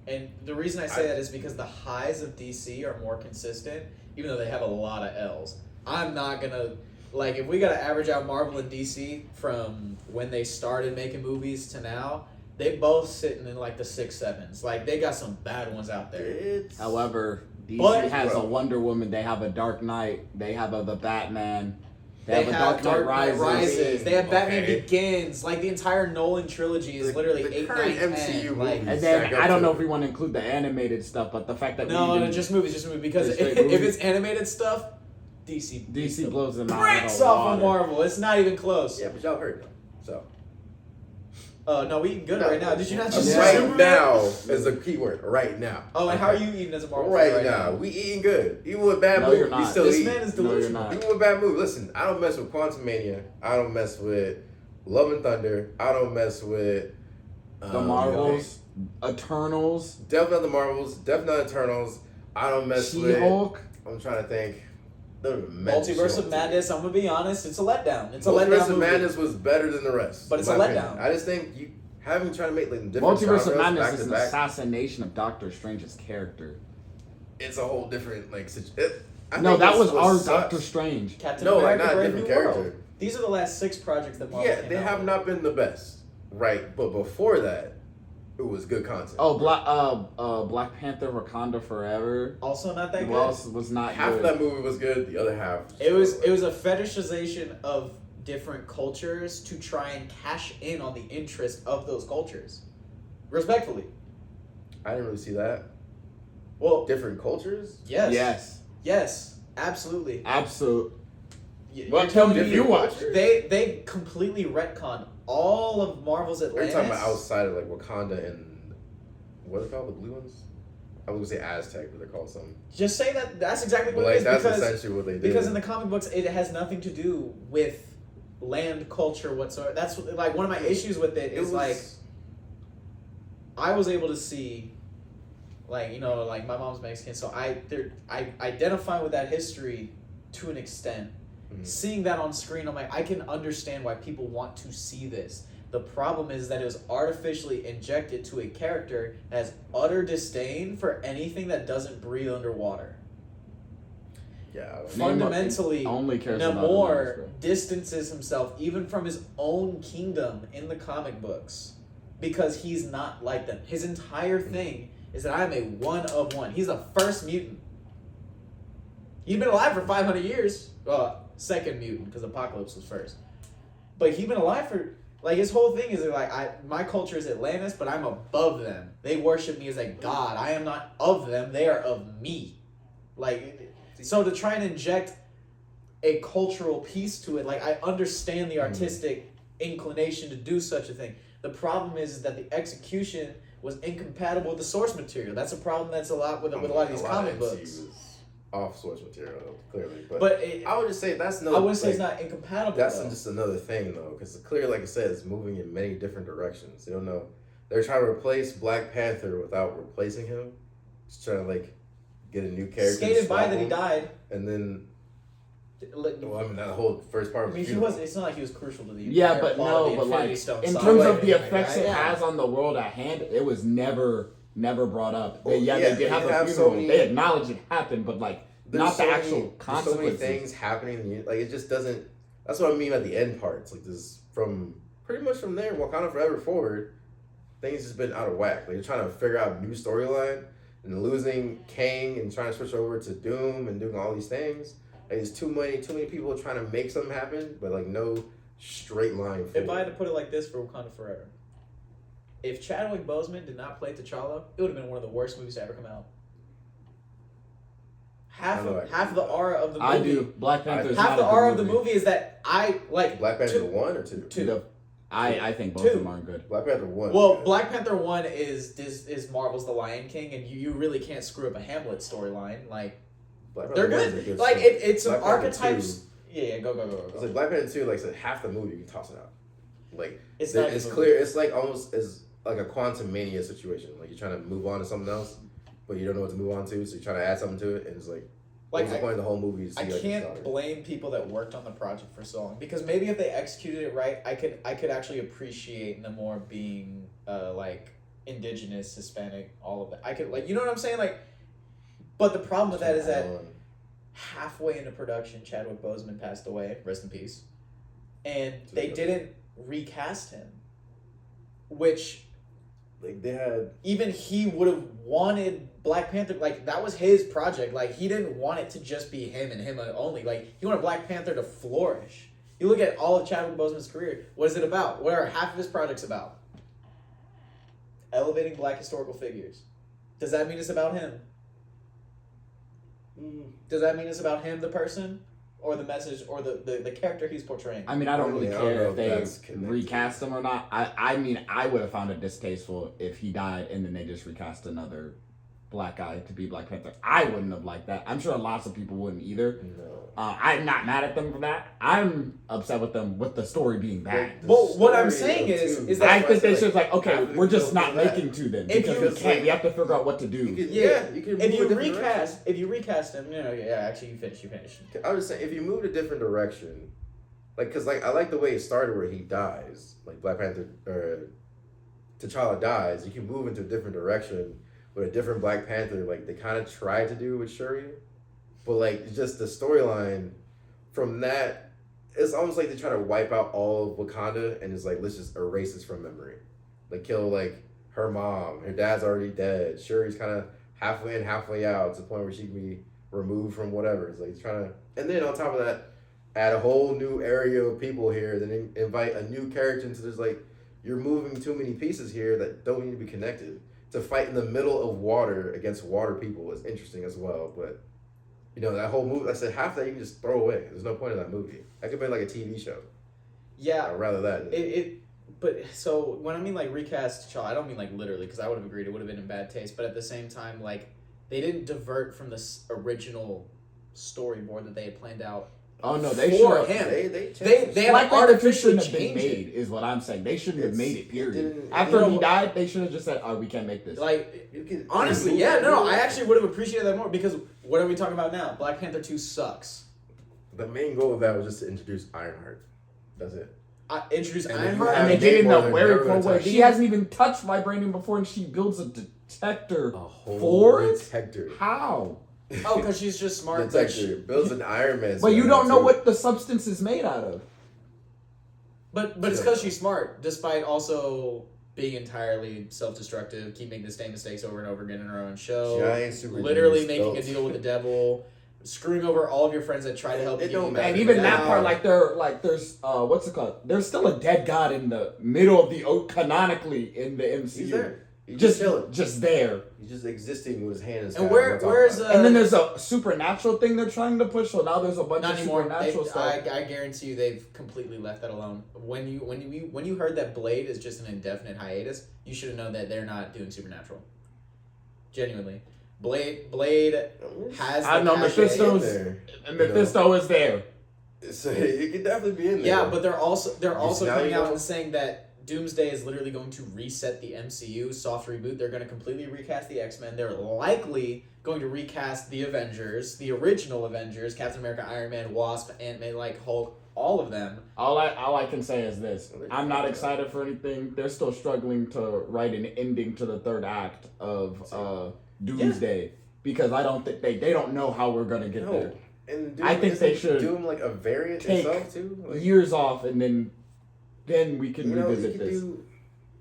Speaker 2: And the reason I say that is because the highs of DC are more consistent, even though they have a lot of L's. I'm not gonna if we gotta average out Marvel and DC from when they started making movies to now, they both sitting in the 6-7s. They got some bad ones out there.
Speaker 3: however, DC
Speaker 2: But-
Speaker 3: has a Wonder Woman, they have a Dark Knight, they have the Batman,
Speaker 2: They
Speaker 3: have a
Speaker 2: have
Speaker 3: Dark Knight Rises.
Speaker 2: They have Batman
Speaker 1: Okay.
Speaker 2: Begins. The entire Nolan trilogy is literally
Speaker 1: the
Speaker 2: 8,
Speaker 1: current
Speaker 2: 9, 10.
Speaker 1: MCU movies.
Speaker 3: And then
Speaker 1: Stack up
Speaker 3: I don't
Speaker 1: to-
Speaker 3: know if we want to include the animated stuff, but the fact that
Speaker 2: No,
Speaker 3: we
Speaker 2: just movies. Because
Speaker 3: Just
Speaker 2: if
Speaker 3: straight movies.
Speaker 2: it's animated stuff, DC
Speaker 3: DC blows them out.
Speaker 2: breaks
Speaker 3: of the
Speaker 2: off of
Speaker 3: water.
Speaker 2: Marvel. It's not even close.
Speaker 1: Yeah, but y'all heard them. So
Speaker 2: No, we eating good right now. Did you not just
Speaker 3: Yeah.
Speaker 2: say
Speaker 1: right
Speaker 2: Superman?
Speaker 1: now is a key word. Right now.
Speaker 2: Oh, and how are you eating as a Marvel
Speaker 1: Right,
Speaker 2: fan
Speaker 1: now, we eating good. Even with bad
Speaker 3: No,
Speaker 1: movies,
Speaker 3: you're
Speaker 1: we
Speaker 3: not.
Speaker 1: still
Speaker 2: This
Speaker 1: eat.
Speaker 2: man is
Speaker 3: No, you're
Speaker 2: delusional.
Speaker 3: not.
Speaker 1: Even with bad movies, listen. I don't mess with Quantumania. I don't mess with Love and Thunder. I don't mess with
Speaker 3: The Marvels, Eternals,
Speaker 1: Definitely not the Marvels. Definitely not Eternals. I don't mess with.
Speaker 3: She-Hulk.
Speaker 1: I'm trying to think.
Speaker 2: Multiverse of Madness, I'm gonna be honest, it's a letdown. It's a letdown.
Speaker 1: Multiverse of Madness was better than the rest.
Speaker 2: But it's a letdown.
Speaker 1: I just think you having trying to make like different
Speaker 3: Multiverse of
Speaker 1: genres
Speaker 3: Madness
Speaker 1: back
Speaker 3: is
Speaker 1: to
Speaker 3: an
Speaker 1: back,
Speaker 3: assassination of Doctor Strange's character.
Speaker 1: it's a whole different like
Speaker 3: No, that was our
Speaker 1: sucks.
Speaker 3: Doctor Strange.
Speaker 2: Captain
Speaker 1: No, like
Speaker 2: America,
Speaker 1: not a
Speaker 2: Brave
Speaker 1: different
Speaker 2: New
Speaker 1: character.
Speaker 2: World. These are the last 6 projects that Marvel
Speaker 1: Yeah,
Speaker 2: came
Speaker 1: they
Speaker 2: out
Speaker 1: have
Speaker 2: with.
Speaker 1: not been the best, right? But before that, it was good content.
Speaker 3: Oh, Black Panther: Wakanda Forever.
Speaker 2: Also not that good.
Speaker 3: Was not
Speaker 1: half
Speaker 3: good.
Speaker 1: of that movie was good. The other half,
Speaker 2: It was a fetishization of different cultures to try and cash in on the interest of those cultures. Respectfully.
Speaker 1: I didn't really see that.
Speaker 2: Well,
Speaker 1: Different cultures.
Speaker 2: Yes. Absolutely.
Speaker 3: Absolute.
Speaker 2: What
Speaker 3: film did you watch?
Speaker 2: They completely retconned all of Marvel's Atlantis.
Speaker 1: They're talking about outside of like Wakanda and what are they called? The blue ones? I was gonna say Aztec, but they're called something.
Speaker 2: Just say that's exactly what
Speaker 1: But
Speaker 2: it is.
Speaker 1: that's
Speaker 2: because,
Speaker 1: essentially what they did.
Speaker 2: Because in the comic books, it has nothing to do with land culture whatsoever. That's like one of my issues with it is like I was able to see, like, you know, like my mom's Mexican, so I identify with that history to an extent. Mm-hmm. Seeing that on screen, I'm like, I can understand why people want to see this. The problem is that it was artificially injected to a character that has utter disdain for anything that doesn't breathe underwater.
Speaker 1: Yeah.
Speaker 2: Fundamentally,
Speaker 3: only cares
Speaker 2: Namor distances himself even from his own kingdom in the comic books because he's not like them. His entire thing is that I'm a one of one. He's the first mutant. He's been alive for 500 years. Second mutant because Apocalypse was first. But he's been alive for, like, his whole thing is like, my culture is Atlantis, but I'm above them. They worship me as a god. I am not of them. They are of me. Like, so to try and inject a cultural piece to it, like, I understand the artistic inclination to do such a thing. The problem is that the execution was incompatible with the source material. That's a problem that's a lot with a lot of these comic books.
Speaker 1: Off source material, clearly, but
Speaker 2: I
Speaker 1: would just say that's no.
Speaker 2: I wouldn't say it's not incompatible.
Speaker 1: That's just another thing, though, because clearly, like I said, it's moving in many different directions. You don't know. They're trying to replace Black Panther without replacing him. Just trying to like get a new character.
Speaker 2: Skated by that he died,
Speaker 1: and then. Well, I mean, that whole first part.
Speaker 2: I mean, he was. It's not like he was crucial to the.
Speaker 3: Yeah, but no, but like in terms of the effects it has on the world at hand, it was never brought up. They did have a funeral. They acknowledged it happened, but like not the actual consequences.
Speaker 1: So many things happening. Like it just doesn't. That's what I mean by the end parts. Like this from pretty much from there, Wakanda Forever forward, things just been out of whack. Like you're trying to figure out a new storyline and losing Kang and trying to switch over to Doom and doing all these things. Like there's too many people trying to make something happen, but like no straight line.
Speaker 2: If I had to put it like this for Wakanda Forever, if Chadwick Boseman did not play T'Challa, it would have been one of the worst movies to ever come out. Half the aura of the movie.
Speaker 3: I do. Black Panther.
Speaker 2: Half the aura of the movie is that I like.
Speaker 1: Black Panther 1 or 2?
Speaker 2: 2.
Speaker 3: I think both of them aren't good.
Speaker 1: Black Panther 1.
Speaker 2: Well, Black Panther 1 is Marvel's The Lion King, and you really can't screw up a Hamlet storyline. Like, they're good. Like it's some archetypes. Yeah, go.
Speaker 1: It's like Black Panther 2. Like I said, half the movie you can toss it out. Like
Speaker 2: it's
Speaker 1: clear. It's like almost as like a Quantum Mania situation. Like you're trying to move on to something else, but you don't know what to move on to, so you're trying to add something to it, and it's like what's the point of the whole movie?
Speaker 2: I can't blame people that worked on the project for so long because maybe if they executed it right, I could actually appreciate Namor being like indigenous, Hispanic, all of that. I could, like, you know what I'm saying, like. But the problem with that is that halfway into production, Chadwick Boseman passed away. Rest in peace. And they didn't recast him, which.
Speaker 1: Like they had,
Speaker 2: even he would have wanted Black Panther, like that was his project. Like he didn't want it to just be him and him only. Like he wanted Black Panther to flourish. You look at all of Chadwick Boseman's career. What is it about? What are half of his projects about? Elevating Black historical figures. Does that mean it's about him? Does that mean it's about him, the person? Or the message, or the character he's portraying?
Speaker 3: I mean, I don't really care if they recast him or not. I mean, I would have found it distasteful if he died and then they just recast another black guy to be Black Panther. I wouldn't have liked that. I'm sure lots of people wouldn't either.
Speaker 1: No.
Speaker 3: I'm not mad at them for that. I'm upset with them with the story being bad.
Speaker 2: Well, what I'm saying is that
Speaker 3: I think they should like, okay, we're just not making two then
Speaker 2: If
Speaker 3: because
Speaker 2: you-
Speaker 3: we can't. We have to figure out what to do.
Speaker 1: You can
Speaker 2: if
Speaker 1: move
Speaker 2: you
Speaker 1: a different direction.
Speaker 2: if you recast him, actually you finish.
Speaker 1: I was saying if you moved a different direction, like because like I like the way it started where he dies, like Black Panther or T'Challa dies. You can move into a different direction with a different Black Panther, like they kind of tried to do with Shuri, but like just the storyline from that, it's almost like they try to wipe out all of Wakanda and it's like let's just erase this from memory, like kill like her mom, her dad's already dead, Shuri's kind of halfway in, halfway out to the point where she can be removed from whatever. It's like trying to, and then on top of that, add a whole new area of people here, then invite a new character into this. Like you're moving too many pieces here that don't need to be connected. To fight in the middle of water against water people is interesting as well, but that whole movie, I said half that you can just throw away. There's no point in that movie. That could be like a TV show.
Speaker 2: Yeah,
Speaker 1: I'd rather that.
Speaker 2: But so when I mean like recast T'Challa, I don't mean like literally because I would have agreed it would have been in bad taste. But at the same time, like they didn't divert from the original storyboard that they had planned out.
Speaker 3: Oh no, they
Speaker 2: for
Speaker 3: should
Speaker 2: him.
Speaker 1: They
Speaker 2: have
Speaker 3: Black
Speaker 2: artificially
Speaker 3: shouldn't have been
Speaker 2: changed
Speaker 3: made, is what I'm saying. They shouldn't have made it. Period.
Speaker 1: didn't-
Speaker 3: After he died, they should have just said, "Oh, we can't make this."
Speaker 2: Like
Speaker 1: You can
Speaker 2: honestly, yeah, no, I actually would have appreciated that more because what are we talking about now? Black Panther 2 sucks.
Speaker 1: The main goal of that was just to introduce Ironheart. That's it.
Speaker 2: I introduced
Speaker 1: And then you
Speaker 2: Ironheart
Speaker 1: have
Speaker 3: and they did it in
Speaker 1: more
Speaker 3: a
Speaker 1: than
Speaker 3: very
Speaker 1: never
Speaker 3: cool way.
Speaker 1: touched.
Speaker 3: She hasn't even touched vibranium before, and she builds a detector
Speaker 1: A whole
Speaker 3: for it.
Speaker 1: detector.
Speaker 3: How?
Speaker 2: Oh, because she's just smart. But
Speaker 1: Detector builds an Iron Man.
Speaker 3: But you
Speaker 1: suit
Speaker 3: don't know
Speaker 1: too.
Speaker 3: what the substance is made out of.
Speaker 2: But it's because she's smart, despite also being entirely self-destructive, keep making the same mistakes over and over again in her own show.
Speaker 1: Giant super
Speaker 2: Literally
Speaker 1: genius
Speaker 2: making a
Speaker 1: belts.
Speaker 2: deal with the devil, screwing over all of your friends that try to help
Speaker 1: It
Speaker 2: you.
Speaker 1: don't matter.
Speaker 3: And even that
Speaker 1: Yeah.
Speaker 3: part, there's what's it called? There's still a dead god in the middle of the canonically in the MCU.
Speaker 1: He's there. He's
Speaker 3: Just
Speaker 1: chilling.
Speaker 3: just there.
Speaker 1: He's just existing with his hand in his
Speaker 2: And
Speaker 1: sky.
Speaker 2: where's
Speaker 3: And then there's a supernatural thing they're trying to push. So now there's a bunch
Speaker 2: not
Speaker 3: of
Speaker 2: anymore?
Speaker 3: supernatural stuff.
Speaker 2: I guarantee you, they've completely left that alone. When you heard that Blade is just an indefinite hiatus, you should have known that they're not doing supernatural. Genuinely, Blade has.
Speaker 3: I know
Speaker 2: cachet.
Speaker 3: Mephisto's and Mephisto is there.
Speaker 1: So it could definitely be in there.
Speaker 2: Yeah, but they're also
Speaker 1: now
Speaker 2: coming
Speaker 1: you
Speaker 2: out
Speaker 1: know.
Speaker 2: and saying that Doomsday is literally going to reset the MCU, soft reboot. They're going to completely recast the X-Men. They're likely going to recast the Avengers, the original Avengers, Captain America, Iron Man, Wasp, Ant-Man, Hulk, all of them.
Speaker 3: All I can say is this: I'm not excited for anything. They're still struggling to write an ending to the third act of Doomsday because I don't think they don't know how we're gonna get there.
Speaker 1: And
Speaker 3: I think they should
Speaker 1: do like a variant
Speaker 3: take
Speaker 1: itself too. Like,
Speaker 3: years off and then we can
Speaker 1: you know,
Speaker 3: revisit
Speaker 1: you could
Speaker 3: this.
Speaker 1: do.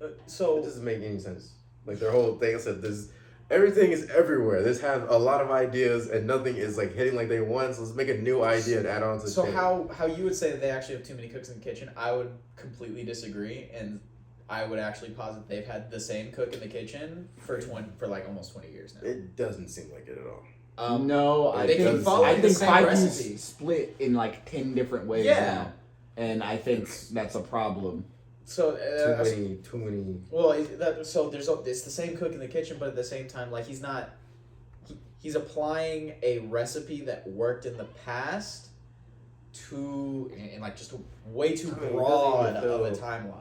Speaker 1: It
Speaker 2: So
Speaker 1: doesn't make any sense. Like their whole thing. I said this. Everything is everywhere. This has a lot of ideas, and nothing is like hitting like they want. So let's make a new idea and add on to.
Speaker 2: So
Speaker 1: the
Speaker 2: how you would say that they actually have too many cooks in the kitchen? I would completely disagree, and I would actually posit they've had the same cook in the kitchen for almost 20 years now.
Speaker 1: It doesn't seem like it at all.
Speaker 3: No, I
Speaker 2: they
Speaker 3: think
Speaker 2: keep following the same
Speaker 3: Feige's
Speaker 2: recipe.
Speaker 3: split in like 10 different ways
Speaker 2: Yeah.
Speaker 3: now, and I think that's a problem.
Speaker 2: So
Speaker 1: Too many.
Speaker 2: well, it's the same cook in the kitchen, but at the same time, like he's applying a recipe that worked in the past to in like just way too
Speaker 1: I mean, it
Speaker 2: broad
Speaker 1: doesn't even
Speaker 2: of a
Speaker 1: feel-
Speaker 2: timeline.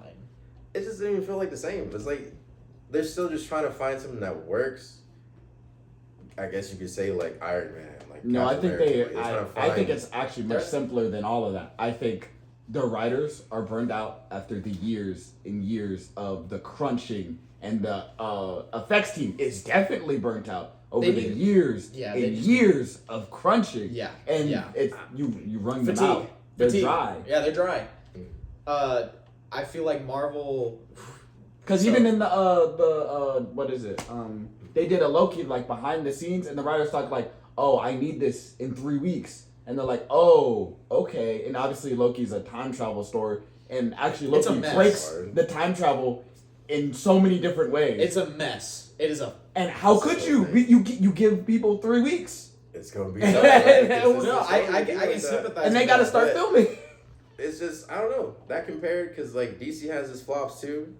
Speaker 1: It just didn't even feel like the same. It's like they're still just trying to find something that works. I guess you could say like Iron Man. Like
Speaker 3: No, I
Speaker 1: Captain
Speaker 3: think
Speaker 1: America. Like, they're trying to
Speaker 3: I think
Speaker 1: find-
Speaker 3: it's actually much simpler than all of that. I think the writers are burned out after the years and years of the crunching, and the effects team is definitely burnt out over
Speaker 2: They
Speaker 3: the
Speaker 2: need-
Speaker 3: years
Speaker 2: yeah,
Speaker 3: and
Speaker 2: they just-
Speaker 3: years of crunching.
Speaker 2: Yeah,
Speaker 3: and
Speaker 2: yeah.
Speaker 3: it's you run them
Speaker 2: Fatigue.
Speaker 3: out. They're
Speaker 2: Fatigue.
Speaker 3: dry.
Speaker 2: Yeah, they're dry. I feel like Marvel.
Speaker 3: Because
Speaker 2: So-
Speaker 3: even in the what is it? They did a Loki like behind the scenes, and the writers talk like, "Oh, I need this in 3 weeks," and they're like, "Oh, okay." And obviously, Loki's a time travel story, and actually,
Speaker 2: It's a
Speaker 3: Loki
Speaker 2: mess.
Speaker 3: breaks the time travel in so many different ways.
Speaker 2: It's a mess. It is a.
Speaker 3: And how could you? You give people 3 weeks,
Speaker 1: It's gonna be.
Speaker 3: No,
Speaker 2: I can sympathize.
Speaker 3: and they
Speaker 2: with
Speaker 3: got to
Speaker 2: that.
Speaker 3: start
Speaker 1: but-
Speaker 3: filming.
Speaker 1: It's just I don't know that compared because like DC has its flops too,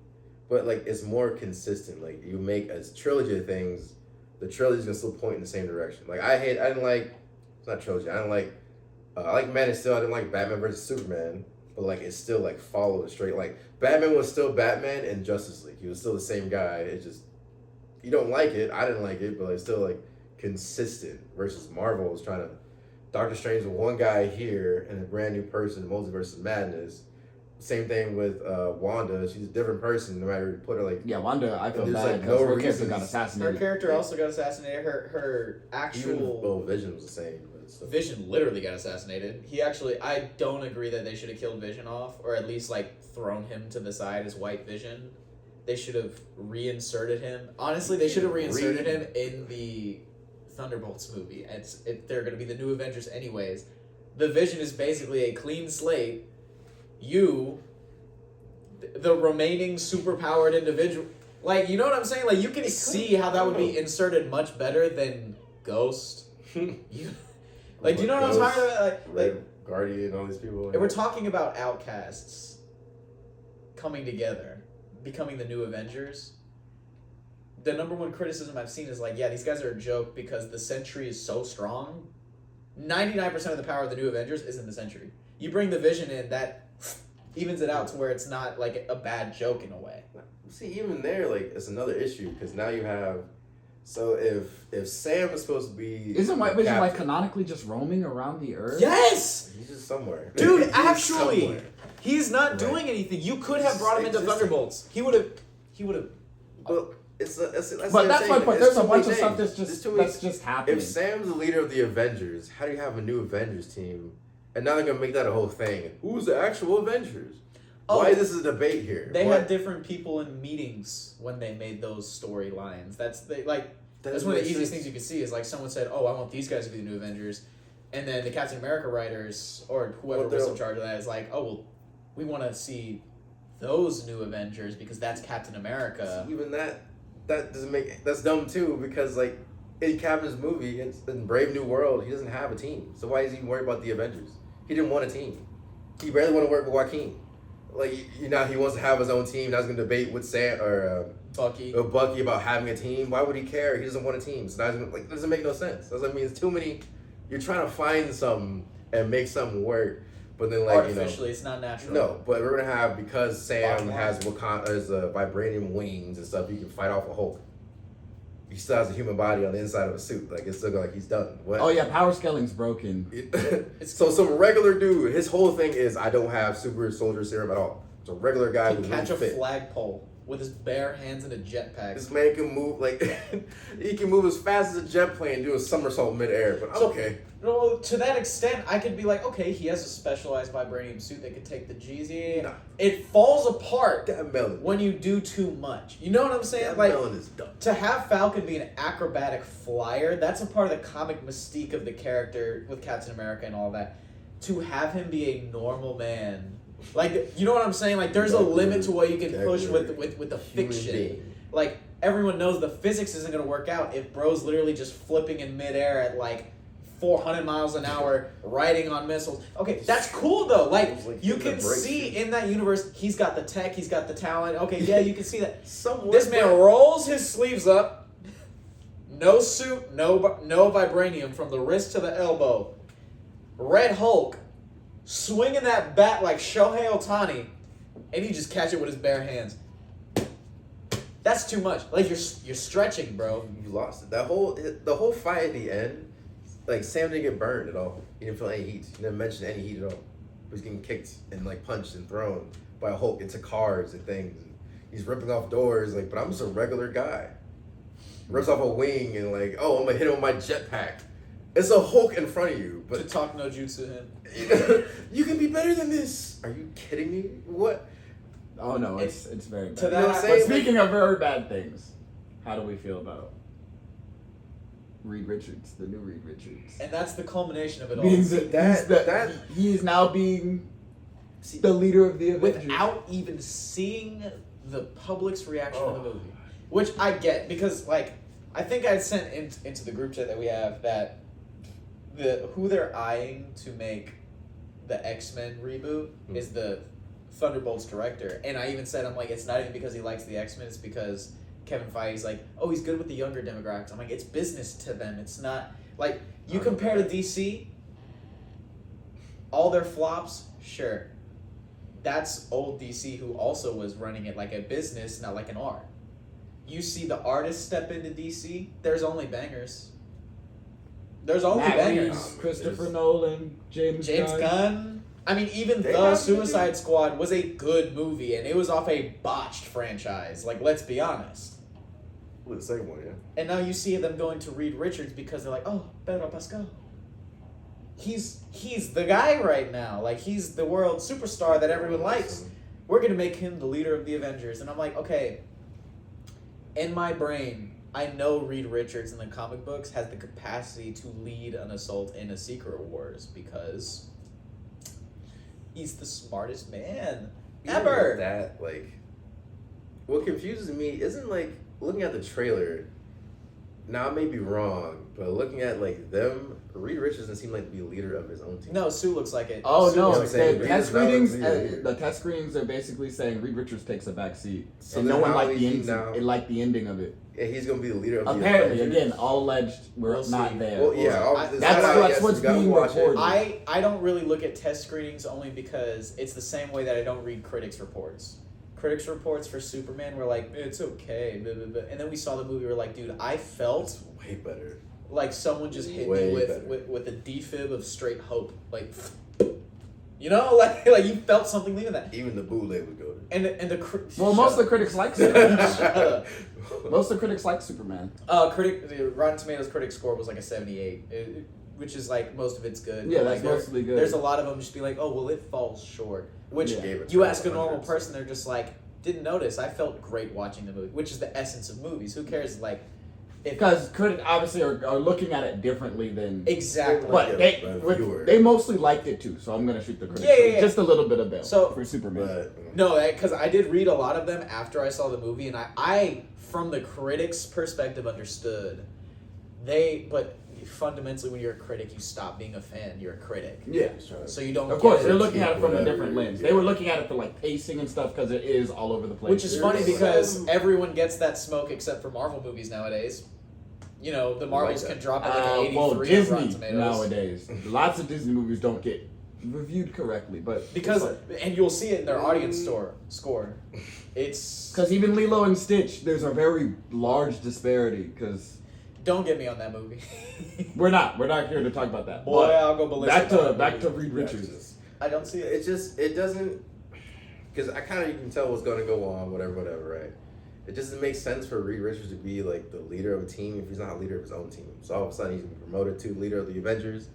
Speaker 1: but like it's more consistent. Like you make a trilogy of things, the trilogy's gonna still point in the same direction. Like it's not trilogy. I like Man of Steel. I didn't like Batman versus Superman, but like it still like followed straight. Like Batman was still Batman in Justice League. He was still the same guy. It just you don't like it. I didn't like it, but it's still like consistent. Versus Marvel was trying to Doctor Strange with one guy here and a brand new person, Multiverse of Madness. Same thing with Wanda. She's a different person no matter who you put her like.
Speaker 3: Yeah, Wanda. I feel bad
Speaker 1: like
Speaker 3: because
Speaker 1: no
Speaker 3: her character
Speaker 1: reason.
Speaker 3: got assassinated.
Speaker 2: Her character also got assassinated. Her actual
Speaker 1: Vision was the same.
Speaker 2: Vision literally got assassinated. I don't agree that they should have killed Vision off, or at least like thrown him to the side as White Vision. They should have reinserted him. Honestly, they should have reinserted him in the Thunderbolts movie. They're going to be the new Avengers anyways. The Vision is basically a clean slate. You, the remaining superpowered individual, like, you know what I'm saying? Like, you can see how that would be inserted much better than Ghost. Like, do you know what I'm talking about? Like
Speaker 1: Guardian, all these people.
Speaker 2: If we're talking about outcasts coming together, becoming the new Avengers, the number one criticism I've seen is like, yeah, these guys are a joke because the Sentry is so strong. 99% of the power of the new Avengers is in the Sentry. You bring the Vision in, that evens it out to where it's not like a bad joke in a way.
Speaker 1: See, even there, like, it's another issue because now you have. So if Sam is supposed to be,
Speaker 3: isn't White Vision like canonically just roaming around the Earth?
Speaker 2: Yes,
Speaker 1: he's just somewhere,
Speaker 2: dude. Actually, he's not doing anything. You could have brought him into Thunderbolts. He would have.
Speaker 1: But
Speaker 3: but that's my point. There's a bunch of stuff that's just happening.
Speaker 1: If Sam's the leader of the Avengers, how do you have a new Avengers team? And now they're gonna make that a whole thing. Who's the actual Avengers? Why is this a debate here?
Speaker 2: They had different people in meetings when they made those storylines. That's one of the easiest things you can see is like someone said, "Oh, I want these guys to be the new Avengers," and then the Captain America writers or whoever was in charge of that is like, "Oh, well, we want to see those new Avengers because that's Captain America."
Speaker 1: See, even that doesn't make that's dumb too because like in Captain's movie in Brave New World he doesn't have a team, so why is he even worried about the Avengers? He didn't want a team. He barely want to work with Joaquin. Like, he wants to have his own team. Now he's going to debate with Sam or
Speaker 2: Bucky
Speaker 1: about having a team. Why would he care? He doesn't want a team. So now he's it doesn't make no sense. Doesn't mean it's too many. You're trying to find something and make something work, but then
Speaker 2: artificially, it's not natural.
Speaker 1: No, but we're gonna have because Sam has vibranium wings and stuff. He can fight off a Hulk. He still has a human body on the inside of a suit. Like, it's still like he's done. What?
Speaker 3: Oh yeah, power scaling's broken.
Speaker 1: So some regular dude, his whole thing is I don't have super soldier serum at all. It's a regular guy who
Speaker 2: can catch a flagpole with his bare hands in a jetpack.
Speaker 1: This man can move he can move as fast as a jet plane and do a somersault midair. But I'm okay.
Speaker 2: No, to that extent, I could be like, okay, he has a specialized vibranium suit that could take the G's.
Speaker 1: Nah.
Speaker 2: It falls apart
Speaker 1: melon.
Speaker 2: when you do too much. You know what I'm saying?
Speaker 1: That
Speaker 2: like,
Speaker 1: melon is dumb.
Speaker 2: To have Falcon be an acrobatic flyer, that's a part of the comic mystique of the character with Captain America and all that. To have him be a normal man, like, you know what I'm saying? Like, there's a limit to what you can push with the fiction.
Speaker 1: Being.
Speaker 2: Like, everyone knows the physics isn't going to work out if bro's literally just flipping in midair at like 400 miles an hour, riding on missiles. Okay, that's cool though. Like you can see in that universe, he's got the tech, he's got the talent. Okay, yeah, you can see that. This man rolls his sleeves up, no suit, no vibranium from the wrist to the elbow. Red Hulk, swinging that bat like Shohei Ohtani, and he just catch it with his bare hands. That's too much. Like you're stretching, bro.
Speaker 1: You lost it. The whole fight at the end. Like, Sam didn't get burned at all. He didn't feel any heat. He didn't mention any heat at all. He was getting kicked and, like, punched and thrown by a Hulk into cars and things. And he's ripping off doors, like, but I'm just a regular guy. Rips off a wing and, like, oh, I'm going to hit him with my jetpack. It's a Hulk in front of you. But
Speaker 2: to talk no jutsu him.
Speaker 1: You can be better than this. Are you kidding me? What?
Speaker 3: Oh, no, it's very bad.
Speaker 2: To that,
Speaker 3: but speaking of very bad things, how do we feel about Reed Richards, the new Reed Richards?
Speaker 2: And that's the culmination of it all.
Speaker 3: He is now being the leader of the Avengers.
Speaker 2: Without even seeing the public's reaction to the movie. Which I get, because, like, I think I sent into the group chat that we have that who they're eyeing to make the X-Men reboot is the Thunderbolts director. And I even said, I'm like, it's not even because he likes the X-Men, it's because Kevin Feige's like, oh, he's good with the younger demographics. I'm like, it's business to them. It's not like you compare to DC. All their flops, sure. That's old DC who also was running it like a business, not like an art. You see the artists step into DC, there's only bangers. There's only bangers.
Speaker 3: Reeves, Christopher Nolan, James
Speaker 2: Gunn. I mean, even The Suicide Squad was a good movie, and it was off a botched franchise. Like, let's be honest.
Speaker 1: Well, the second one, yeah.
Speaker 2: And now you see them going to Reed Richards because they're like, oh, Pedro Pascal. He's the guy right now. Like, he's the world superstar that everyone likes. We're going to make him the leader of the Avengers. And I'm like, okay, in my brain, I know Reed Richards in the comic books has the capacity to lead an assault in a Secret Wars because he's the smartest man ever.
Speaker 1: That, like, what confuses me isn't, like, looking at the trailer. Now, I may be wrong, but looking at, like, them, Reed Richards doesn't seem like to be a leader of his own team.
Speaker 2: No, Sue looks like it.
Speaker 3: Oh,
Speaker 2: Sue
Speaker 3: no.
Speaker 2: looks like
Speaker 3: The test screenings, the test screenings are basically saying Reed Richards takes a back seat.
Speaker 1: So
Speaker 3: and no one liked
Speaker 1: the
Speaker 3: ending of it.
Speaker 1: Yeah, he's going to be the leader of the
Speaker 3: Apparently,
Speaker 1: Avengers.
Speaker 3: again, all alleged, we're not there.
Speaker 1: Well, yeah.
Speaker 3: That's what's being reported.
Speaker 2: I don't really look at test screenings only because it's the same way that I don't read critics' reports. Critics' reports for Superman were like, it's okay, blah, blah, blah. And then we saw the movie, we were like, dude, I felt
Speaker 1: It's way better.
Speaker 2: like someone just hit
Speaker 1: Way
Speaker 2: me
Speaker 1: better.
Speaker 2: with a defib of straight hope. Like, you know, like you felt something leaving that.
Speaker 1: Even the bootleg would go
Speaker 2: And the
Speaker 3: most of the critics like Superman.
Speaker 2: Shut up.
Speaker 3: Most of the critics like Superman.
Speaker 2: The Rotten Tomatoes critic score was like a 78, which is like most of it's good.
Speaker 3: Yeah,
Speaker 2: like,
Speaker 3: that's mostly good.
Speaker 2: There's a lot of them just be like, oh, well, it falls short. Which you ask a normal person, they're just like, didn't notice. I felt great watching the movie, which is the essence of movies. Who cares? Like,
Speaker 3: because critics obviously are looking at it differently than
Speaker 2: exactly.
Speaker 3: But they mostly liked it too, so I'm gonna shoot the critics.
Speaker 2: Yeah.
Speaker 3: Just a little bit of bail for Superman.
Speaker 2: No, because I did read a lot of them after I saw the movie, and I from the critics' perspective understood. But fundamentally, when you're a critic, you stop being a fan. You're a critic.
Speaker 3: Yeah.
Speaker 2: So you don't.
Speaker 3: Of course, they're looking at it from a different lens. They were looking at it for like pacing and stuff because it is all over the place.
Speaker 2: Which is funny because everyone gets that smoke except for Marvel movies nowadays. You know, the Marvels can drop it like an 83 on Rotten
Speaker 3: Disney
Speaker 2: Tomatoes.
Speaker 3: nowadays. Lots of Disney movies don't get reviewed correctly, but
Speaker 2: and you'll see it in their audience score. It's
Speaker 3: because even Lilo and Stitch, there's a very large disparity. Because
Speaker 2: don't get me on that movie.
Speaker 3: we're not here to talk about that.
Speaker 2: Boy,
Speaker 3: but
Speaker 2: I'll go ballistic.
Speaker 3: back to Reed Richards.
Speaker 2: I don't see it.
Speaker 1: It doesn't, because I kind of you can tell what's going to go on, whatever, right? It doesn't make sense for Reed Richards to be like the leader of a team if he's not a leader of his own team. So all of a sudden he's gonna be promoted to leader of the Avengers,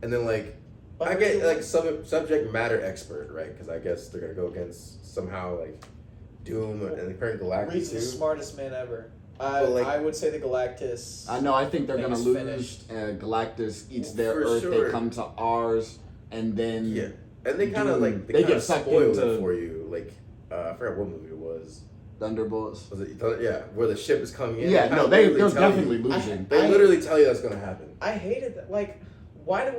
Speaker 1: and then like I get like subject matter expert, right? Because I guess they're gonna go against somehow like Doom and the current Galactus.
Speaker 2: Reed's the smartest man ever. I would say the Galactus.
Speaker 3: I know. I think they're gonna lose.
Speaker 2: Finished.
Speaker 3: Galactus eats their Earth. They come to ours, and then
Speaker 1: and they kind of like
Speaker 3: they get sucked
Speaker 1: spoiled
Speaker 3: into
Speaker 1: it for you. Like I forgot what movie it was.
Speaker 3: Thunderbolts.
Speaker 1: Was it? Yeah, where the ship is coming in.
Speaker 3: Yeah, no, they're definitely losing.
Speaker 1: They literally tell you that's gonna happen.
Speaker 2: I hated that. Like, why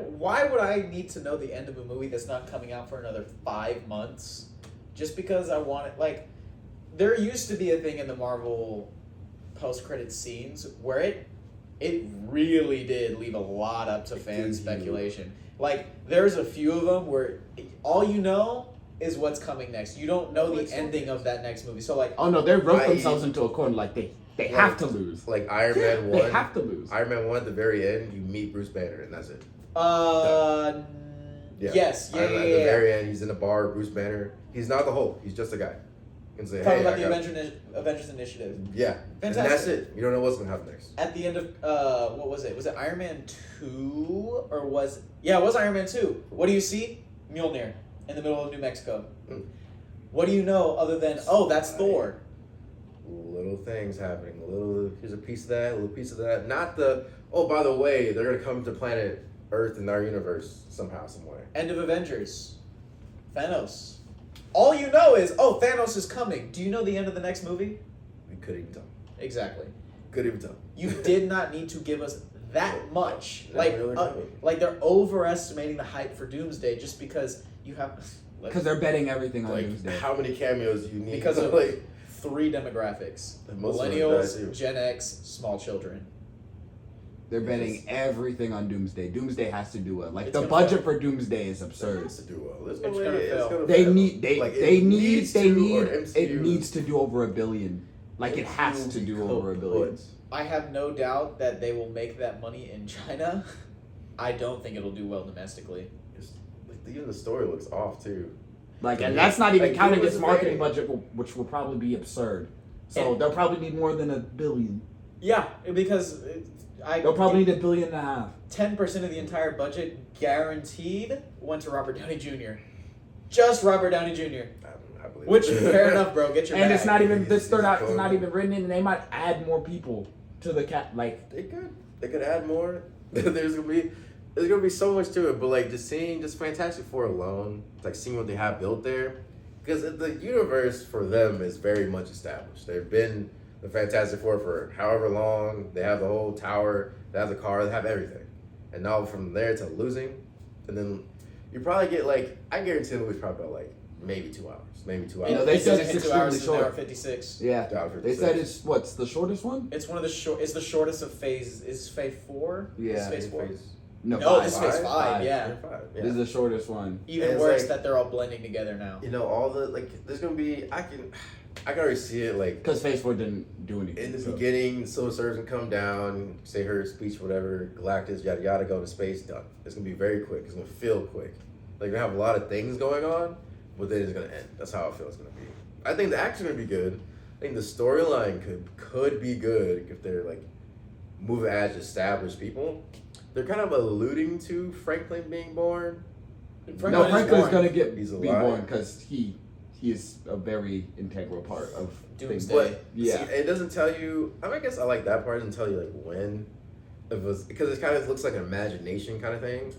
Speaker 2: would I need to know the end of a movie that's not coming out for another 5 months, just because I want it? Like, there used to be a thing in the Marvel post-credit scenes where it really did leave a lot up to fan speculation. Like, there's a few of them where all you know is what's coming next. You don't know the ending of that next movie. So like,
Speaker 3: oh no, they wrote themselves into a corner. Like they have to lose.
Speaker 1: Like Iron Man 1.
Speaker 3: They have to lose.
Speaker 1: Iron Man 1 at the very end, you meet Bruce Banner and that's it.
Speaker 2: Yes.
Speaker 1: At the very end, he's in a bar. Bruce Banner. He's not the Hulk. He's just a guy.
Speaker 2: Talking about the Avengers Initiative.
Speaker 1: Yeah.
Speaker 2: Fantastic.
Speaker 1: And that's it. You don't know what's gonna happen next.
Speaker 2: At the end of what was it? Was it Iron Man 2 or was it was Iron Man 2? What do you see? Mjolnir in the middle of New Mexico. What do you know other than that's Thor?
Speaker 1: Little things happening. Here's a piece of that. A little piece of that. Not the. Oh, by the way, they're gonna come to planet Earth in our universe somehow, somewhere.
Speaker 2: End of Avengers. Thanos. All you know is, Thanos is coming. Do you know the end of the next movie?
Speaker 1: We couldn't even tell.
Speaker 2: Exactly.
Speaker 1: Couldn't even tell.
Speaker 2: You did not need to give us that much.
Speaker 1: Like
Speaker 2: they're overestimating the hype for Doomsday just because you have.
Speaker 3: Because they're betting everything on
Speaker 1: like
Speaker 3: Doomsday.
Speaker 1: How many cameos you need?
Speaker 2: Because of three demographics:
Speaker 1: most of them
Speaker 2: millennials,
Speaker 1: die, too.
Speaker 2: Gen X, small children.
Speaker 3: They're betting everything on Doomsday. Doomsday has to do well. Like
Speaker 2: It's
Speaker 3: the
Speaker 2: gonna
Speaker 3: budget
Speaker 2: fail.
Speaker 3: for Doomsday is
Speaker 1: It
Speaker 3: absurd.
Speaker 1: has to do well. There's
Speaker 2: It's
Speaker 1: no way
Speaker 2: gonna
Speaker 1: it's
Speaker 2: fail.
Speaker 1: gonna
Speaker 3: They
Speaker 1: fail.
Speaker 3: need
Speaker 1: Like,
Speaker 3: it
Speaker 1: needs
Speaker 3: to do over $1 billion. Like it has to do over $1 billion.
Speaker 2: I have no doubt that they will make that money in China. I don't think it'll do well domestically.
Speaker 1: Even the story looks off too.
Speaker 3: Like, and that's not even
Speaker 1: Like,
Speaker 3: counting
Speaker 1: who was
Speaker 3: its
Speaker 1: the
Speaker 3: marketing
Speaker 1: thing?
Speaker 3: budget, which will probably be absurd. So
Speaker 2: And-
Speaker 3: they'll probably need more than $1 billion.
Speaker 2: Yeah, because
Speaker 3: They'll probably need $1.5 billion.
Speaker 2: 10% of the entire budget guaranteed went to Robert Downey Jr. Just Robert Downey Jr.
Speaker 1: I believe
Speaker 2: Which
Speaker 1: it.
Speaker 2: fair enough, bro. Get your
Speaker 3: And
Speaker 2: bag.
Speaker 3: it's not even
Speaker 1: He's
Speaker 3: it's not
Speaker 1: cool.
Speaker 3: even written in, and they might add more people to the cat. Like
Speaker 1: They could add more. There's gonna be so much to it, but like just seeing just Fantastic Four alone, like seeing what they have built there, because the universe for them is very much established. They've been the Fantastic Four for however long. They have the whole tower, they have the car, they have everything, and now from there to losing, and then you probably get like I guarantee the movie's probably about like maybe 2 hours, maybe 2 hours.
Speaker 3: You know, they said
Speaker 2: It's
Speaker 3: it's
Speaker 2: 2 hours,
Speaker 3: extremely
Speaker 2: it's an hour
Speaker 3: short.
Speaker 2: 56.
Speaker 3: yeah,
Speaker 1: Down for
Speaker 3: they
Speaker 1: 56.
Speaker 3: said it's what's the shortest one?
Speaker 2: It's one of the short. It's the shortest of phase. Is phase 4?
Speaker 3: Yeah.
Speaker 2: Is phase 4.
Speaker 3: No,
Speaker 2: No,
Speaker 3: five.
Speaker 2: this is phase 5. Yeah.
Speaker 3: This is the shortest one.
Speaker 2: Even
Speaker 1: And it's
Speaker 2: worse
Speaker 1: like-
Speaker 2: that they're all blending together now.
Speaker 1: You know all the like. There's gonna be I can already see it like.
Speaker 3: Because Phase 4 didn't do anything.
Speaker 1: In the
Speaker 3: so.
Speaker 1: beginning, Silver Surfer's gonna come down, say her speech, whatever, Galactus, yada yada, go to space, done. It's gonna be very quick. It's gonna feel quick. Like, you're gonna have a lot of things going on, but then it's gonna end. That's how I feel it's gonna be. I think the action gonna be good. I think the storyline could be good if they're like move as established people. They're kind of alluding to Franklin being born.
Speaker 3: No, Franklin's gonna
Speaker 1: He's
Speaker 3: be
Speaker 1: alive.
Speaker 3: born because he is a very integral part of things.
Speaker 2: Doomsday.
Speaker 1: But
Speaker 3: Yeah.
Speaker 1: see, it doesn't tell you. I guess I like that part. It doesn't tell you like when. It was because it kind of looks like an imagination kind of thing.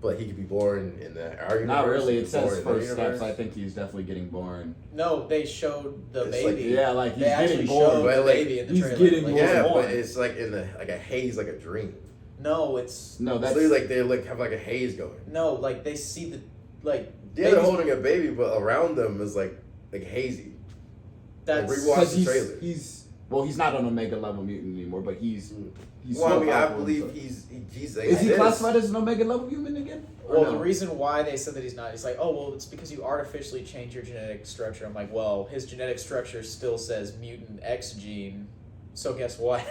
Speaker 1: But he could be born in our universe.
Speaker 3: Not really.
Speaker 1: he
Speaker 3: It
Speaker 1: could be born
Speaker 3: says
Speaker 1: in their
Speaker 3: first steps.
Speaker 1: universe.
Speaker 3: I think he's definitely getting born.
Speaker 2: No, they showed the
Speaker 1: It's
Speaker 2: baby.
Speaker 3: Yeah, like he's
Speaker 2: They actually
Speaker 3: getting
Speaker 2: showed
Speaker 3: born.
Speaker 1: But,
Speaker 2: the
Speaker 1: like,
Speaker 2: baby in the
Speaker 3: he's
Speaker 2: trailer.
Speaker 3: getting
Speaker 2: Like,
Speaker 3: born.
Speaker 1: Yeah,
Speaker 3: born.
Speaker 1: but it's like in a haze, like a dream.
Speaker 2: No, it's
Speaker 3: No,
Speaker 1: That's
Speaker 3: that's
Speaker 1: like they have like a haze going.
Speaker 2: no, like they see the like.
Speaker 1: Yeah, they're
Speaker 2: babies-
Speaker 1: holding a baby, but around them is like hazy.
Speaker 2: That's
Speaker 1: rewatch
Speaker 3: because
Speaker 1: the trailer.
Speaker 3: he's not an Omega level mutant anymore, but he's
Speaker 1: Well, I
Speaker 3: so
Speaker 1: mean, I
Speaker 3: powerful and
Speaker 1: believe
Speaker 3: stuff.
Speaker 1: he's
Speaker 3: Is he
Speaker 1: exists.
Speaker 3: classified as an Omega level human again? Or
Speaker 2: well,
Speaker 3: no?
Speaker 2: the reason why they said that he's not is like, oh well, it's because you artificially change your genetic structure. I'm like, well, his genetic structure still says mutant X gene, so guess what?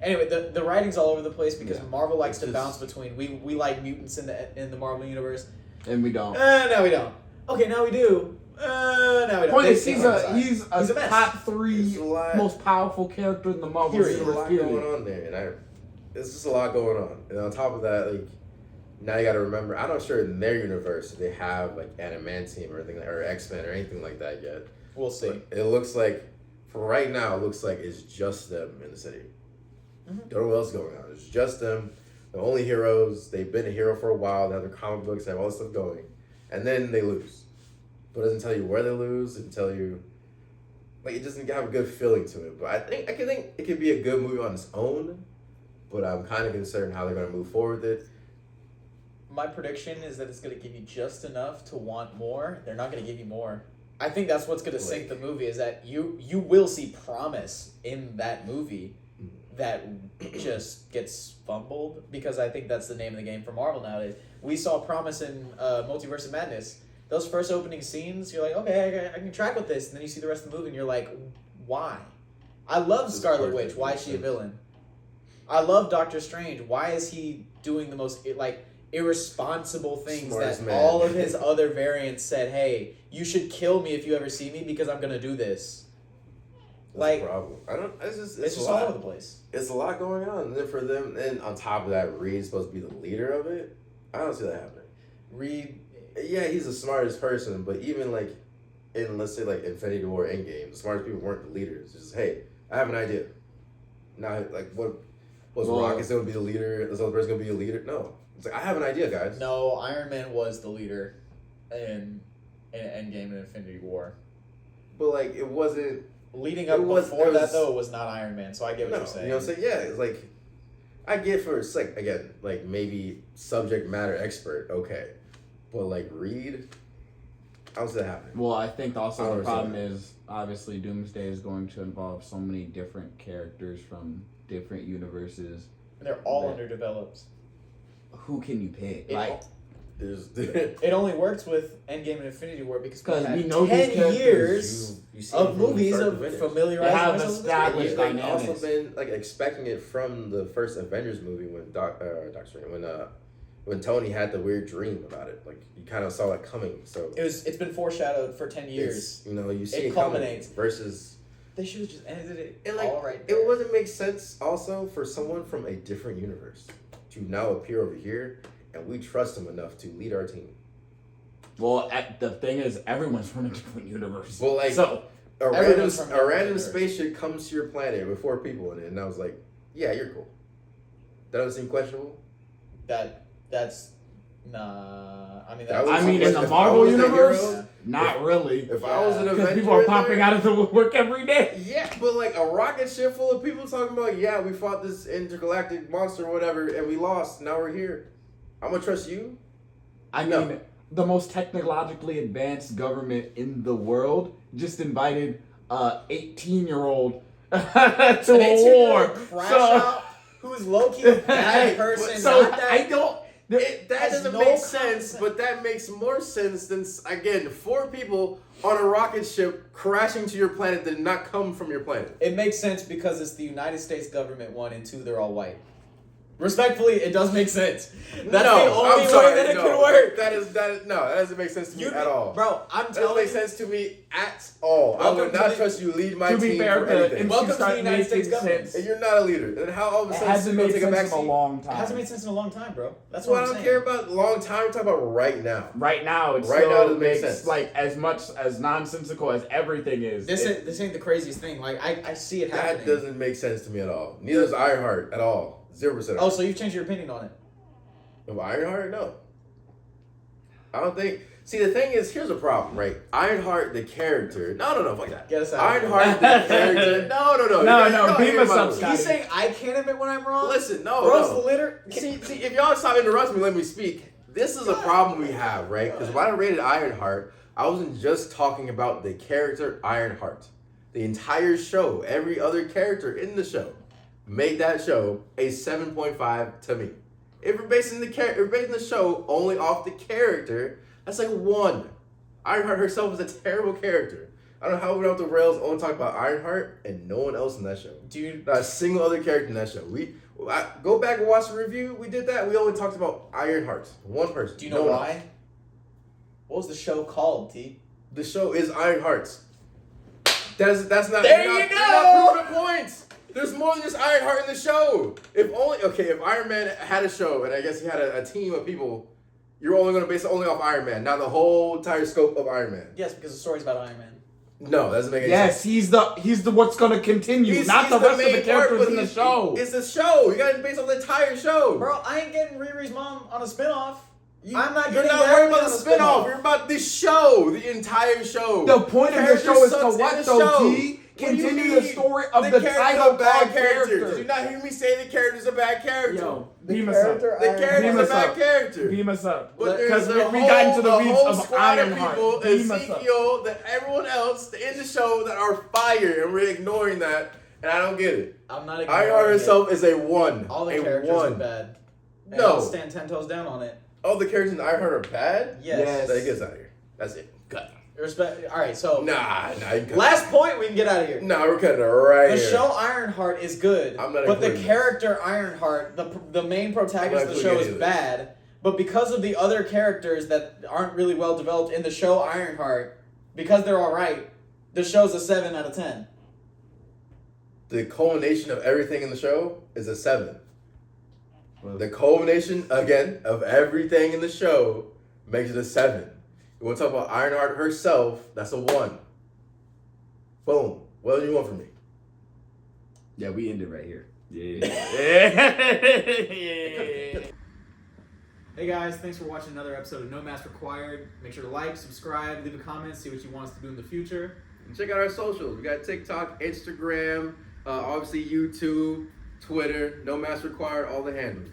Speaker 2: Anyway, the writing's all over the place because
Speaker 3: Yeah.
Speaker 2: Marvel likes
Speaker 1: It's
Speaker 2: to
Speaker 1: just-
Speaker 2: bounce between we like mutants in the Marvel universe.
Speaker 3: and we don't.
Speaker 2: No, we don't. Okay, now we do. No, we don't.
Speaker 3: Point
Speaker 2: They
Speaker 3: is,
Speaker 2: see
Speaker 3: he's
Speaker 2: one
Speaker 3: a
Speaker 2: side.
Speaker 3: he's a
Speaker 2: mess.
Speaker 3: top 3
Speaker 1: It's a lot.
Speaker 3: most powerful character in the Marvel
Speaker 2: Period.
Speaker 1: There's a
Speaker 3: universe.
Speaker 1: lot
Speaker 3: Period.
Speaker 1: going on there, and it's just a lot going on. And on top of that, like now you got to remember, I'm not sure in their universe if they have like adamantium or anything, or X-Men or anything like that yet.
Speaker 2: We'll see.
Speaker 1: But it looks like, for right now, it looks like it's just them in the city.
Speaker 2: Mhm.
Speaker 1: Don't know what else is going on. It's just them. The only heroes. They've been a hero for a while. They have their comic books. They have all this stuff going, and then they lose. But it doesn't tell you where they lose. It doesn't tell you. Like, it doesn't have a good feeling to it. But I think it could be a good movie on its own. But I'm kind of concerned how they're going to move forward with it.
Speaker 2: My prediction is that it's going to give you just enough to want more. They're not going to give you more. I think that's what's going to sink the movie is that you will see promise in that movie that just gets fumbled, because I think that's the name of the game for Marvel nowadays. We saw promise in Multiverse of Madness. Those first opening scenes, you're like, okay, I can track with this. And then you see the rest of the movie and you're like, why? I love
Speaker 1: This
Speaker 2: Scarlet
Speaker 1: part
Speaker 2: Witch.
Speaker 1: doesn't
Speaker 2: Why
Speaker 1: make
Speaker 2: is she a
Speaker 1: sense.
Speaker 2: villain? I love Doctor Strange. Why is he doing the most irresponsible things
Speaker 1: Smartest
Speaker 2: that
Speaker 1: man.
Speaker 2: all of his other variants said, hey, you should kill me if you ever see me because I'm going to do this.
Speaker 1: That's
Speaker 2: Like,
Speaker 1: the problem. I don't. It's just
Speaker 2: It's
Speaker 1: a
Speaker 2: just
Speaker 1: lot.
Speaker 2: all over the place.
Speaker 1: It's a lot going on. And then for them, and on top of that, Reed's supposed to be the leader of it. I don't see that happening.
Speaker 2: Reed,
Speaker 1: Yeah, he's the smartest person, but even like in, let's say, like Infinity War Endgame, the smartest people weren't the leaders. It's just, hey, I have an idea. Now, like, what was
Speaker 3: Well-
Speaker 1: Rocket's gonna be the leader? This other person's gonna be a leader? No, it's like I have an idea, guys.
Speaker 2: no, Iron Man was the leader in Endgame and Infinity War.
Speaker 1: But like, it wasn't.
Speaker 2: Leading up
Speaker 1: It was-
Speaker 2: before
Speaker 1: there
Speaker 2: that,
Speaker 1: was-
Speaker 2: though, was not Iron Man, so I get what
Speaker 1: No,
Speaker 2: you're saying.
Speaker 1: you know what I'm saying? Yeah, it's like I get for it's like again, like maybe subject matter expert, okay, but like Reed, I don't see that happening.
Speaker 3: Well, I think
Speaker 1: I
Speaker 3: also
Speaker 1: don't
Speaker 3: the problem
Speaker 1: understand
Speaker 3: is obviously Doomsday is going to involve so many different characters from different universes.
Speaker 2: And they're all underdeveloped.
Speaker 3: Who can you pick?
Speaker 2: It only works with Endgame and Infinity War because we
Speaker 3: know
Speaker 2: had
Speaker 3: these
Speaker 2: 10 years
Speaker 1: You see
Speaker 2: of
Speaker 1: it from the
Speaker 2: movies
Speaker 1: start
Speaker 2: of
Speaker 1: to finish.
Speaker 2: familiarizing
Speaker 3: They have
Speaker 2: ourselves with
Speaker 3: established
Speaker 1: You've
Speaker 3: dynamics.
Speaker 1: also been like expecting it from the first Avengers movie when when Tony had the weird dream about it. Like you kind of saw it coming. So
Speaker 2: it's been foreshadowed for 10 years.
Speaker 1: You see
Speaker 2: It
Speaker 1: it coming
Speaker 2: culminates.
Speaker 1: versus.
Speaker 2: They should have just ended it
Speaker 1: And
Speaker 2: all right there.
Speaker 1: it wouldn't make sense also for someone from a different universe to now appear over here, and we trust him enough to lead our team.
Speaker 3: Well, the thing is, everyone's from a different universe.
Speaker 1: Well, like
Speaker 3: so
Speaker 1: a
Speaker 2: everyone's from a
Speaker 1: random
Speaker 2: different universe.
Speaker 1: spaceship comes to your planet with 4 people in it, and I was like, yeah, you're cool. That doesn't seem questionable.
Speaker 2: That's nah. I mean,
Speaker 1: That
Speaker 2: that's,
Speaker 1: was-
Speaker 3: I mean, in the
Speaker 1: if I
Speaker 3: Marvel
Speaker 1: was the
Speaker 3: universe,
Speaker 1: hero-
Speaker 3: not really.
Speaker 1: If I was an
Speaker 3: Because
Speaker 1: Avenger,
Speaker 3: people are
Speaker 1: in
Speaker 3: popping
Speaker 1: there-
Speaker 3: out of the woodwork every day.
Speaker 1: Yeah, but like a rocket ship full of people talking about, yeah, we fought this intergalactic monster or whatever, and we lost. Now we're here. I'm gonna trust you.
Speaker 3: I
Speaker 1: No.
Speaker 3: mean, the most technologically advanced government in the world just invited a 18-year-old to
Speaker 2: an
Speaker 3: a
Speaker 2: 18-year-old
Speaker 3: war.
Speaker 2: crash
Speaker 3: So,
Speaker 2: out who's low-key a bad
Speaker 1: Hey,
Speaker 2: person.
Speaker 3: so
Speaker 2: not that,
Speaker 3: I don't.
Speaker 1: That
Speaker 2: has
Speaker 1: doesn't
Speaker 2: no
Speaker 1: make
Speaker 2: common
Speaker 1: sense,
Speaker 2: sense.
Speaker 1: but that makes more sense than, again, 4 people on a rocket ship crashing to your planet that did not come from your planet.
Speaker 2: It makes sense because it's the United States government, 1, and 2, they're all white. Respectfully, it does make sense. That's the only way that it could work.
Speaker 1: That doesn't make sense to me at all.
Speaker 2: Bro, I'm
Speaker 1: That doesn't
Speaker 2: telling
Speaker 1: make
Speaker 2: you.
Speaker 1: sense to me at all. I would
Speaker 2: Welcome to
Speaker 1: not
Speaker 2: the-
Speaker 1: trust you lead my
Speaker 3: To be
Speaker 1: team
Speaker 3: fair,
Speaker 1: for
Speaker 3: the
Speaker 1: anything.
Speaker 2: Welcome to the
Speaker 3: start
Speaker 2: United States
Speaker 3: making
Speaker 2: government.
Speaker 3: sense.
Speaker 1: And you're not a leader. And how all of a
Speaker 3: It
Speaker 1: sudden
Speaker 3: hasn't
Speaker 1: you gonna
Speaker 3: made
Speaker 1: take a
Speaker 3: sense in a
Speaker 1: backseat?
Speaker 3: long
Speaker 2: It
Speaker 3: time.
Speaker 2: hasn't made sense in a long time, bro. That's
Speaker 1: Well,
Speaker 2: what
Speaker 1: I
Speaker 2: I'm
Speaker 1: don't
Speaker 2: saying.
Speaker 1: care about long time. We're talking about right now.
Speaker 3: Right now, it
Speaker 1: Right now
Speaker 3: still
Speaker 1: doesn't make
Speaker 3: makes
Speaker 1: sense.
Speaker 3: like as much as nonsensical as everything is.
Speaker 2: This ain't the craziest thing. Like I see it happening.
Speaker 1: That doesn't make sense to me at all. Neither does Ironheart at all. 0%.
Speaker 2: Oh, so you've changed your opinion on it?
Speaker 1: Of Ironheart? No. I don't think. See, the thing is, here's a problem, right? Ironheart, the character. No, fuck that.
Speaker 2: Get us out of here.
Speaker 1: Ironheart, the character. No.
Speaker 3: No, beam us up,
Speaker 1: Scotty.
Speaker 3: Scotty.
Speaker 2: He's saying I can't admit when I'm wrong.
Speaker 1: Listen, no.
Speaker 2: Bro's litter.
Speaker 1: See, if y'all stop interrupting me, let me speak. This is a problem we have, right? Because when I rated Ironheart, I wasn't just talking about the character Ironheart. The entire show, every other character in the show, made that show a 7.5 to me. If we're basing the show only off the character, that's like 1. Ironheart herself is a terrible character. I don't know how we went off the rails only talk about Ironheart and no one else in that show.
Speaker 2: Dude,
Speaker 1: Not a single other character in that show. Go back and watch the review. We did that. We only talked about Ironheart. 1 person.
Speaker 2: do you know
Speaker 1: No one
Speaker 2: why?
Speaker 1: else.
Speaker 2: What was the show called, T?
Speaker 1: The show is Ironhearts. That's not.
Speaker 2: There
Speaker 1: you're
Speaker 2: you
Speaker 1: not,
Speaker 2: go!
Speaker 1: You're not proving the points. There's more than just Ironheart in the show. If Iron Man had a show and I guess he had a team of people, you're only going to base it only off Iron Man, not the whole entire scope of Iron Man.
Speaker 2: Yes, because the story's about Iron Man.
Speaker 1: No, that doesn't make any
Speaker 3: Yes,
Speaker 1: sense.
Speaker 3: he's the what's gonna continue, not the rest of the
Speaker 1: main part,
Speaker 3: characters
Speaker 1: but
Speaker 3: in the show.
Speaker 1: It's a show. You got to base off the entire show.
Speaker 2: Bro, I ain't getting Riri's mom on a spinoff. I'm not
Speaker 1: You're
Speaker 2: getting
Speaker 1: not
Speaker 2: that
Speaker 1: worried about
Speaker 2: on
Speaker 1: the
Speaker 2: a
Speaker 1: spinoff.
Speaker 2: spinoff.
Speaker 1: You're about the show, the entire show.
Speaker 3: The point of the
Speaker 1: Character
Speaker 3: show is to
Speaker 1: sucks in
Speaker 3: what
Speaker 1: the
Speaker 3: though,
Speaker 1: show.
Speaker 3: T?
Speaker 1: What do you
Speaker 3: Continue the
Speaker 1: mean?
Speaker 3: story of the
Speaker 1: character's
Speaker 3: title
Speaker 1: a bad
Speaker 3: called
Speaker 1: character.
Speaker 3: character.
Speaker 1: Did you not hear me say the character's a bad character?
Speaker 3: Yo,
Speaker 2: The
Speaker 3: beam us up.
Speaker 2: character
Speaker 1: The
Speaker 2: Iron
Speaker 1: character's
Speaker 3: Beam
Speaker 1: a
Speaker 3: us
Speaker 1: bad
Speaker 3: up.
Speaker 1: character.
Speaker 3: Beam us up.
Speaker 1: But
Speaker 3: Because
Speaker 1: there's
Speaker 3: we got into the
Speaker 1: a
Speaker 3: weeds
Speaker 1: whole
Speaker 3: of
Speaker 1: squad of
Speaker 3: Ironheart.
Speaker 1: people,
Speaker 3: Beam us up.
Speaker 1: Ezekiel, that everyone else in the show that are fire, and we're ignoring that, and I don't get it.
Speaker 2: I'm not ignoring
Speaker 1: Ironheart
Speaker 2: it.
Speaker 1: herself is a 1.
Speaker 2: All the
Speaker 1: a
Speaker 2: characters
Speaker 1: 1.
Speaker 2: are bad. And
Speaker 1: No.
Speaker 2: I'll stand 10 toes down on it.
Speaker 1: All the characters in Ironheart are bad?
Speaker 2: Yes.
Speaker 1: That gets out of here. That's it. Cut.
Speaker 2: Respect. All right, so
Speaker 1: Nah, you can cut
Speaker 2: last point, we can get out of here.
Speaker 1: it. Nah, we're cutting it right
Speaker 2: The
Speaker 1: here.
Speaker 2: show Ironheart is good,
Speaker 1: I'm not
Speaker 2: but the
Speaker 1: including
Speaker 2: character Ironheart, the main protagonist
Speaker 1: I'm
Speaker 2: of
Speaker 1: not
Speaker 2: the show is
Speaker 1: including any of
Speaker 2: bad. But because of the other characters that aren't really well developed in the show Ironheart, because they're all right, the show's a 7 out of 10.
Speaker 1: The culmination of everything in the show is a 7. The culmination, again, of everything in the show makes it a 7. You want to talk about Ironheart herself, that's a 1. Boom. What do you want from me?
Speaker 3: Yeah, we ended right here. Yeah.
Speaker 2: Hey guys, thanks for watching another episode of No Mask Required. Make sure to like, subscribe, leave a comment, see what you want us to do in the future.
Speaker 1: And check out our socials. We got TikTok, Instagram, obviously YouTube, Twitter, No Mask Required, all the handles.